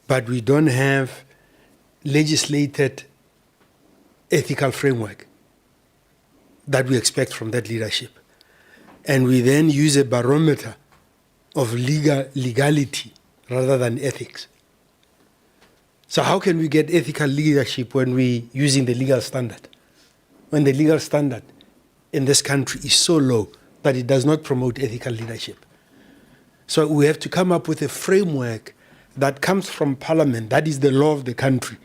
but we don't have legislated ethical framework that we expect from that leadership. And we then use a barometer of legality rather than ethics. So how can we get ethical leadership when we're using the legal standard? When the legal standard in this country is so low that it does not promote ethical leadership. So we have to come up with a framework that comes from Parliament, that is the law of the country,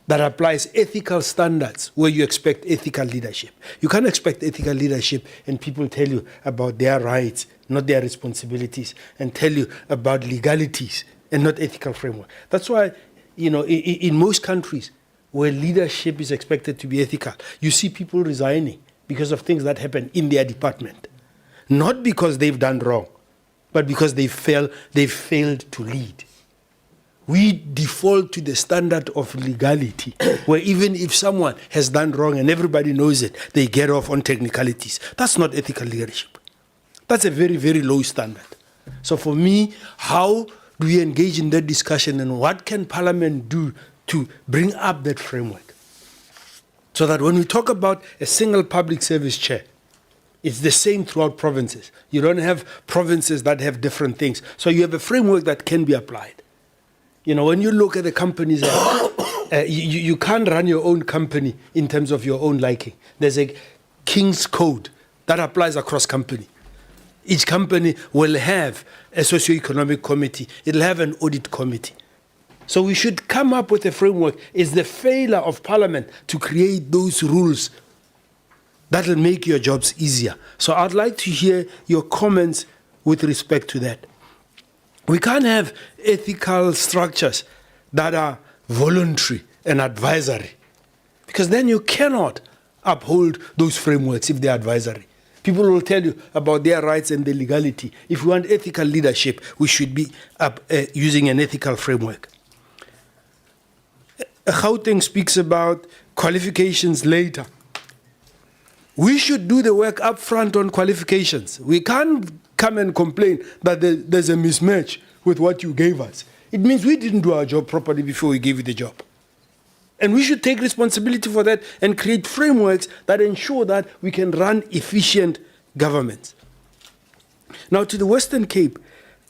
that applies ethical standards where you expect ethical leadership. You can't expect ethical leadership and people tell you about their rights, not their responsibilities, and tell you about legalities and not ethical framework. That's why, you know, in most countries where leadership is expected to be ethical, you see people resigning because of things that happen in their department. Not because they've done wrong, but because they've failed to lead. We default to the standard of legality, where even if someone has done wrong and everybody knows it, they get off on technicalities. That's not ethical leadership. That's a very, very low standard. So for me, how do we engage in that discussion, and what can Parliament do to bring up that framework? So that when we talk about a single public service chair, it's the same throughout provinces. You don't have provinces that have different things. So you have a framework that can be applied. You know, when you look at the companies, you can't run your own company in terms of your own liking. There's a King's Code that applies across company. Each company will have a socio-economic committee. It'll have an audit committee. So we should come up with a framework. It's the failure of Parliament to create those rules that will make your jobs easier. So I'd like to hear your comments with respect to that. We can't have ethical structures that are voluntary and advisory, because then you cannot uphold those frameworks if they're advisory. People will tell you about their rights and the legality. If we want ethical leadership, we should be using an ethical framework. Gauteng speaks about qualifications later. We should do the work up front on qualifications. We can't come and complain that there's a mismatch with what you gave us. It means we didn't do our job properly before we gave you the job. And we should take responsibility for that and create frameworks that ensure that we can run efficient governments. Now, to the Western Cape,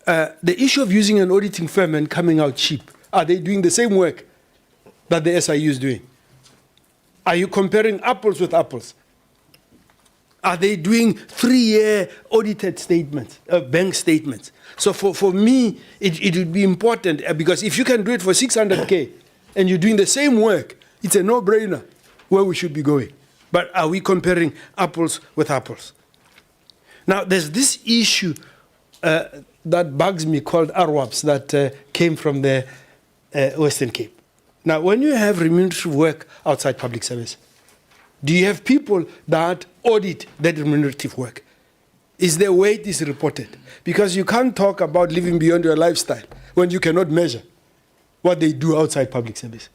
the issue of using an auditing firm and coming out cheap, are they doing the same work that the SIU is doing? Are you comparing apples with apples? Are they doing 3-year audited statements, bank statements? So for me, it would be important, because if you can do it for 600K and you're doing the same work, it's a no-brainer where we should be going. But are we comparing apples with apples? Now, there's this issue that bugs me called RWAPs that came from the Western Cape. Now, when you have remunerative work outside public service, do you have people that audit that remunerative work? Is their weight reported? Because you can't talk about living beyond your lifestyle when you cannot measure what they do outside public service.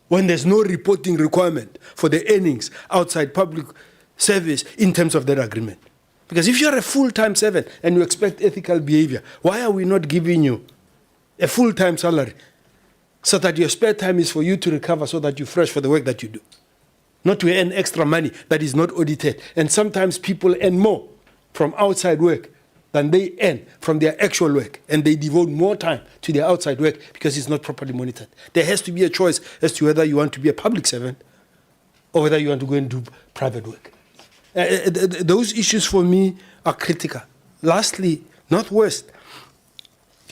When there's no reporting requirement for the earnings outside public service in terms of that agreement. Because if you're a full-time servant and you expect ethical behavior, why are we not giving you a full-time salary so that your spare time is for you to recover, so that you're fresh for the work that you do? Not to earn extra money that is not audited. And sometimes people earn more from outside work than they earn from their actual work. And they devote more time to their outside work because it's not properly monitored. There has to be a choice as to whether you want to be a public servant or whether you want to go and do private work. Those issues for me are critical. Lastly, Northwest,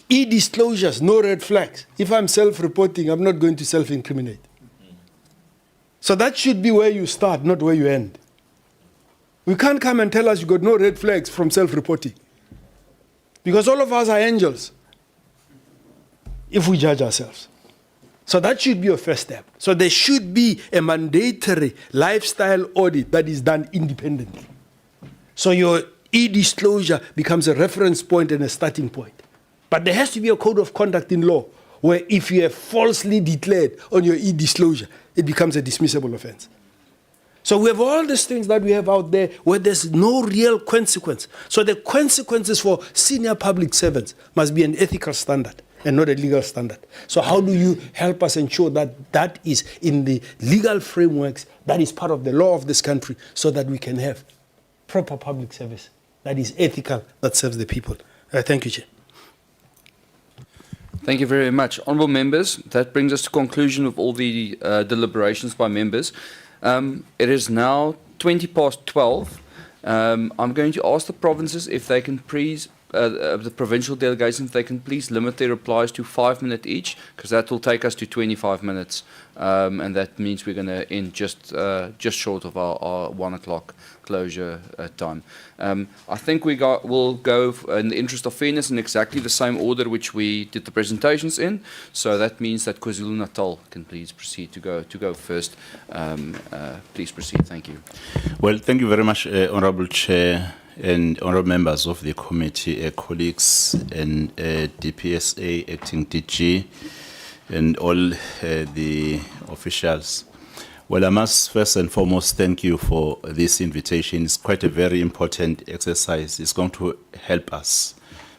e-disclosures, no red flags. If I'm self-reporting, I'm not going to self-incriminate. So that should be where you start, not where you end. We can't come and tell us you got no red flags from self-reporting. Because all of us are angels. if we judge ourselves. So that should be your first step. So there should be a mandatory lifestyle audit that is done independently. So your e-disclosure becomes a reference point and a starting point. But there has to be a code of conduct in law where if you have falsely declared on your e-disclosure, it becomes a dismissible offense. So we have all these things that we have out there where there's no real consequence. So the consequences for senior public servants must be an ethical standard and not a legal standard. So how do you help us ensure that that is in the legal frameworks, that is part of the law of this country, so that we can have proper public service that is ethical, that serves the people? Thank you, Chair. Thank you very much. Honourable members, that brings us to conclusion of all the deliberations by members. It is now 12:20. I'm going to ask the provinces if they can please, the provincial delegations, if they can please limit their replies to 5 minutes each, because that will take us to 25 minutes. And that means we're going to end just short of our 1 o'clock closure time. I think we'll go in the interest of fairness in exactly the same order which we did the presentations in. So that means that KwaZulu-Natal can please proceed to go first. Please proceed. Thank you. Well, thank you very much, Honourable Chair and honourable members of the committee, colleagues and DPSA, Acting DG, and all the officials. Well, I must first and foremost thank you for this invitation. It's quite a very important exercise. It's going to help us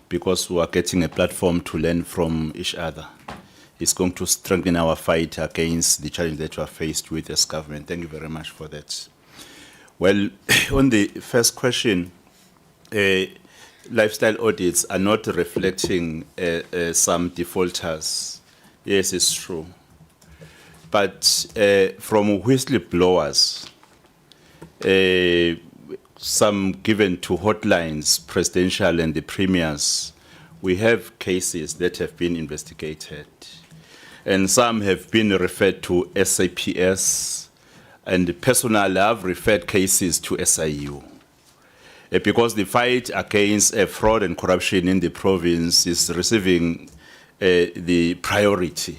because we are getting a platform to learn from each other. It's going to strengthen our fight against the challenge that we are faced with as government. Thank you very much for that. Well, on the first question, lifestyle audits are not reflecting some defaulters. Yes, it's true. But from whistleblowers, some given to hotlines, Presidential and the premiers, we have cases that have been investigated. And some have been referred to SAPS, and personally I've referred cases to SIU. Because the fight against fraud and corruption in the province is receiving the priority.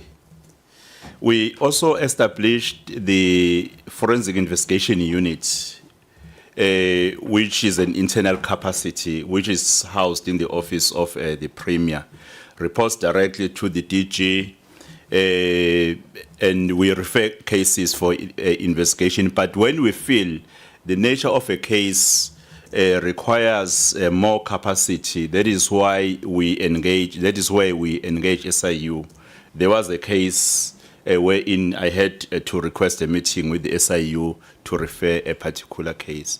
We also established the Forensic Investigation Unit, which is an internal capacity, which is housed in the office of the Premier, reports directly to the DG, and we refer cases for investigation. But when we feel the nature of a case requires more capacity, that is why we engage, that is why we engage SIU. There was a case wherein I had to request a meeting with the SIU to refer a particular case.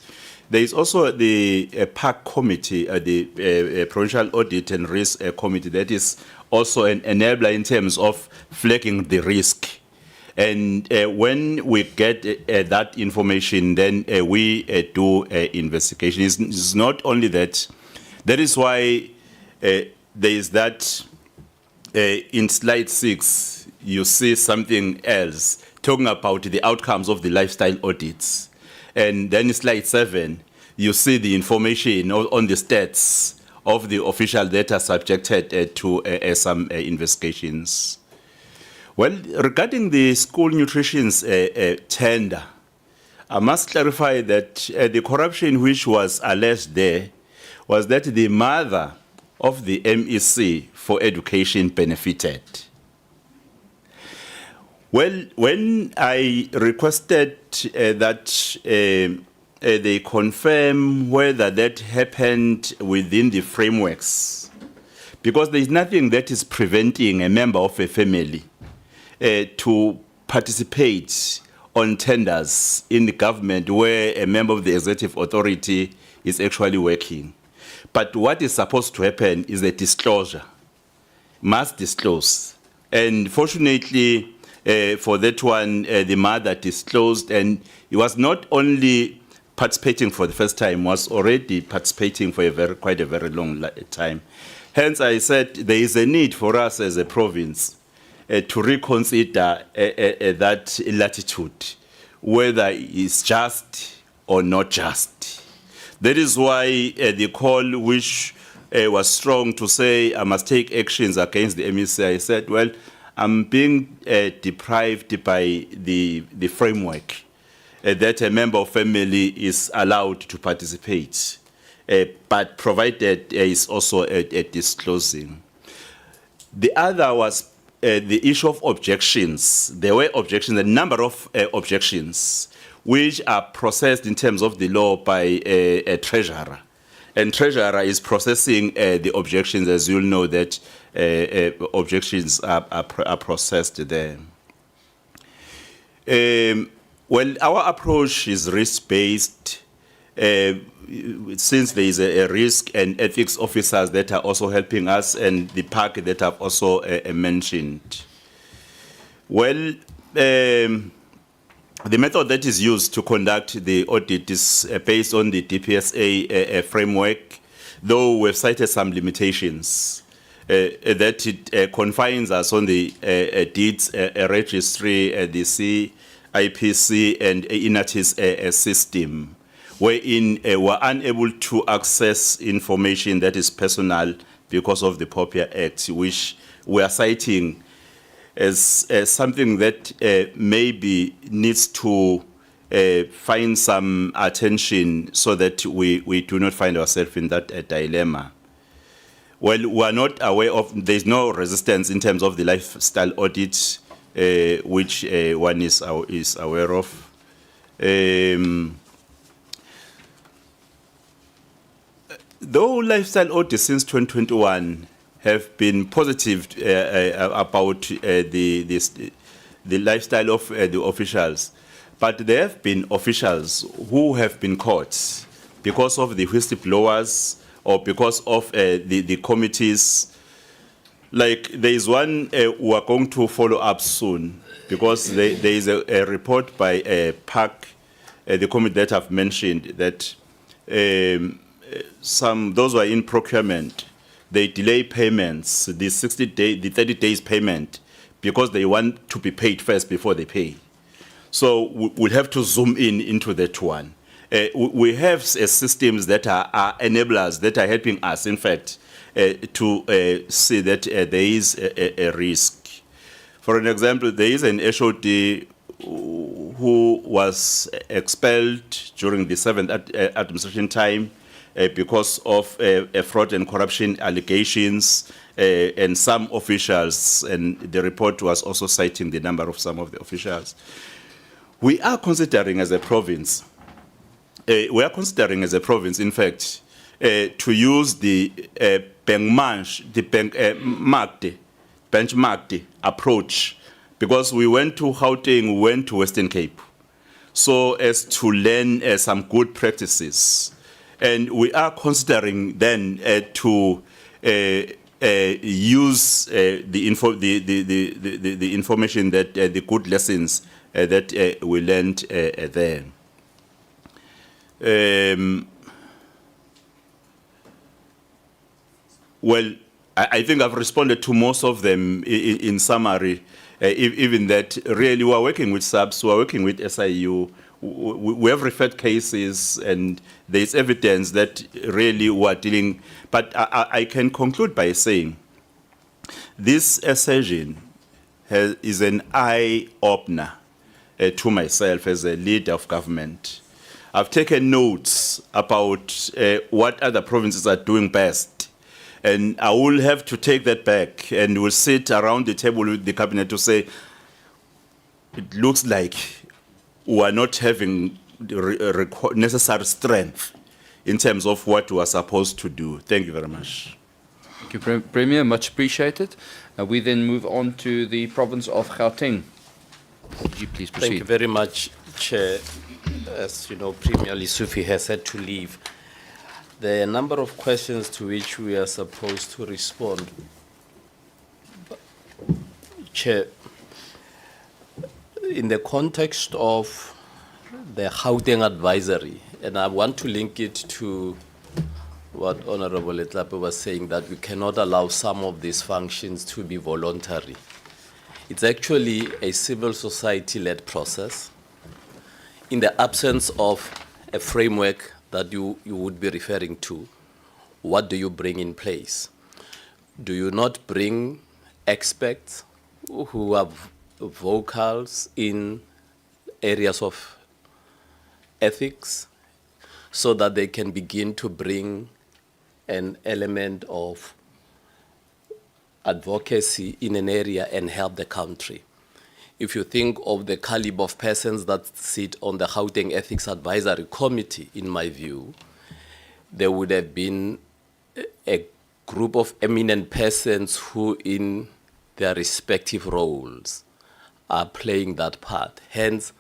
There is also the PAC committee, the Provincial Audit and Risk Committee, that is also an enabler in terms of flagging the risk. And when we get that information, then we do investigation. It's not only that. That is why there is that in slide 6, you see something else talking about the outcomes of the lifestyle audits. And then in slide 7, you see the information on the stats of the official data subjected to some investigations. Well, regarding the school nutrition tender, I must clarify that the corruption which was alleged there was that the mother of the MEC for education benefited. Well, when I requested that they confirm whether that happened within the frameworks, because there is nothing that is preventing a member of a family to participate on tenders in the government where a member of the executive authority is actually working. But what is supposed to happen is a disclosure, must disclose. And fortunately, for that one, the mother disclosed, and he was not only participating for the first time, was already participating for quite a very long time. Hence, I said there is a need for us as a province to reconsider that latitude, whether it's just or not just. That is why the call which was strong to say I must take actions against the MEC, I said, well, I'm being deprived by the framework that a member of family is allowed to participate, but provided is also a disclosing. The other was the issue of objections. There were objections, a number of objections, which are processed in terms of the law by a treasurer. And treasurer is processing the objections, as you'll know that objections are processed there. Well, our approach is risk-based. Since there is a risk and ethics officers that are also helping us, and the park that I've also mentioned. Well, the method that is used to conduct the audit is based on the DPSA framework, though we've cited some limitations. That it confines us on the deeds registry, the CIPC, and INATIS system, wherein we're unable to access information that is personal because of the POPIA Act, which we are citing as something that maybe needs to find some attention so that we do not find ourselves in that dilemma. Well, we are not aware of, there's no resistance in terms of the lifestyle audit, which one is aware of. Though lifestyle audits since 2021 have been positive about the lifestyle of the officials, but there have been officials who have been caught because of the whistleblowers or because of the committees. Like there is one who are going to follow up soon because there is a report by PAC, the committee that I've mentioned, that those who are in procurement, they delay payments, the 30 days payment, because they want to be paid first before they pay. So we'll have to zoom into that one. We have systems that are enablers that are helping us, in fact, to see that there is a risk. For an example, there is an HOD who was expelled during the 7th administration time because of fraud and corruption allegations, and some officials, and the report was also citing the number of some of the officials. We are considering as a province, in fact, to use the benchmarked approach, because we went to Gauteng, we went to Western Cape, so as to learn some good practices. And we are considering then to use the information that the good lessons that we learned there. Well, I think I've responded to most of them in summary, even that really we are working with SAPS, we are working with SIU, we have referred cases, and there is evidence that really we are dealing. But I can conclude by saying this session is an eye-opener to myself as a leader of government. I've taken notes about what other provinces are doing best, and I will have to take that back, and we'll sit around the table with the cabinet to say, it looks like we are not having the necessary strength in terms of what we are supposed to do. Thank you very much. Thank you, Premier. Much appreciated. We then move on to the province of Gauteng. Would you please proceed? Thank you very much, Chair. As you know, Premier Lisufi has had to leave. There are a number of questions to which we are supposed to respond. Chair, in the context of the Gauteng advisory, and I want to link it to what Honorable Letlape was saying, that we cannot allow some of these functions to be voluntary. It's actually a civil society-led process. In the absence of a framework that you would be referring to, what do you bring in place? Do you not bring experts who are vocals in areas of ethics so that they can begin to bring an element of advocacy in an area and help the country? If you think of the caliber of persons that sit on the Gauteng Ethics Advisory Committee, in my view, there would have been a group of eminent persons who, in their respective roles, are playing that part. Hence,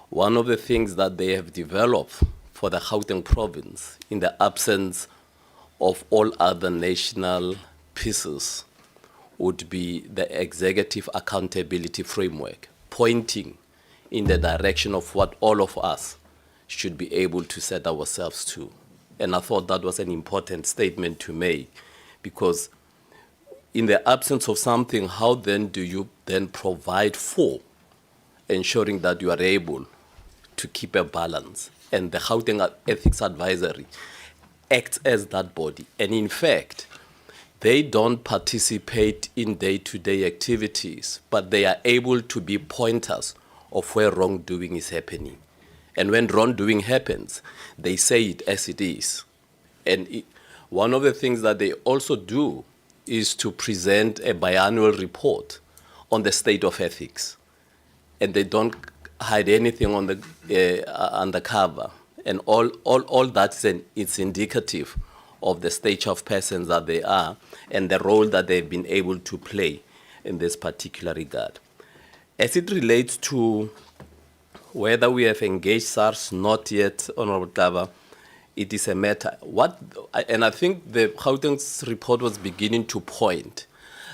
one of the things that they have developed for the Gauteng province, in the absence of all other national pieces, would be the executive accountability framework, pointing in the direction of what all of us should be able to set ourselves to. And I thought that was an important statement to make, because in the absence of something, how then do you then provide for ensuring that you are able to keep a balance? And the Gauteng Ethics Advisory acts as that body. And in fact, they don't participate in day-to-day activities, but they are able to be pointers of where wrongdoing is happening. And when wrongdoing happens, they say it as it is. And one of the things that they also do is to present a biannual report on the state of ethics. And they don't hide anything on the undercover. And all that is indicative of the stage of persons that they are and the role that they've been able to play in this particular regard. As it relates to whether we have engaged SARS, not yet, Honorable Taba, it is a matter. And I think the Gauteng's report was beginning to point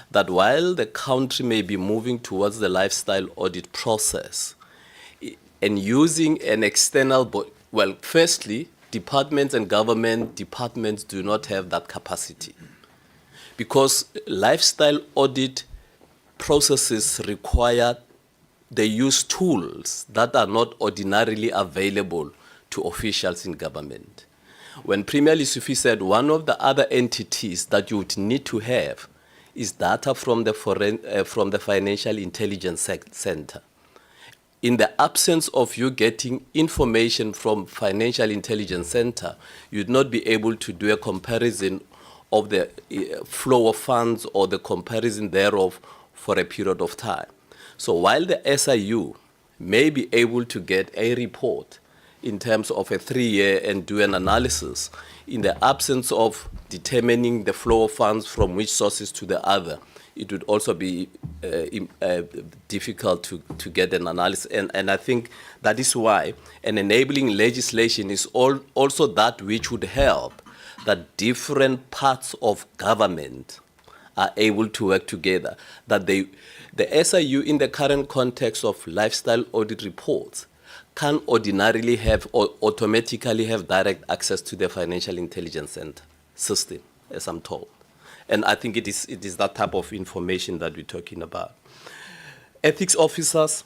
that while the country may be moving towards the lifestyle audit process and using an external body, well, firstly, departments and government departments do not have that capacity, because lifestyle audit processes require, they use tools that are not ordinarily available to officials in government. When Premier Lesufi said one of the other entities that you would need to have is data from the Financial Intelligence Center. In the absence of you getting information from Financial Intelligence Center, you'd not be able to do a comparison of the flow of funds or the comparison thereof for a period of time. So while the SIU may be able to get a report in terms of a 3-year and do an analysis, in the absence of determining the flow of funds from which sources to the other, it would also be difficult to get an analysis. And I think that is why an enabling legislation is also that which would help that different parts of government are able to work together. That the SIU, in the current context of lifestyle audit reports, can ordinarily have or automatically have direct access to the Financial Intelligence Center system, as I'm told. And I think it is that type of information that we're talking about. Ethics officers,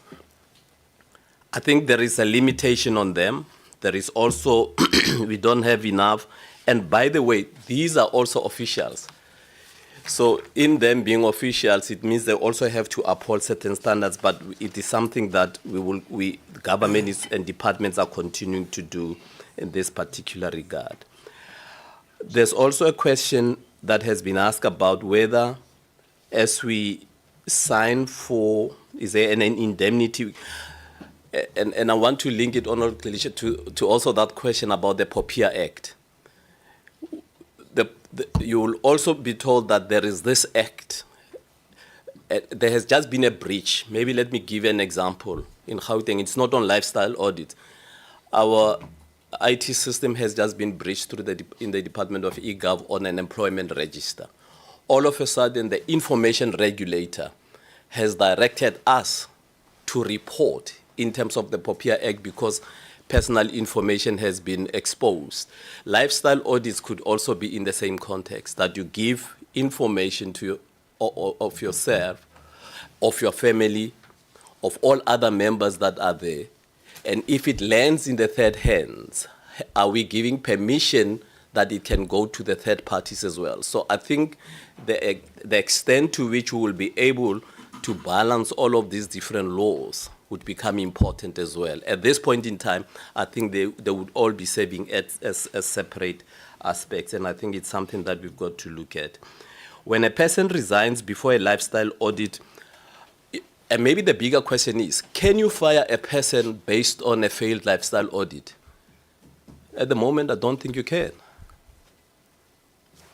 I think there is a limitation on them. There is also, we don't have enough. And by the way, these are also officials. So in them being officials, it means they also have to uphold certain standards, but it is something that government and departments are continuing to do in this particular regard. There's also a question that has been asked about whether, as we sign for, is there an indemnity? And I want to link it, Honourable to also that question about the POPIA Act. You will also be told that there is this act. There has just been a breach. Maybe let me give you an example. In Gauteng, it's not on lifestyle audit. Our IT system has just been breached in the Department of eGov on an employment register. All of a sudden, the information regulator has directed us to report in terms of the POPIA Act because personal information has been exposed. Lifestyle audits could also be in the same context, that you give information to of yourself, of your family, of all other members that are there. And if it lands in the third hands, are we giving permission that it can go to the third parties as well. So I think the extent to which we will be able to balance all of these different laws would become important as well. At this point in time, I think they would all be serving as separate aspects, and I think it's something that we've got to look at. When a person resigns before a lifestyle audit, and maybe the bigger question is, can you fire a person based on a failed lifestyle audit? At the moment, I don't think you can.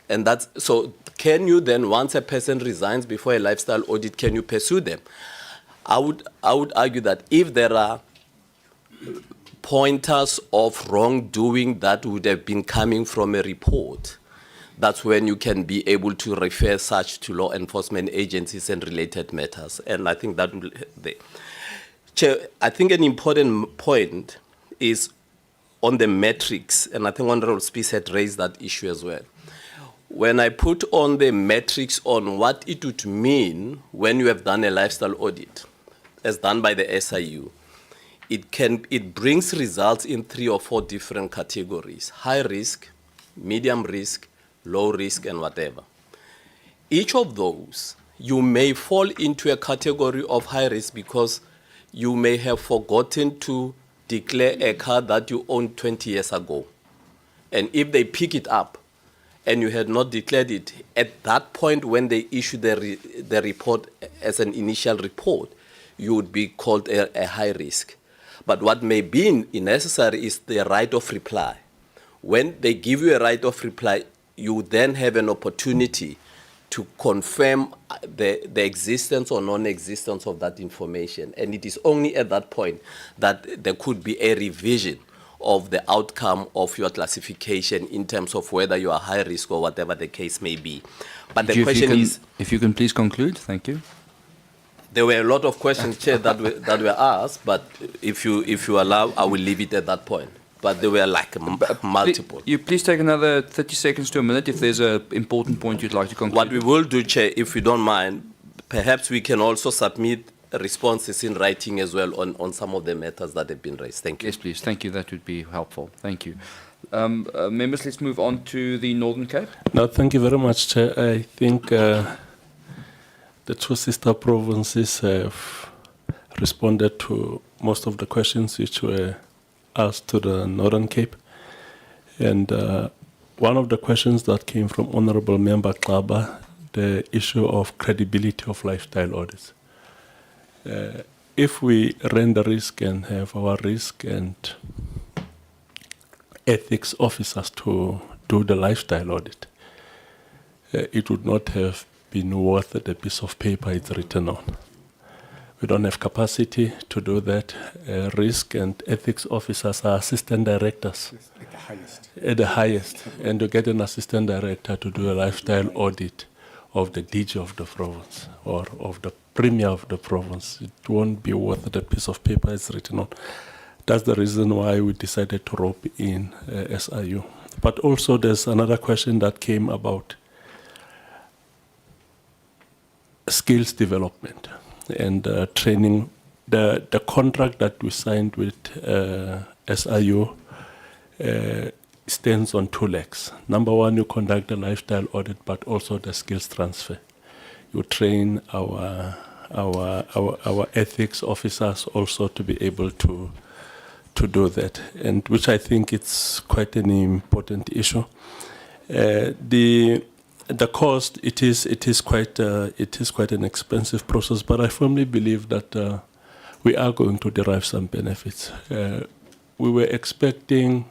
And that's, so can you then, once a person resigns before a lifestyle audit, can you pursue them? I would argue that if there are pointers of wrongdoing that would have been coming from a report, that's when you can be able to refer such to law enforcement agencies and related matters. And I think that will, Chair, I think an important point is on the metrics, and I think Honorable Spies had raised that issue as well. When I put on the metrics on what it would mean when you have done a lifestyle audit, as done by the SIU, it brings results in 3 or 4 different categories: high risk, medium risk, low risk, and whatever. Each of those, you may fall into a category of high risk because you may have forgotten to declare a car that you owned 20 years ago. And if they pick it up and you had not declared it, at that point when they issue the report as an initial report, you would be called a high risk. But what may be necessary is the right of reply. When they give you a right of reply, you then have an opportunity to confirm the existence or non-existence of that information. And it is only at that point that there could be a revision of the outcome of your classification in terms of whether you are high risk or whatever the case may be. But the question is... If you can please conclude, thank you. There were a lot of questions, Chair, that were asked, but if you allow, I will leave it at that point. But there were like multiple. You please take another 30 seconds to a minute if there's an important point you'd like to conclude. What we will do, Chair, if you don't mind, perhaps we can also submit responses in writing as well on some of the matters that have been raised. Thank you. Yes, please. Thank you. That would be helpful. Thank you. Members, let's move on to the Northern Cape. No, thank you very much, Chair. I think the 2 sister provinces have responded to most of the questions which were asked to the Northern Cape. And one of the questions that came from Honorable Member Klaba, the issue of credibility of lifestyle audits. If we run the risk and have our risk and ethics officers to do the lifestyle audit, it would not have been worth the piece of paper it's written on. We don't have capacity to do that. Risk and ethics officers are assistant directors. At the highest. At the highest. And to get an assistant director to do a lifestyle audit of the DG of the province or of the premier of the province, it won't be worth the piece of paper it's written on. That's the reason why we decided to rope in SIU. But also there's another question that came about skills development and training. The contract that we signed with SIU stands on 2 legs. Number one, you conduct the lifestyle audit, but also the skills transfer. You train our ethics officers also to be able to do that, and which I think it's quite an important issue. The cost, it is quite an expensive process, but I firmly believe that we are going to derive some benefits. We were expecting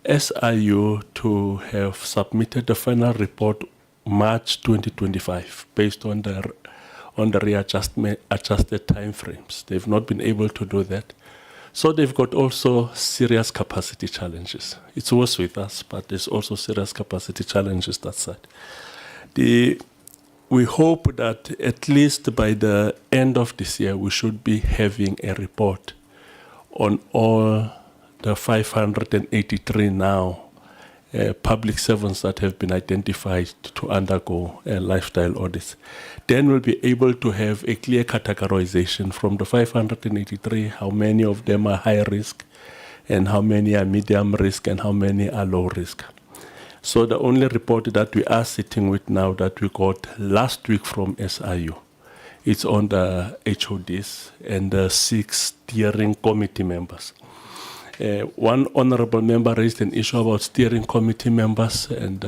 SIU to have submitted the final report March 2025 based on the adjusted timeframes. They've not been able to do that. So they've got also serious capacity challenges. It's worse with us, but there's also serious capacity challenges that side. We hope that at least by the end of this year, we should be having a report on all the 583 now public servants that have been identified to undergo lifestyle audits. Then we'll be able to have a clear categorization from the 583, how many of them are high risk, and how many are medium risk, and how many are low risk. So the only report that we are sitting with now that we got last week from SIU, it's on the HODs and the 6 steering committee members. One honorable member raised an issue about steering committee members and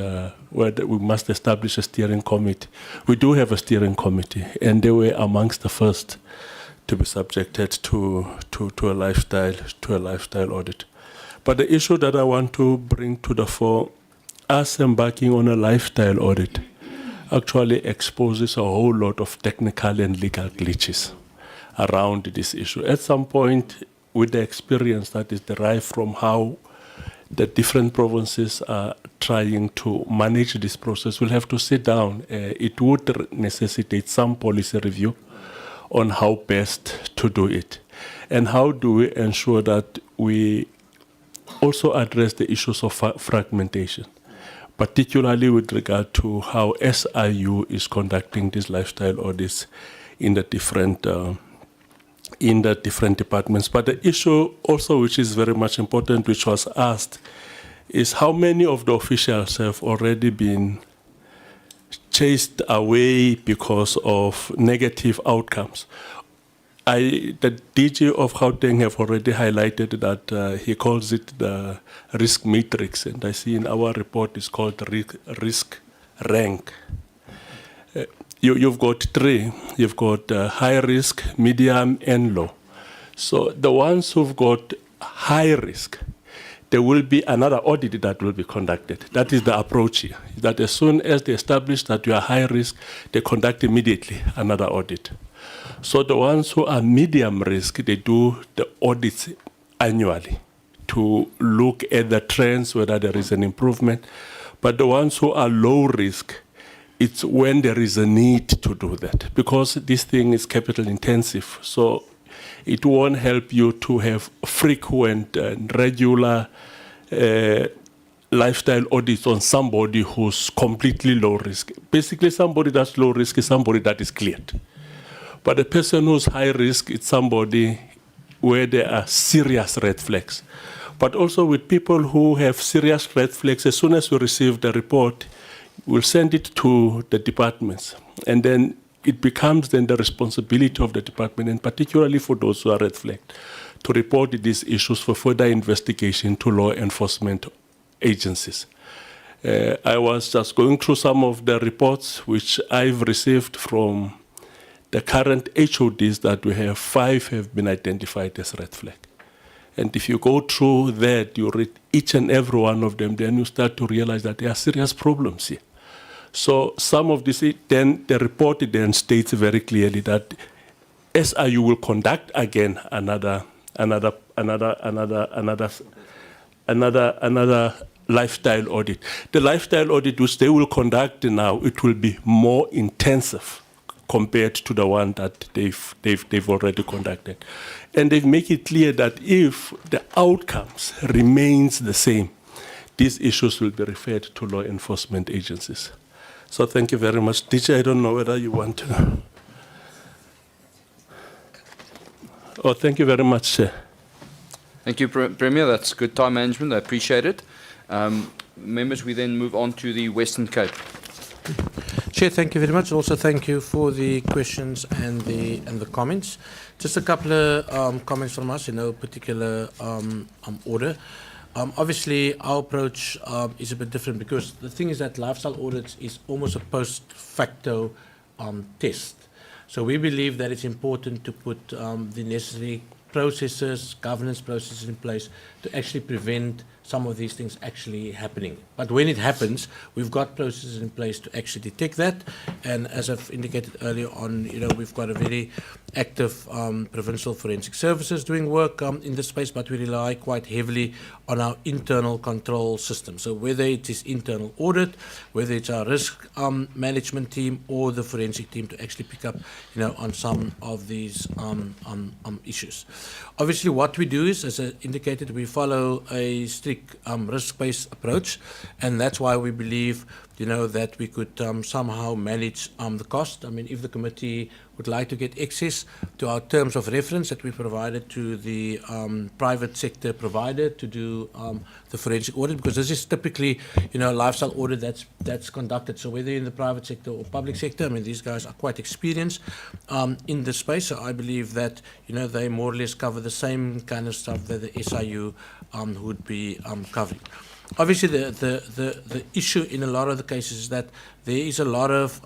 whether we must establish a steering committee. We do have a steering committee, and they were amongst the first to be subjected to a lifestyle audit. But the issue that I want to bring to the fore, us embarking on a lifestyle audit actually exposes a whole lot of technical and legal glitches around this issue. At some point, with the experience that is derived from how the different provinces are trying to manage this process, we'll have to sit down. It would necessitate some policy review on how best to do it. And how do we ensure that we also address the issues of fragmentation, particularly with regard to how SIU is conducting these lifestyle audits in the different departments. But the issue also, which is very much important, which was asked, is how many of the officials have already been chased away because of negative outcomes. The DG of Gauteng have already highlighted that he calls it the risk matrix, and I see in our report it's called risk rank. You've got 3. You've got high risk, medium, and low. So the ones who've got high risk, there will be another audit that will be conducted. That is the approach here. That as soon as they establish that you are high risk, they conduct immediately another audit. So the ones who are medium risk, they do the audits annually to look at the trends, whether there is an improvement. But the ones who are low risk, it's when there is a need to do that, because this thing is capital intensive. So it won't help you to have frequent and regular lifestyle audits on somebody who's completely low risk. Basically, somebody that's low risk is somebody that is cleared. But a person who's high risk is somebody where there are serious red flags. But also with people who have serious red flags, as soon as we receive the report, we'll send it to the departments. And then it becomes then the responsibility of the department, and particularly for those who are red flagged, to report these issues for further investigation to law enforcement agencies. I was just going through some of the reports which I've received from the current HODs that we have. 5 have been identified as red flag. And if you go through that, you read each and every one of them, then you start to realize that there are serious problems here. So some of this, then the report then states very clearly that SIU will conduct again another lifestyle audit. The lifestyle audit which they will conduct now, it will be more intensive compared to the one that they've already conducted. And they make it clear that if the outcomes remains the same, these issues will be referred to law enforcement agencies. So thank you very much. Teacher, I don't know whether you want to. Oh, thank you very much, Chair. Thank you, Premier. That's good time management. I appreciate it. Members, we then move on to the Western Cape. Chair, thank you very much. Also, thank you for the questions and the comments. Just a couple of comments from us in no particular order. Obviously, our approach is a bit different, because the thing is that lifestyle audits is almost a post facto test. So we believe that it's important to put the necessary processes, governance processes in place to actually prevent some of these things actually happening. But when it happens, we've got processes in place to actually detect that. And as I've indicated earlier on, we've got a very active Provincial Forensic Services doing work in this space, but we rely quite heavily on our internal control system. So whether it is internal audit, whether it's our risk management team or the forensic team to actually pick up, on some of these issues. Obviously, what we do is, as I indicated, we follow a strict risk-based approach, and that's why we believe, that we could somehow manage the cost. I mean, if the committee would like to get access to our terms of reference that we provided to the private sector provider to do the forensic audit, because this is typically, you know, a lifestyle audit that's conducted. So whether in the private sector or public sector, I mean, these guys are quite experienced in this space. So I believe that, you know, they more or less cover the same kind of stuff that the SIU would be covering. Obviously, the issue in a lot of the cases is that there is a lot of,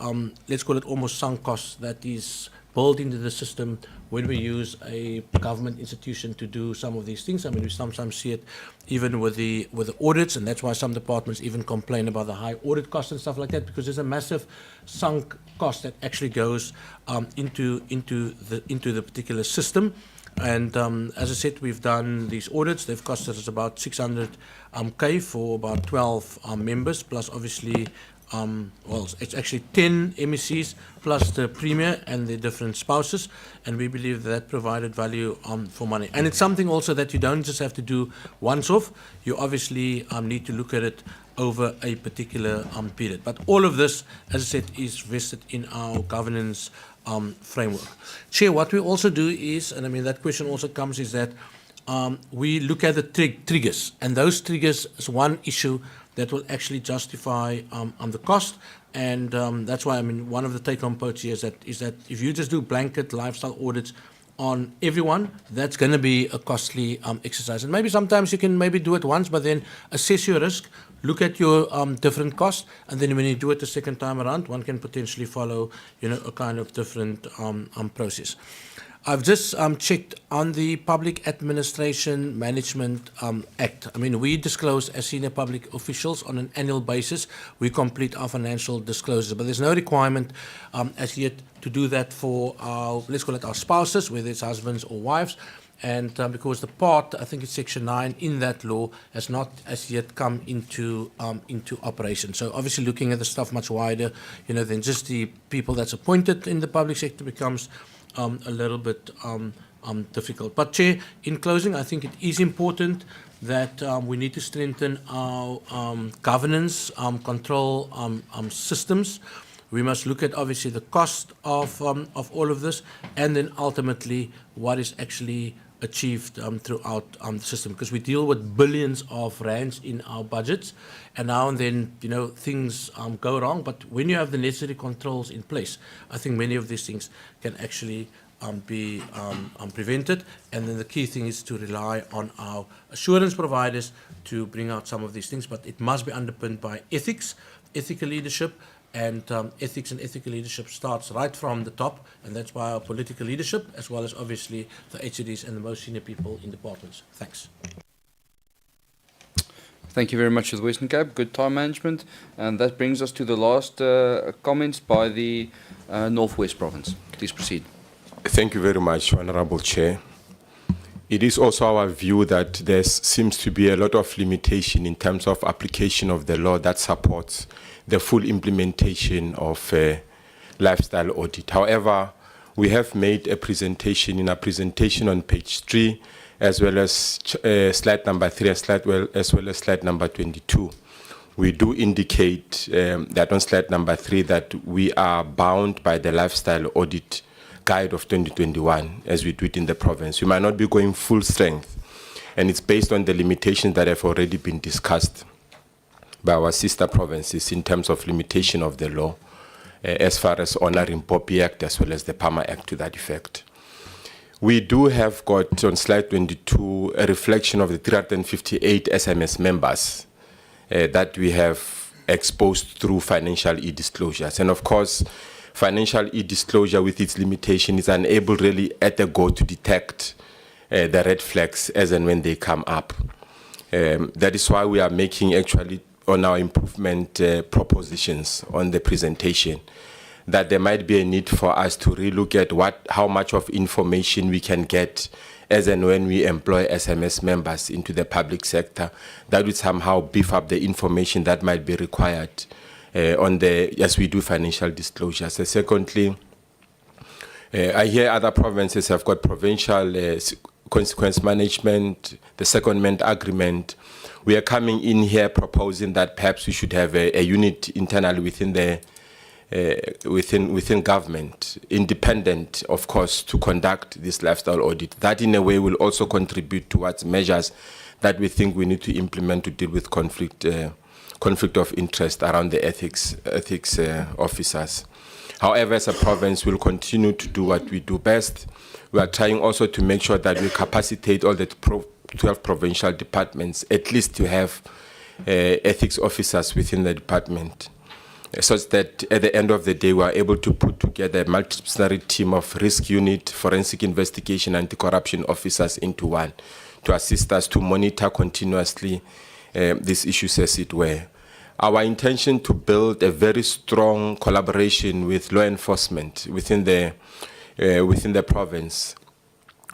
let's call it almost sunk costs that is built into the system when we use a government institution to do some of these things. I mean, we sometimes see it even with the audits, and that's why some departments even complain about the high audit costs and stuff like that, because there's a massive sunk cost that actually goes into the particular system. And as I said, we've done these audits. They've cost us about 600K for about 12 members, plus obviously, well, it's actually 10 MECs plus the premier and the different spouses. And we believe that provided value for money. And it's something also that you don't just have to do once off. You obviously need to look at it over a particular period. But all of this, as I said, is vested in our governance framework. Chair, what we also do is, and I mean that question also comes, is that we look at the triggers, and those triggers is one issue that will actually justify the cost, and that's why, I mean, one of the take-home points here is that if you just do blanket lifestyle audits on everyone, that's going to be a costly exercise. And maybe sometimes you can maybe do it once, but then assess your risk, look at your different costs, and then when you do it the second time around, one can potentially follow, you know, a kind of different process. I've just checked on the Public Administration Management Act. I mean, we disclose as senior public officials on an annual basis. We complete our financial disclosures, but there's no requirement as yet to do that for our, let's call it our spouses, whether it's husbands or wives. And because the part, I think it's Section 9 in that law, has not as yet come into operation. So obviously looking at the stuff much wider, you know, than just the people that's appointed in the public sector becomes a little bit difficult. But Chair, in closing, I think it is important that we need to strengthen our governance control systems. We must look at obviously the cost of all of this, and then ultimately what is actually achieved throughout the system, because we deal with billions of rands in our budgets, and now and then, you know, things go wrong. But when you have the necessary controls in place, I think many of these things can actually be prevented. And then the key thing is to rely on our assurance providers to bring out some of these things, but it must be underpinned by ethics, ethical leadership. And ethics and ethical leadership starts right from the top, and that's why our political leadership, as well as obviously the HCDs and the most senior people in departments. Thanks. Thank you very much to the Western Cape. Good time management. And that brings us to the last comments by the Northwest Province. Please proceed. Thank you very much, Honorable Chair. It is also our view that there seems to be a lot of limitation in terms of application of the law that supports the full implementation of lifestyle audit. However, we have made a presentation in our presentation on page 3, as well as slide number 3, as well as slide number 22. We do indicate that on slide number 3 that we are bound by the lifestyle audit guide of 2021 as we do it in the province. We might not be going full strength, and it's based on the limitations that have already been discussed by our sister provinces in terms of limitation of the law as far as honoring POPI Act as well as the PAMA Act to that effect. We do have got on slide 22 a reflection of the 358 SMS members that we have exposed through financial e-disclosures. And of course, financial e-disclosure with its limitation is unable really at the go to detect the red flags as and when they come up. That is why we are making actually on our improvement propositions on the presentation, that there might be a need for us to relook at how much of information we can get as and when we employ SMS members into the public sector. That would somehow beef up the information that might be required as we do financial disclosures. Secondly, I hear other provinces have got provincial consequence management, the secondment agreement. We are coming in here proposing that perhaps we should have a unit internally within the within government, independent, of course, to conduct this lifestyle audit. That, in a way, will also contribute towards measures that we think we need to implement to deal with conflict of interest around the ethics officers. However, as a province, we'll continue to do what we do best. We are trying also to make sure that we capacitate all the 12 provincial departments, at least to have ethics officers within the department, such that at the end of the day, we are able to put together a multidisciplinary team of risk unit, forensic investigation, anti-corruption officers into one, to assist us to monitor continuously these issues as it were. Our intention to build a very strong collaboration with law enforcement within the province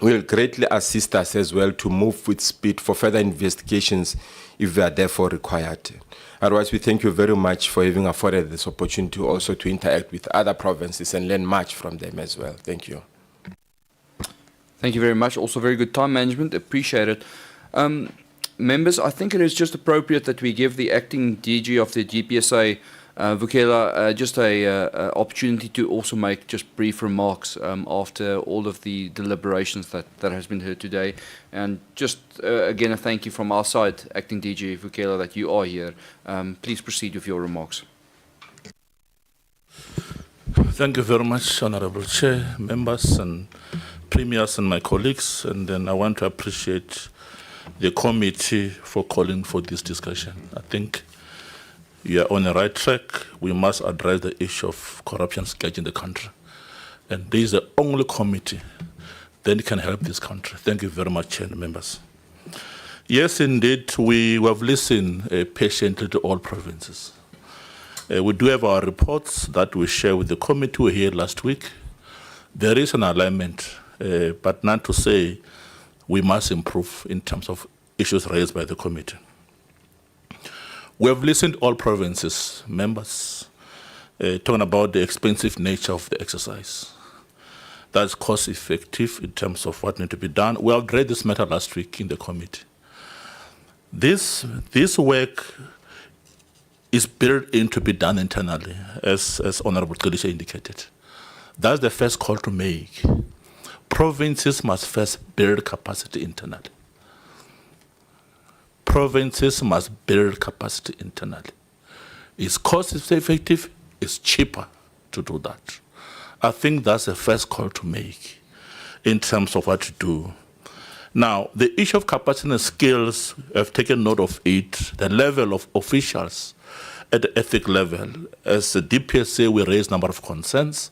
will greatly assist us as well to move with speed for further investigations if they are therefore required. Otherwise, we thank you very much for having afforded this opportunity also to interact with other provinces and learn much from them as well. Thank you. Thank you very much. Also very good time management. Appreciate it. Members, I think it is just appropriate that we give the acting DG of the GPSA, Vukela, just a opportunity to also make just brief remarks after all of the deliberations that has been heard today. And just again, a thank you from our side, acting DG Vukela, that you are here. Please proceed with your remarks. Thank you very much, Honorable Chair, members and premiers and my colleagues. And then I want to appreciate the committee for calling for this discussion. I think you are on the right track. We must address the issue of corruption scourge in the country. And this is the only committee that can help this country. Thank you very much, Chair and members. Yes, indeed, we have listened patiently to all provinces. We do have our reports that we share with the committee we here last week. There is an alignment, but not to say we must improve in terms of issues raised by the committee. We have listened to all provinces, members, talking about the expensive nature of the exercise. That's cost effective in terms of what needs to be done. We have read this matter last week in the committee. This work is built in to be done internally, as Honorable Kalisha indicated. That's the first call to make. Provinces must first build capacity internally. Provinces must build capacity internally. It's cost effective, it's cheaper to do that. I think that's the first call to make in terms of what to do. Now, the issue of capacity and skills, I've taken note of it, the level of officials at the ethic level. As the DPSA, we raise a number of concerns.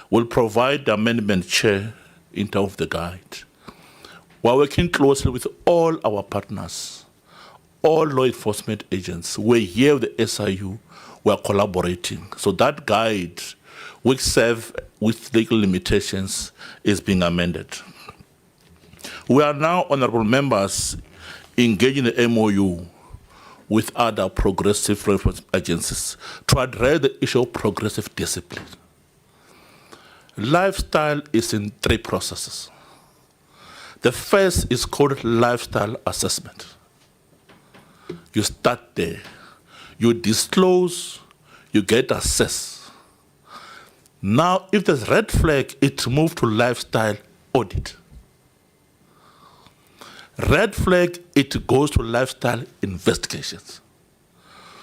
We'll provide the amendment chair in terms of the guide. We're working closely with all our partners, all law enforcement agents. We're here with the SIU, we're collaborating. So that guide, which serve with legal limitations, is being amended. We are now, honorable members, engaging the MOU with other progressive law enforcement agencies to address the issue of progressive discipline. Lifestyle is in 3 processes. The first is called lifestyle assessment. You start there. You disclose, you get assessed. Now, if there's red flag, it moves to lifestyle audit. Red flag, it goes to lifestyle investigations.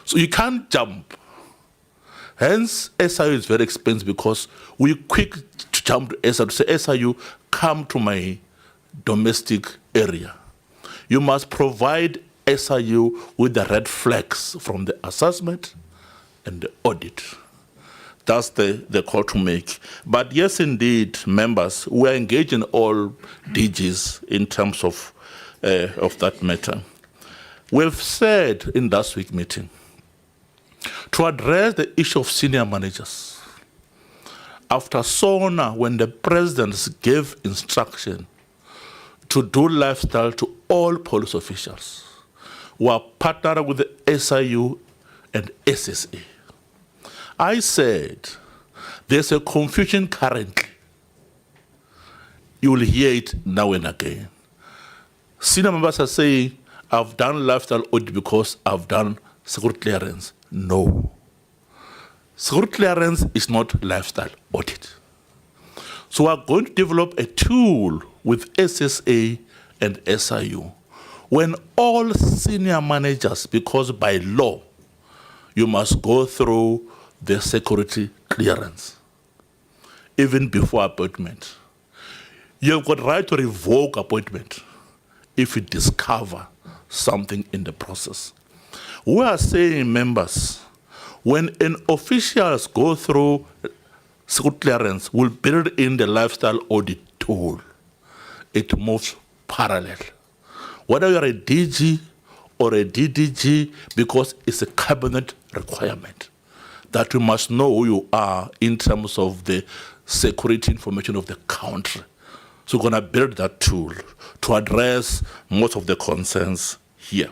So you can't jump. Hence, SIU is very expensive because we're quick to jump to SIU to say, SIU, come to my domestic area. You must provide SIU with the red flags from the assessment and the audit. That's the call to make. But yes, indeed, members, we're engaging all DGs in terms of that matter. We've said in last week's meeting, to address the issue of senior managers, after SONA, when the presidents gave instruction to do lifestyle to all police officials, we are partnering with the SIU and SSA. I said, there's a confusion currently. You will hear it now and again. Senior members are saying, I've done lifestyle audit because I've done security clearance. No. security clearance is not lifestyle audit. So we are going to develop a tool with SSA and SIU. When all senior managers, because by law, you must go through the security clearance, even before appointment. You've got right to revoke appointment if you discover something in the process. We are saying, members, when an officials go through security clearance, we'll build in the lifestyle audit tool. It moves parallel. Whether you're a DG or a DDG, because it's a cabinet requirement that you must know who you are in terms of the security information of the country. So we're going to build that tool to address most of the concerns here.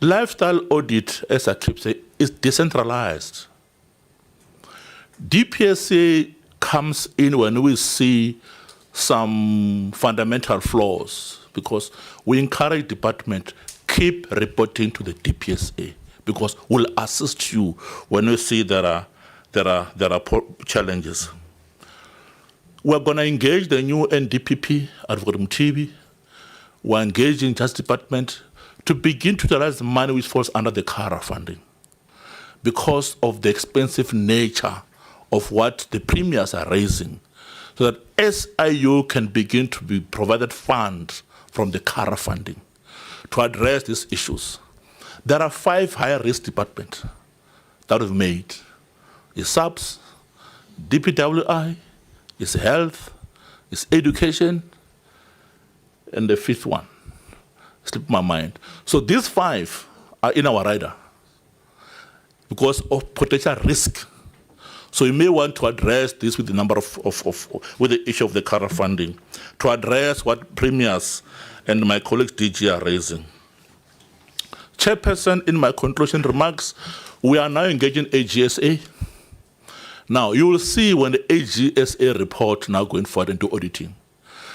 Lifestyle audit, as I keep saying, is decentralized. DPSA comes in when we see some fundamental flaws, because we encourage department, keep reporting to the DPSA, because we'll assist you when we see there are challenges. We're going to engage the new NDPP, Advocate Mtibi. We're engaging Justice Department to begin to utilize the money which falls under the CARA funding, because of the expensive nature of what the premiers are raising, so that SIU can begin to be provided funds from the CARA funding to address these issues. There are 5 high-risk departments that we've made. It's SAPS, DPWI, it's health, it's education, and the 5th one slipped my mind. So these 5 are in our rider because of potential risk. So you may want to address this with the number with the issue of the CARA funding, to address what premiers and my colleagues DG are raising. Chairperson, in my conclusion remarks, we are now engaging AGSA. Now, you will see when the AGSA report now going forward into auditing,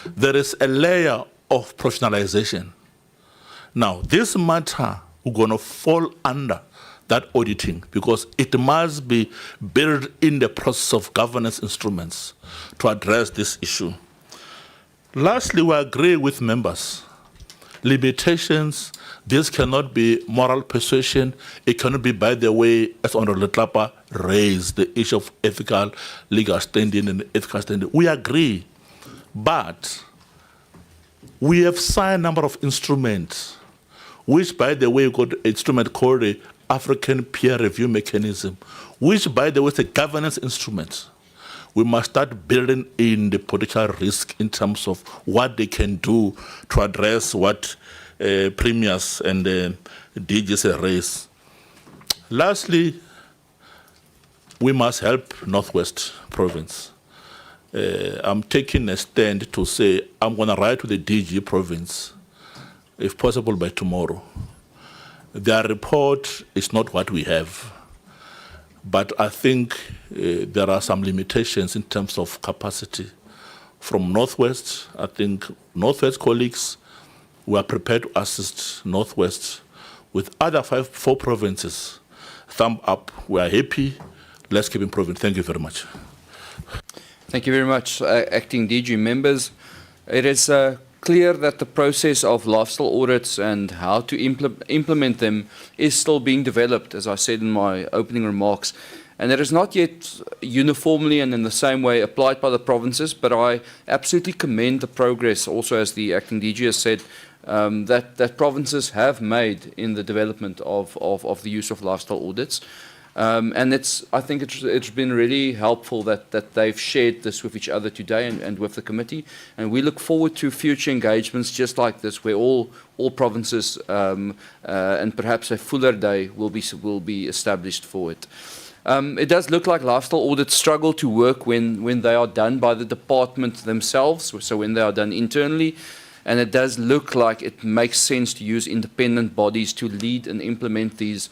there is a layer of professionalization. Now, this matter is going to fall under that auditing, because it must be built in the process of governance instruments to address this issue. Lastly, we agree with members. Limitations, this cannot be moral persuasion. It cannot be, by the way, as Honorable Tlapa raised, the issue of ethical legal standing and ethical standing. We agree, but we have signed a number of instruments, which, by the way, got an instrument called the African Peer Review Mechanism, which, by the way, is a governance instrument. We must start building in the potential risk in terms of what they can do to address what premiers and DGs raise. Lastly, we must help Northwest Province. I'm taking a stand to say I'm going to write to the DG Province, if possible by tomorrow. Their report is not what we have, but I think there are some limitations in terms of capacity. From Northwest, I think Northwest colleagues were prepared to assist Northwest with other 4 provinces. Thumb up, we are happy, let's keep improving. Thank you very much. Thank you very much, Acting DG members. It is clear that the process of lifestyle audits and how to implement them is still being developed, as I said in my opening remarks. And it is not yet uniformly and in the same way applied by the provinces, but I absolutely commend the progress, also as the Acting DG has said, that provinces have made in the development of the use of lifestyle audits. And I think it's been really helpful that they've shared this with each other today and with the committee. And we look forward to future engagements just like this, where all provinces and perhaps a fuller day will be established for it. It does look like lifestyle audits struggle to work when they are done by the department themselves, so when they are done internally. And it does look like it makes sense to use independent bodies to lead and implement these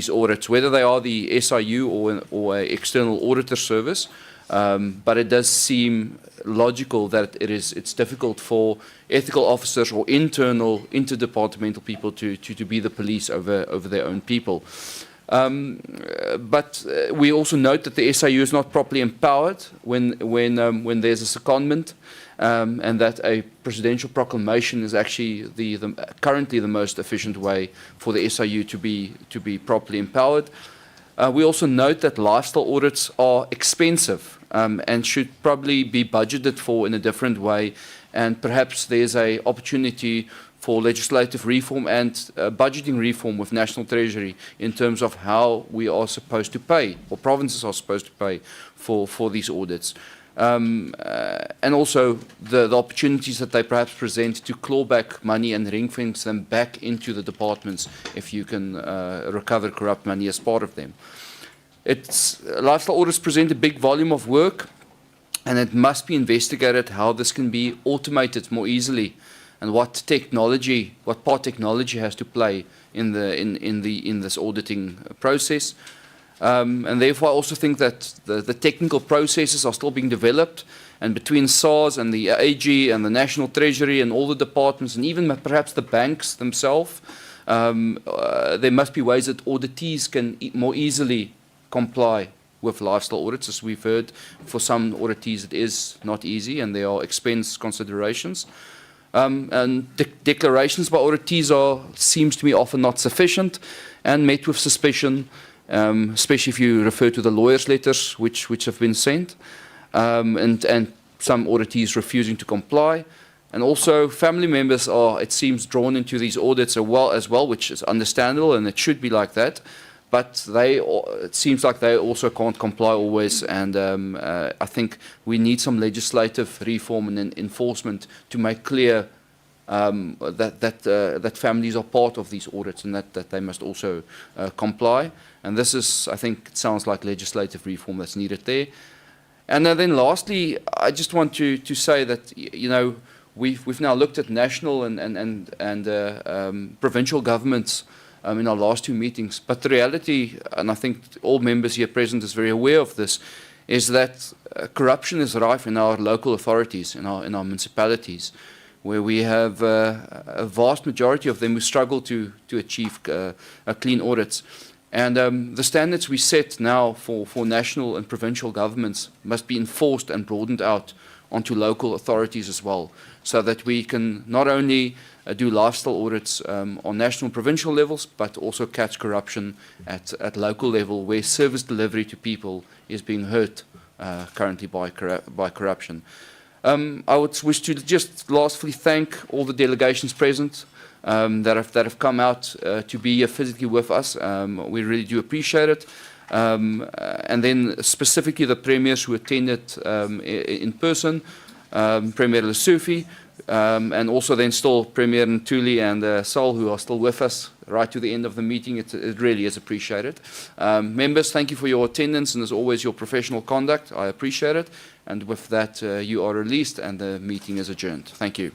audits, whether they are the SIU or an external auditor service. But it does seem logical that it's difficult for ethical officers or interdepartmental people to be the police over their own people. But we also note that the SIU is not properly empowered when there's a secondment, and that a presidential proclamation is actually currently the most efficient way for the SIU to be properly empowered. We also note that lifestyle audits are expensive and should probably be budgeted for in a different way, and perhaps there's an opportunity for legislative reform and budgeting reform with National Treasury in terms of how we are supposed to pay, or provinces are supposed to pay for these audits. And also the opportunities that they perhaps present to claw back money and ring-fence them back into the departments if you can recover corrupt money as part of them. Lifestyle audits present a big volume of work, and it must be investigated how this can be automated more easily, and what part technology has to play in this auditing process. And therefore I also think that the technical processes are still being developed, and between SARS and the AG and the National Treasury and all the departments and even perhaps the banks themselves, there must be ways that auditees can more easily comply with lifestyle audits. As we've heard, for some auditees it is not easy and there are expense considerations. And declarations by auditees seems to me often not sufficient and met with suspicion, especially if you refer to the lawyers' letters which have been sent, and some auditees refusing to comply. And also family members are, it seems, drawn into these audits as well, which is understandable, and it should be like that. But it seems like they also can't comply always, and I think we need some legislative reform and enforcement to make clear that families are part of these audits and that they must also comply. And this is, I think, it sounds like legislative reform that's needed there. And then lastly, I just want to say that, you know, we've now looked at national and provincial governments in our last two meetings. But the reality, and I think all members here present is very aware of this, is that corruption is rife in our local authorities, in our municipalities, where we have a vast majority of them who struggle to achieve clean audits. And the standards we set now for national and provincial governments must be enforced and broadened out onto local authorities as well, so that we can not only do lifestyle audits on national and provincial levels, but also catch corruption at local level, where service delivery to people is being hurt currently by corruption. I would wish to just lastly thank all the delegations present that have come out to be here physically with us. We really do appreciate it. And then specifically the premiers who attended in person, Premier Lesotho, and also then still Premier Ntuli and Saul, who are still with us right to the end of the meeting. It really is appreciated. Members, thank you for your attendance and as always your professional conduct. I appreciate it. And with that, you are released and the meeting is adjourned. Thank you.